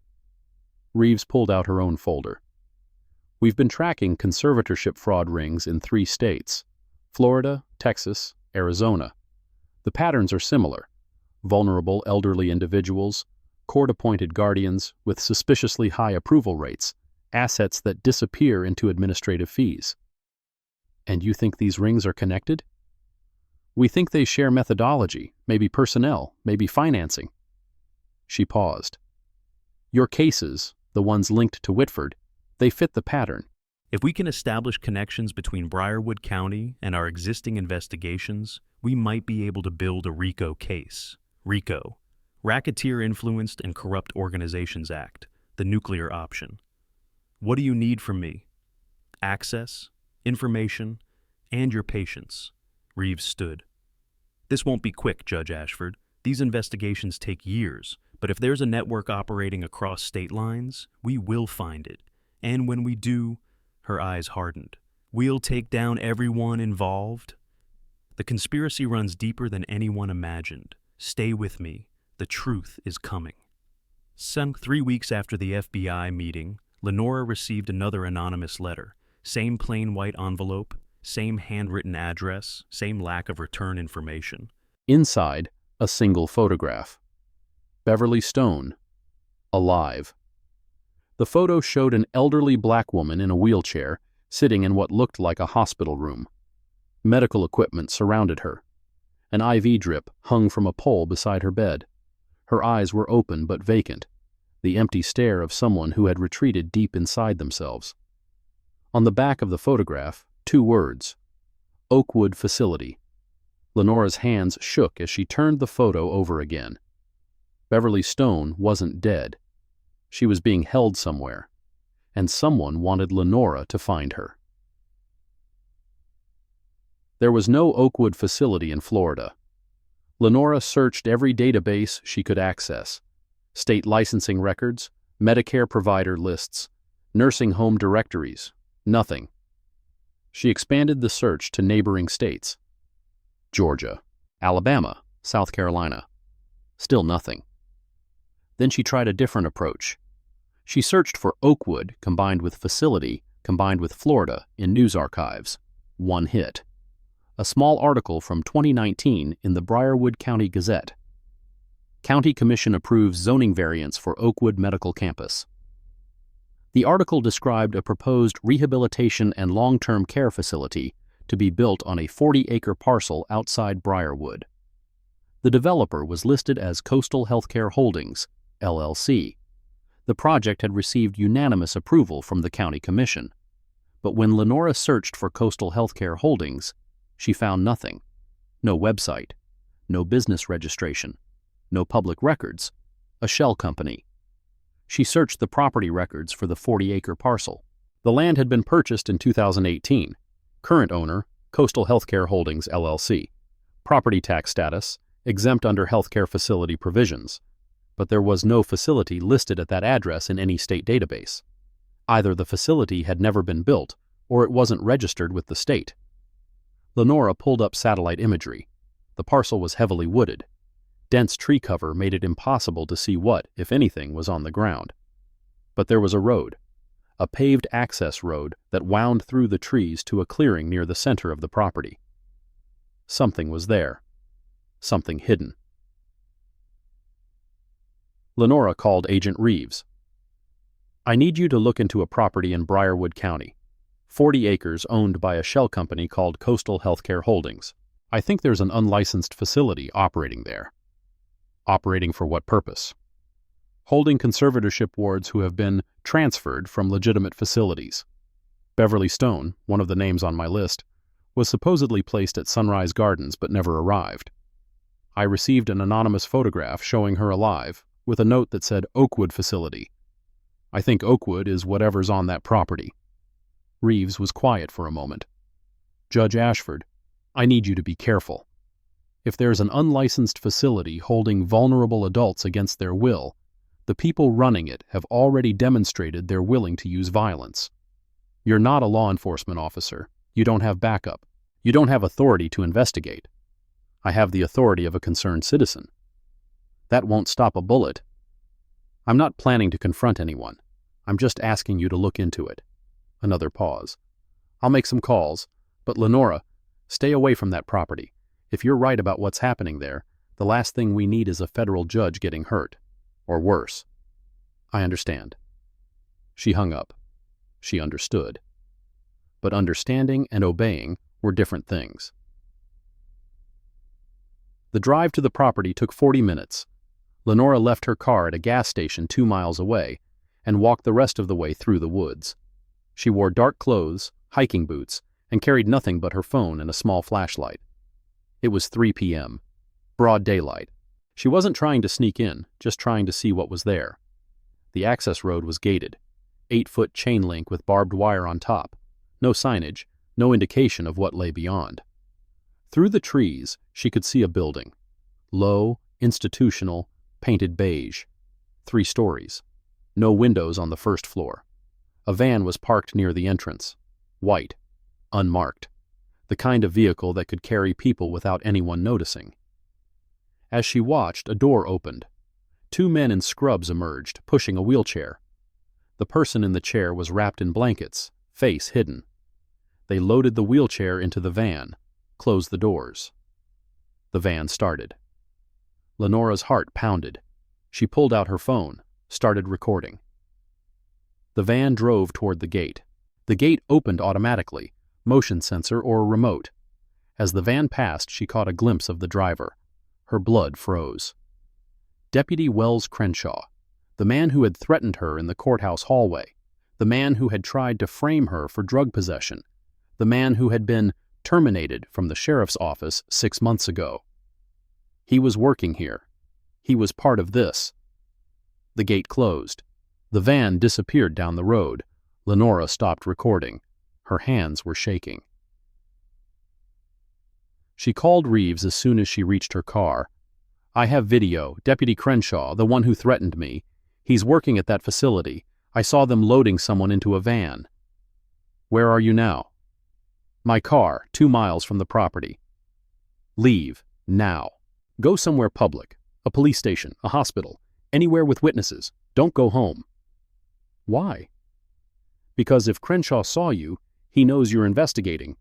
Reeves pulled out her own folder. We've been tracking conservatorship fraud rings in 3 states: Florida, Texas, Arizona. The patterns are similar: vulnerable elderly individuals, court-appointed guardians with suspiciously high approval rates, assets that disappear into administrative fees. And you think these rings are connected? We think they share methodology, maybe personnel, maybe financing. She paused. Your cases, the ones linked to Whitford, they fit the pattern. If we can establish connections between Briarwood County and our existing investigations, we might be able to build a RICO case. RICO, Racketeer-Influenced and Corrupt Organizations Act, the nuclear option. What do you need from me? Access, information, and your patience. Reeves stood. This won't be quick, Judge Ashford. These investigations take years, but if there's a network operating across state lines, we will find it. And when we do, her eyes hardened, we'll take down everyone involved. The conspiracy runs deeper than anyone imagined. Stay with me. The truth is coming. 3 weeks after the FBI meeting, Lenora received another anonymous letter. Same plain white envelope, same handwritten address, same lack of return information. Inside, a single photograph. Beverly Stone, alive. The photo showed an elderly black woman in a wheelchair, sitting in what looked like a hospital room. Medical equipment surrounded her. An IV drip hung from a pole beside her bed. Her eyes were open but vacant, the empty stare of someone who had retreated deep inside themselves. On the back of the photograph, 2 words: Oakwood Facility. Lenora's hands shook as she turned the photo over again. Beverly Stone wasn't dead. She was being held somewhere, and someone wanted Lenora to find her. There was no Oakwood facility in Florida. Lenora searched every database she could access: state licensing records, Medicare provider lists, nursing home directories. Nothing. She expanded the search to neighboring states: Georgia, Alabama, South Carolina. Still nothing. Then she tried a different approach. She searched for Oakwood combined with facility combined with Florida in news archives. 1 hit. A small article from 2019 in the Briarwood County Gazette. County Commission approves zoning variance for Oakwood Medical Campus. The article described a proposed rehabilitation and long-term care facility to be built on a 40-acre parcel outside Briarwood. The developer was listed as Coastal Healthcare Holdings, LLC. The project had received unanimous approval from the County Commission. But when Lenora searched for Coastal Healthcare Holdings, she found nothing. No website, no business registration, no public records, a shell company. She searched the property records for the 40-acre parcel. The land had been purchased in 2018. Current owner, Coastal Healthcare Holdings, LLC. Property tax status, exempt under healthcare facility provisions. But there was no facility listed at that address in any state database. Either the facility had never been built, or it wasn't registered with the state. Lenora pulled up satellite imagery. The parcel was heavily wooded. Dense tree cover made it impossible to see what, if anything, was on the ground. But there was a road, a paved access road that wound through the trees to a clearing near the center of the property. Something was there. Something hidden. Lenora called Agent Reeves. I need you to look into a property in Briarwood County, 40 acres owned by a shell company called Coastal Healthcare Holdings. I think there's an unlicensed facility operating there. Operating for what purpose? Holding conservatorship wards who have been transferred from legitimate facilities. Beverly Stone, one of the names on my list, was supposedly placed at Sunrise Gardens but never arrived. I received an anonymous photograph showing her alive, with a note that said Oakwood Facility. I think Oakwood is whatever's on that property. Reeves was quiet for a moment. Judge Ashford, I need you to be careful. If there's an unlicensed facility holding vulnerable adults against their will, the people running it have already demonstrated they're willing to use violence. You're not a law enforcement officer. You don't have backup. You don't have authority to investigate. I have the authority of a concerned citizen. That won't stop a bullet. I'm not planning to confront anyone. I'm just asking you to look into it. Another pause. I'll make some calls, but Lenora, stay away from that property. If you're right about what's happening there, the last thing we need is a federal judge getting hurt. Or worse. I understand. She hung up. She understood. But understanding and obeying were different things. The drive to the property took 40 minutes. Lenora left her car at a gas station 2 miles away and walked the rest of the way through the woods. She wore dark clothes, hiking boots, and carried nothing but her phone and a small flashlight. It was 3 p.m. Broad daylight. She wasn't trying to sneak in, just trying to see what was there. The access road was gated, 8-foot chain link with barbed wire on top. No signage, no indication of what lay beyond. Through the trees, she could see a building. Low, institutional, painted beige. 3 stories. No windows on the first floor. A van was parked near the entrance. White. Unmarked. The kind of vehicle that could carry people without anyone noticing. As she watched, a door opened. 2 men in scrubs emerged, pushing a wheelchair. The person in the chair was wrapped in blankets, face hidden. They loaded the wheelchair into the van, closed the doors. The van started. Lenora's heart pounded. She pulled out her phone, started recording. The van drove toward the gate. The gate opened automatically, motion sensor or remote. As the van passed, she caught a glimpse of the driver. Her blood froze. Deputy Wells Crenshaw, the man who had threatened her in the courthouse hallway, the man who had tried to frame her for drug possession, the man who had been terminated from the sheriff's office 6 months ago. He was working here. He was part of this. The gate closed. The van disappeared down the road. Lenora stopped recording. Her hands were shaking. She called Reeves as soon as she reached her car. "I have video. Deputy Crenshaw, the one who threatened me. He's working at that facility. I saw them loading someone into a van." "Where are you now?" "My car, 2 miles from the property." "Leave, now. Go somewhere public. A police station, a hospital, anywhere with witnesses. Don't go home." "Why?" "Because if Crenshaw saw you, he knows you're investigating.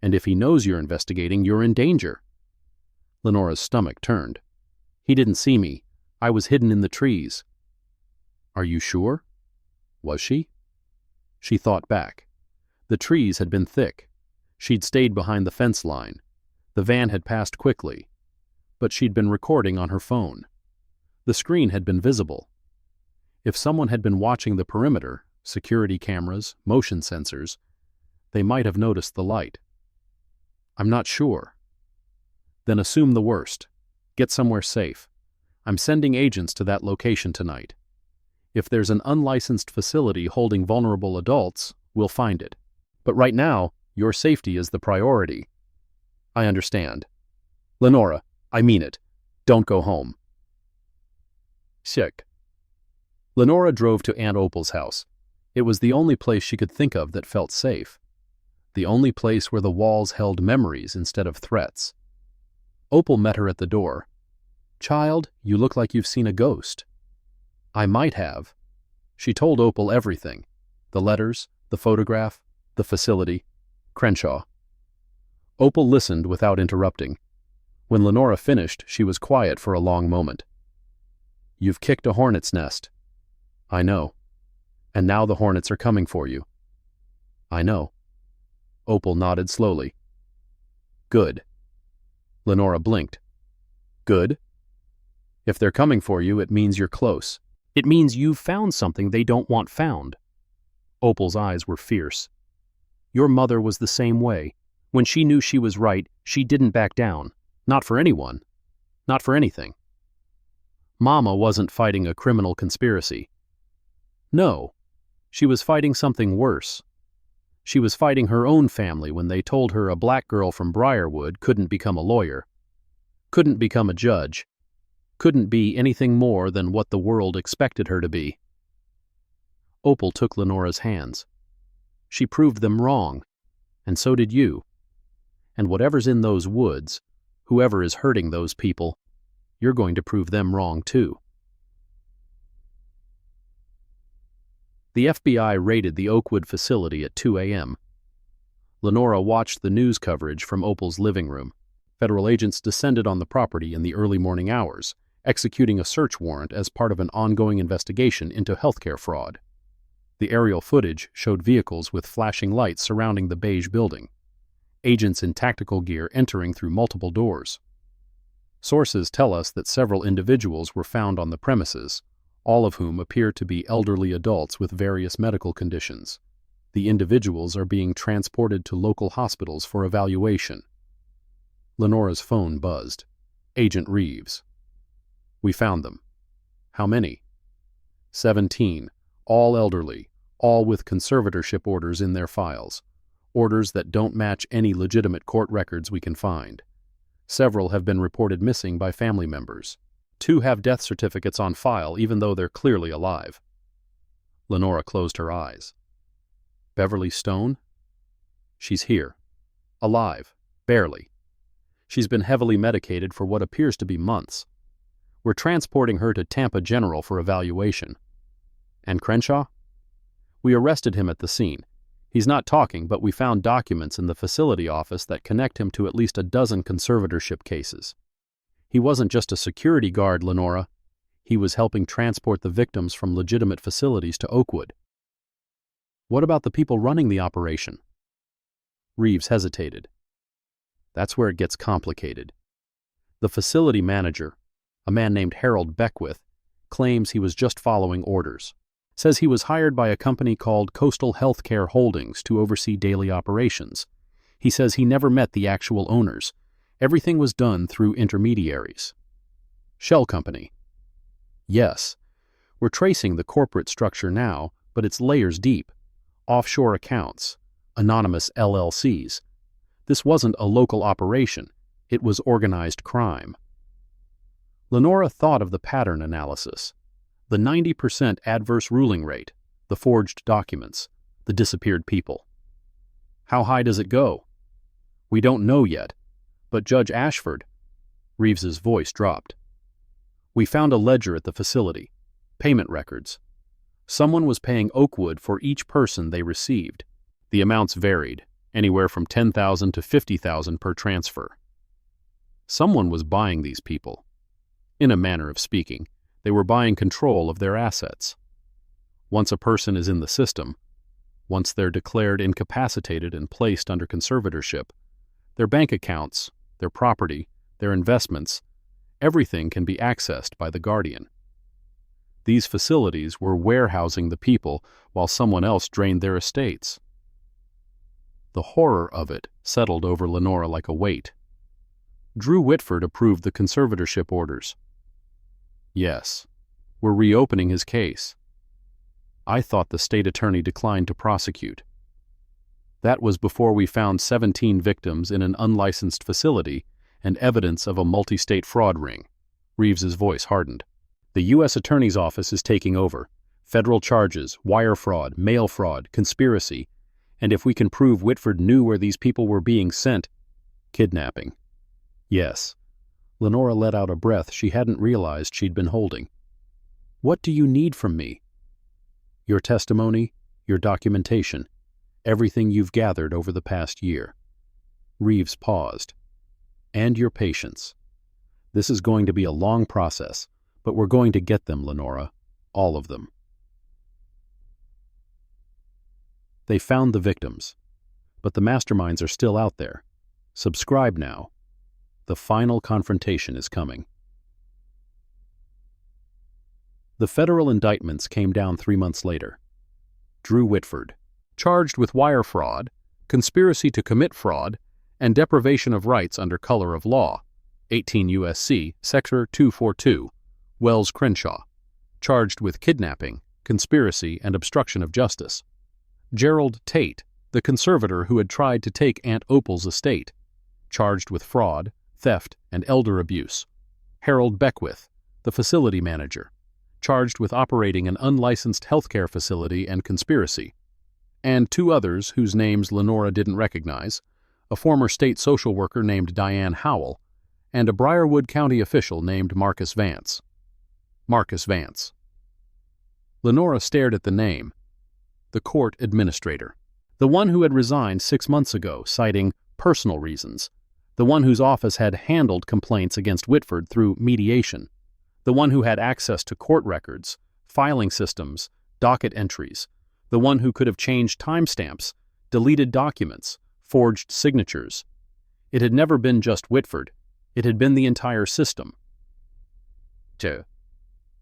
And if he knows you're investigating, you're in danger." Lenora's stomach turned. "He didn't see me. I was hidden in the trees." "Are you sure?" Was she? She thought back. The trees had been thick. She'd stayed behind the fence line. The van had passed quickly. But she'd been recording on her phone. The screen had been visible. If someone had been watching the perimeter, security cameras, motion sensors, they might have noticed the light. "I'm not sure." "Then assume the worst. Get somewhere safe. I'm sending agents to that location tonight. If there's an unlicensed facility holding vulnerable adults, we'll find it. But right now, your safety is the priority." "I understand. Lenora, I mean it. Don't go home." Sick. Lenora drove to Aunt Opal's house. It was the only place she could think of that felt safe. The only place where the walls held memories instead of threats. Opal met her at the door. "Child, you look like you've seen a ghost." "I might have." She told Opal everything. The letters, the photograph, the facility, Crenshaw. Opal listened without interrupting. When Lenora finished, she was quiet for a long moment. "You've kicked a hornet's nest." "I know. And now the hornets are coming for you." "I know." Opal nodded slowly. "Good." Lenora blinked. "Good?" "If they're coming for you, it means you're close. It means you've found something they don't want found." Opal's eyes were fierce. "Your mother was the same way. When she knew she was right, she didn't back down. Not for anyone. Not for anything. Mama wasn't fighting a criminal conspiracy. No, she was fighting something worse. She was fighting her own family when they told her a black girl from Briarwood couldn't become a lawyer, couldn't become a judge, couldn't be anything more than what the world expected her to be." Opal took Lenora's hands. "She proved them wrong, and so did you. And whatever's in those woods, whoever is hurting those people, you're going to prove them wrong too." The FBI raided the Oakwood facility at 2 a.m. Lenora watched the news coverage from Opal's living room. Federal agents descended on the property in the early morning hours, executing a search warrant as part of an ongoing investigation into healthcare fraud. The aerial footage showed vehicles with flashing lights surrounding the beige building, agents in tactical gear entering through multiple doors. Sources tell us that several individuals were found on the premises, all of whom appear to be elderly adults with various medical conditions. The individuals are being transported to local hospitals for evaluation. Lenora's phone buzzed. Agent Reeves. "We found them." "How many?" 17, all elderly, all with conservatorship orders in their files, orders that don't match any legitimate court records we can find. Several have been reported missing by family members. 2 have death certificates on file even though they're clearly alive. Lenora closed her eyes. "Beverly Stone? She's here. Alive. Barely. She's been heavily medicated for what appears to be months. We're transporting her to Tampa General for evaluation. And Crenshaw? We arrested him at the scene. He's not talking, but we found documents in the facility office that connect him to at least a dozen conservatorship cases. He wasn't just a security guard, Lenora. He was helping transport the victims from legitimate facilities to Oakwood. What about the people running the operation? Reeves hesitated. That's where it gets complicated. The facility manager, a man named Harold Beckwith, claims he was just following orders. Says he was hired by a company called Coastal Healthcare Holdings to oversee daily operations. He says he never met the actual owners. Everything was done through intermediaries. Shell company. Yes. We're tracing the corporate structure now, but it's layers deep. Offshore accounts, anonymous LLCs. This wasn't a local operation. It was organized crime. Lenora thought of the pattern analysis. The 90% adverse ruling rate, the forged documents, the disappeared people. How high does it go? We don't know yet, but Judge Ashford, Reeves's voice dropped. We found a ledger at the facility, payment records. Someone was paying Oakwood for each person they received. The amounts varied, anywhere from $10,000 to $50,000 per transfer. Someone was buying these people. In a manner of speaking, they were buying control of their assets. Once a person is in the system, once they're declared incapacitated and placed under conservatorship, their bank accounts, their property, their investments, everything can be accessed by the guardian. These facilities were warehousing the people while someone else drained their estates. The horror of it settled over Lenora like a weight. Drew Whitford approved the conservatorship orders. Yes, we're reopening his case. I thought the state attorney declined to prosecute. That was before we found 17 victims in an unlicensed facility and evidence of a multi-state fraud ring. Reeves's voice hardened. The U.S. Attorney's Office is taking over. Federal charges, wire fraud, mail fraud, conspiracy, and if we can prove Whitford knew where these people were being sent, kidnapping. Yes. Lenora let out a breath she hadn't realized she'd been holding. What do you need from me? Your testimony, your documentation, everything you've gathered over the past year. Reeves paused. And your patience. This is going to be a long process, but we're going to get them, Lenora. All of them. They found the victims, but the masterminds are still out there. Subscribe now. The final confrontation is coming. The federal indictments came down 3 months later. Drew Whitford, charged with wire fraud, conspiracy to commit fraud, and deprivation of rights under color of law, 18 U.S.C. Sector 242, Wells Crenshaw, charged with kidnapping, conspiracy, and obstruction of justice. Gerald Tate, the conservator who had tried to take Aunt Opal's estate, charged with fraud, theft, and elder abuse. Harold Beckwith, the facility manager, charged with operating an unlicensed healthcare facility and conspiracy. And 2 others whose names Lenora didn't recognize, a former state social worker named Diane Howell, and a Briarwood County official named Marcus Vance. Marcus Vance. Lenora stared at the name. The court administrator. The one who had resigned 6 months ago, citing personal reasons. The one whose office had handled complaints against Whitford through mediation. The one who had access to court records, filing systems, docket entries. The one who could have changed timestamps, deleted documents, forged signatures. It had never been just Whitford. It had been the entire system. 2.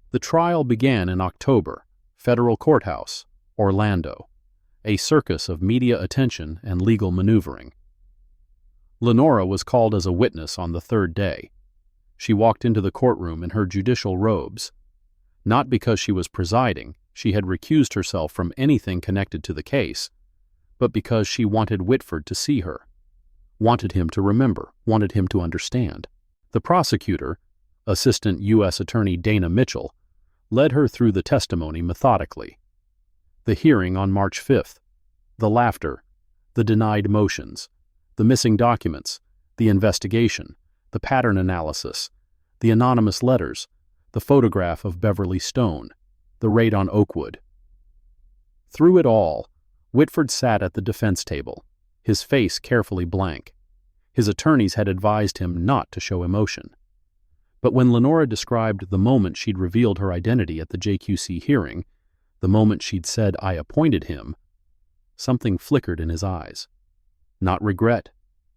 The trial began in October, Federal Courthouse, Orlando. A circus of media attention and legal maneuvering. Lenora was called as a witness on the 3rd day. She walked into the courtroom in her judicial robes. Not because she was presiding, she had recused herself from anything connected to the case, but because she wanted Whitford to see her, wanted him to remember, wanted him to understand. The prosecutor, Assistant U.S. Attorney Dana Mitchell, led her through the testimony methodically. The hearing on March 5th, the laughter, the denied motions, the missing documents, the investigation, the pattern analysis, the anonymous letters, the photograph of Beverly Stone, the raid on Oakwood. Through it all, Whitford sat at the defense table, his face carefully blank. His attorneys had advised him not to show emotion. But when Lenora described the moment she'd revealed her identity at the JQC hearing, the moment she'd said, "I appointed him," something flickered in his eyes. Not regret,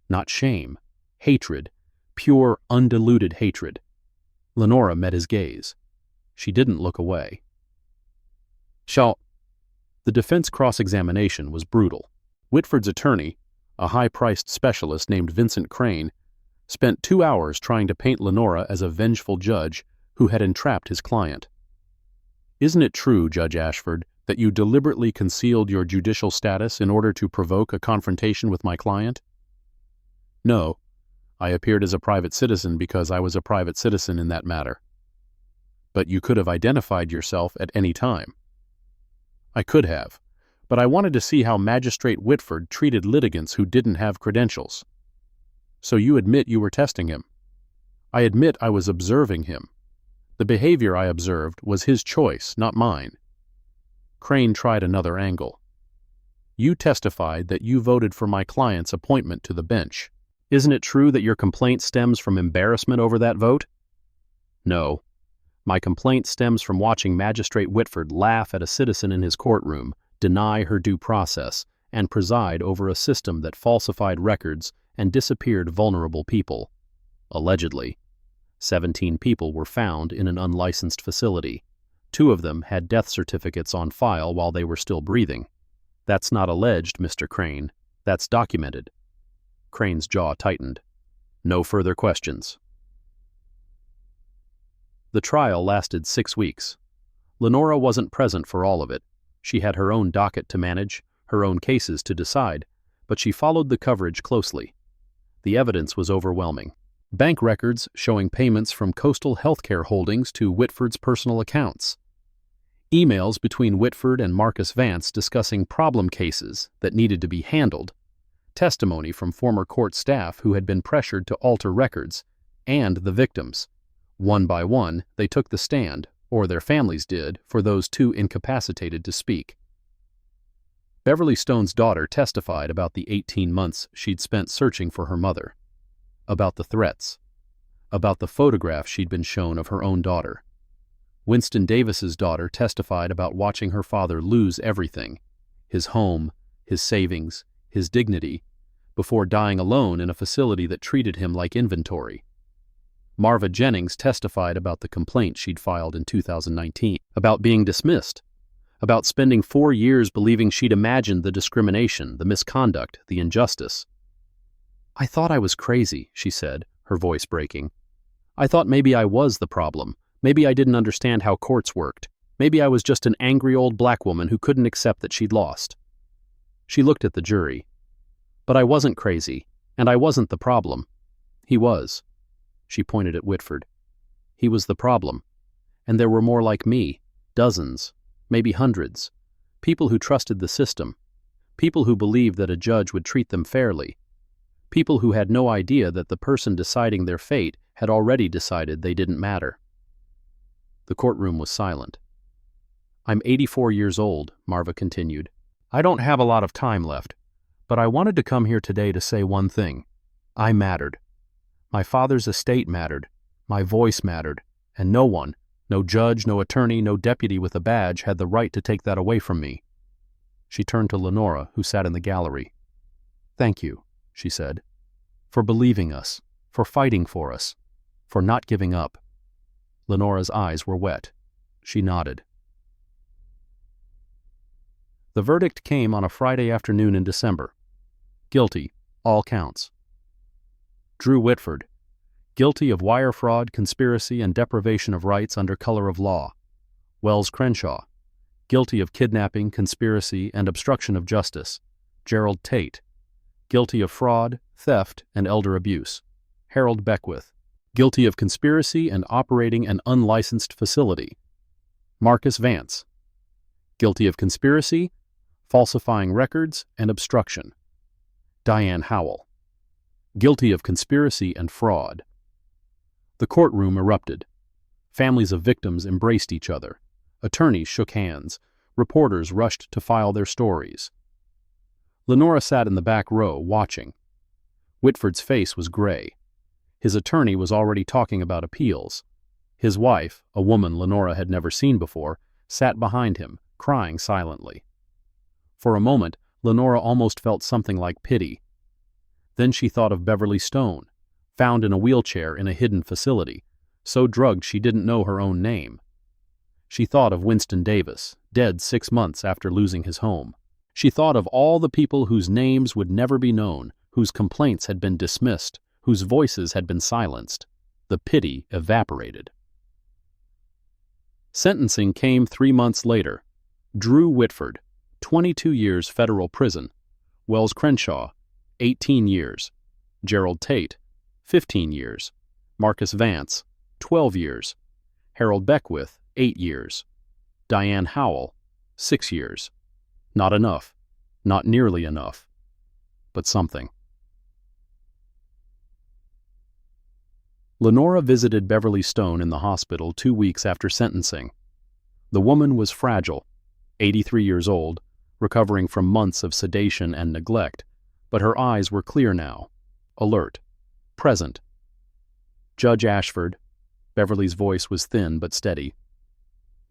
not shame, hatred, pure, undiluted hatred. Lenora met his gaze. She didn't look away. The defense cross-examination was brutal. Whitford's attorney, a high-priced specialist named Vincent Crane, spent 2 hours trying to paint Lenora as a vengeful judge who had entrapped his client. "Isn't it true, Judge Ashford, that you deliberately concealed your judicial status in order to provoke a confrontation with my client?" "No. I appeared as a private citizen because I was a private citizen in that matter." "But you could have identified yourself at any time." "I could have, but I wanted to see how Magistrate Whitford treated litigants who didn't have credentials." "So you admit you were testing him?" "I admit I was observing him. The behavior I observed was his choice, not mine." Crane tried another angle. "You testified that you voted for my client's appointment to the bench. Isn't it true that your complaint stems from embarrassment over that vote?" "No. My complaint stems from watching Magistrate Whitford laugh at a citizen in his courtroom, deny her due process, and preside over a system that falsified records and disappeared vulnerable people. Allegedly. 17 people were found in an unlicensed facility. 2 of them had death certificates on file while they were still breathing. That's not alleged, Mr. Crane. That's documented." Crane's jaw tightened. "No further questions." The trial lasted 6 weeks. Lenora wasn't present for all of it. She had her own docket to manage, her own cases to decide, but she followed the coverage closely. The evidence was overwhelming. Bank records showing payments from Coastal Healthcare Holdings to Whitford's personal accounts. Emails between Whitford and Marcus Vance discussing problem cases that needed to be handled. Testimony from former court staff who had been pressured to alter records, and the victims. One by one, they took the stand, or their families did, for those too incapacitated to speak. Beverly Stone's daughter testified about the 18 months she'd spent searching for her mother, about the threats, about the photograph she'd been shown of her own daughter. Winston Davis's daughter testified about watching her father lose everything, his home, his savings, his dignity, before dying alone in a facility that treated him like inventory. Marva Jennings testified about the complaint she'd filed in 2019, about being dismissed, about spending 4 years believing she'd imagined the discrimination, the misconduct, the injustice. "I thought I was crazy," she said, her voice breaking. "I thought maybe I was the problem. Maybe I didn't understand how courts worked. Maybe I was just an angry old black woman who couldn't accept that she'd lost." She looked at the jury. "But I wasn't crazy, and I wasn't the problem. He was." She pointed at Whitford. "He was the problem. And there were more like me, dozens, maybe hundreds, people who trusted the system, people who believed that a judge would treat them fairly, people who had no idea that the person deciding their fate had already decided they didn't matter." The courtroom was silent. "I'm 84 years old," Marva continued. "I don't have a lot of time left, but I wanted to come here today to say one thing. I mattered. My father's estate mattered, my voice mattered, and no one, no judge, no attorney, no deputy with a badge had the right to take that away from me." She turned to Lenora, who sat in the gallery. "Thank you," she said, "for believing us, for fighting for us, for not giving up." Lenora's eyes were wet. She nodded. The verdict came on a Friday afternoon in December. Guilty, all counts. Drew Whitford, guilty of wire fraud, conspiracy, and deprivation of rights under color of law. Wells Crenshaw, guilty of kidnapping, conspiracy, and obstruction of justice. Gerald Tate, guilty of fraud, theft, and elder abuse. Harold Beckwith, guilty of conspiracy and operating an unlicensed facility. Marcus Vance, guilty of conspiracy, falsifying records, and obstruction. Diane Howell, guilty of conspiracy and fraud. The courtroom erupted. Families of victims embraced each other. Attorneys shook hands. Reporters rushed to file their stories. Lenora sat in the back row, watching. Whitford's face was gray. His attorney was already talking about appeals. His wife, a woman Lenora had never seen before, sat behind him, crying silently. For a moment, Lenora almost felt something like pity. Then she thought of Beverly Stone, found in a wheelchair in a hidden facility, so drugged she didn't know her own name. She thought of Winston Davis, dead 6 months after losing his home. She thought of all the people whose names would never be known, whose complaints had been dismissed, whose voices had been silenced. The pity evaporated. Sentencing came 3 months later. Drew Whitford, 22 years federal prison. Wells Crenshaw, 18 years. Gerald Tate, 15 years. Marcus Vance, 12 years. Harold Beckwith, 8 years. Diane Howell, 6 years. Not enough. Not nearly enough. But something. Lenora visited Beverly Stone in the hospital 2 weeks after sentencing. The woman was fragile, 83 years old, recovering from months of sedation and neglect, but her eyes were clear now, alert, present. Judge Ashford, Beverly's voice was thin but steady.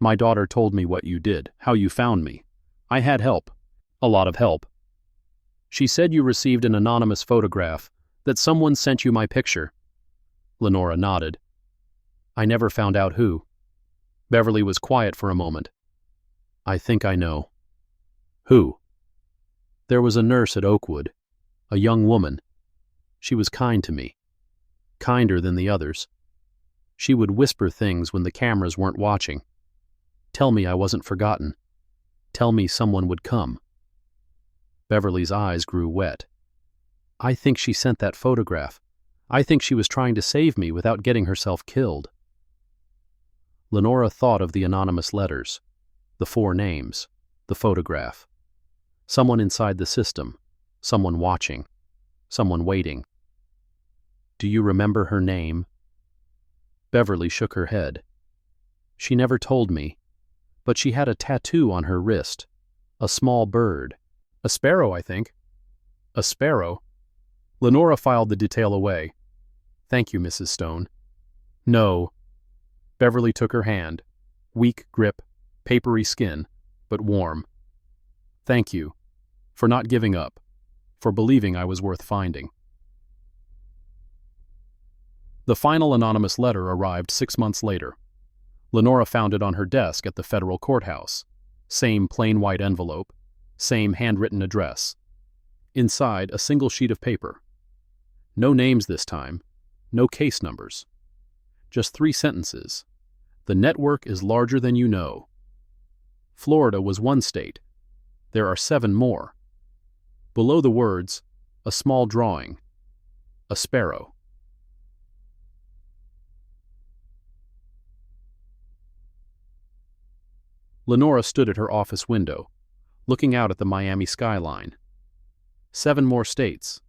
My daughter told me what you did, how you found me. I had help, a lot of help. She said you received an anonymous photograph, that someone sent you my picture. Lenora nodded. I never found out who. Beverly was quiet for a moment. I think I know. Who? There was a nurse at Oakwood, a young woman. She was kind to me, kinder than the others. She would whisper things when the cameras weren't watching. Tell me I wasn't forgotten. Tell me someone would come. Beverly's eyes grew wet. I think she sent that photograph. I think she was trying to save me without getting herself killed. Lenora thought of the anonymous letters, the 4 names, the photograph. Someone inside the system, someone watching, someone waiting. Do you remember her name? Beverly shook her head. She never told me, but she had a tattoo on her wrist, a small bird. A sparrow, I think. A sparrow? Lenora filed the detail away. Thank you, Mrs. Stone. No. Beverly took her hand. Weak grip, papery skin, but warm. Thank you. For not giving up. For believing I was worth finding. The final anonymous letter arrived 6 months later. Lenora found it on her desk at the federal courthouse. Same plain white envelope. Same handwritten address. Inside, a single sheet of paper. No names this time. No case numbers. Just 3 sentences. The network is larger than you know. Florida was 1 state. There are 7 more. Below the words, a small drawing. A sparrow. Lenora stood at her office window, looking out at the Miami skyline. 7 more states.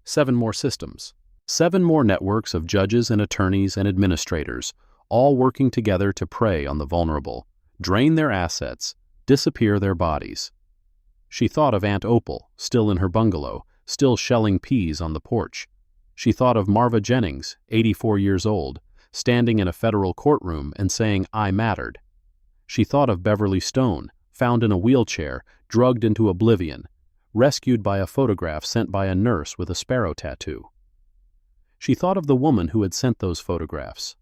7 more systems. 7 more networks of judges and attorneys and administrators, all working together to prey on the vulnerable, drain their assets, disappear their bodies. She thought of Aunt Opal, still in her bungalow, still shelling peas on the porch. She thought of Marva Jennings, 84 years old, standing in a federal courtroom and saying, I mattered. She thought of Beverly Stone, found in a wheelchair, drugged into oblivion, rescued by a photograph sent by a nurse with a sparrow tattoo. She thought of the woman who had sent those photographs,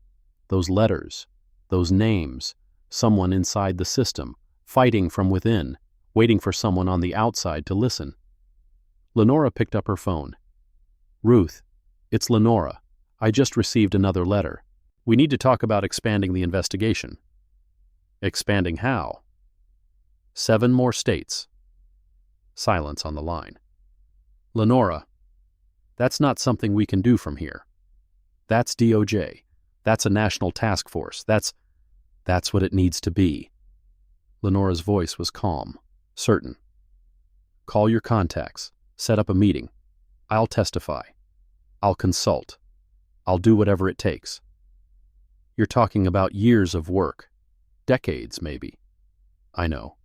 those letters, those names, someone inside the system, fighting from within, waiting for someone on the outside to listen. Lenora picked up her phone. Ruth, it's Lenora. I just received another letter. We need to talk about expanding the investigation. Expanding how? 7 more states. Silence on the line. Lenora, that's not something we can do from here. That's DOJ. That's a national task force. That's what it needs to be. Lenora's voice was calm, certain. Call your contacts. Set up a meeting. I'll testify. I'll consult. I'll do whatever it takes. You're talking about years of work. Decades, maybe. I know.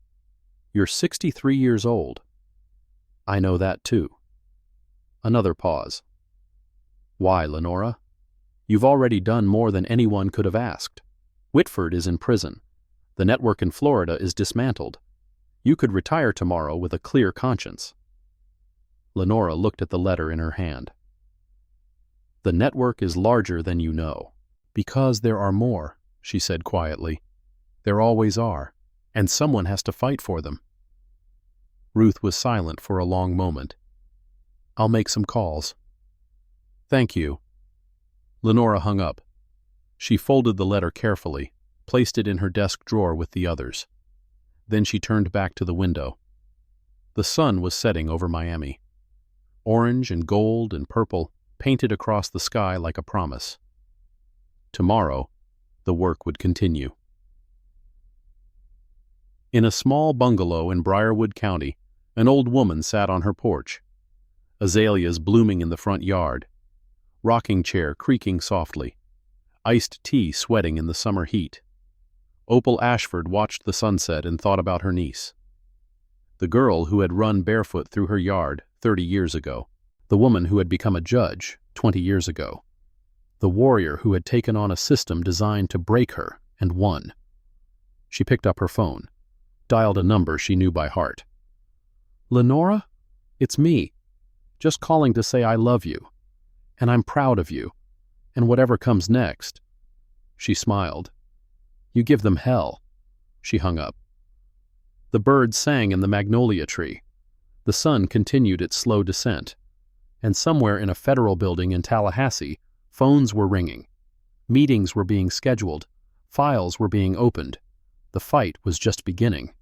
You're 63 years old. I know that too. Another pause. Why, Lenora? You've already done more than anyone could have asked. Whitford is in prison. The network in Florida is dismantled. You could retire tomorrow with a clear conscience. Lenora looked at the letter in her hand. The network is larger than you know. Because there are more, she said quietly. There always are, and someone has to fight for them. Ruth was silent for a long moment. I'll make some calls. Thank you. Lenora hung up. She folded the letter carefully, placed it in her desk drawer with the others. Then she turned back to the window. The sun was setting over Miami. Orange and gold and purple painted across the sky like a promise. Tomorrow, the work would continue. In a small bungalow in Briarwood County, an old woman sat on her porch. Azaleas blooming in the front yard. Rocking chair creaking softly. Iced tea sweating in the summer heat. Opal Ashford watched the sunset and thought about her niece. The girl who had run barefoot through her yard 30 years ago. The woman who had become a judge 20 years ago. The warrior who had taken on a system designed to break her and won. She picked up her phone, dialed a number she knew by heart. Lenora, it's me. Just calling to say I love you, and I'm proud of you, and whatever comes next. She smiled. You give them hell. She hung up. The birds sang in the magnolia tree. The sun continued its slow descent. And somewhere in a federal building in Tallahassee, phones were ringing. Meetings were being scheduled. Files were being opened. The fight was just beginning.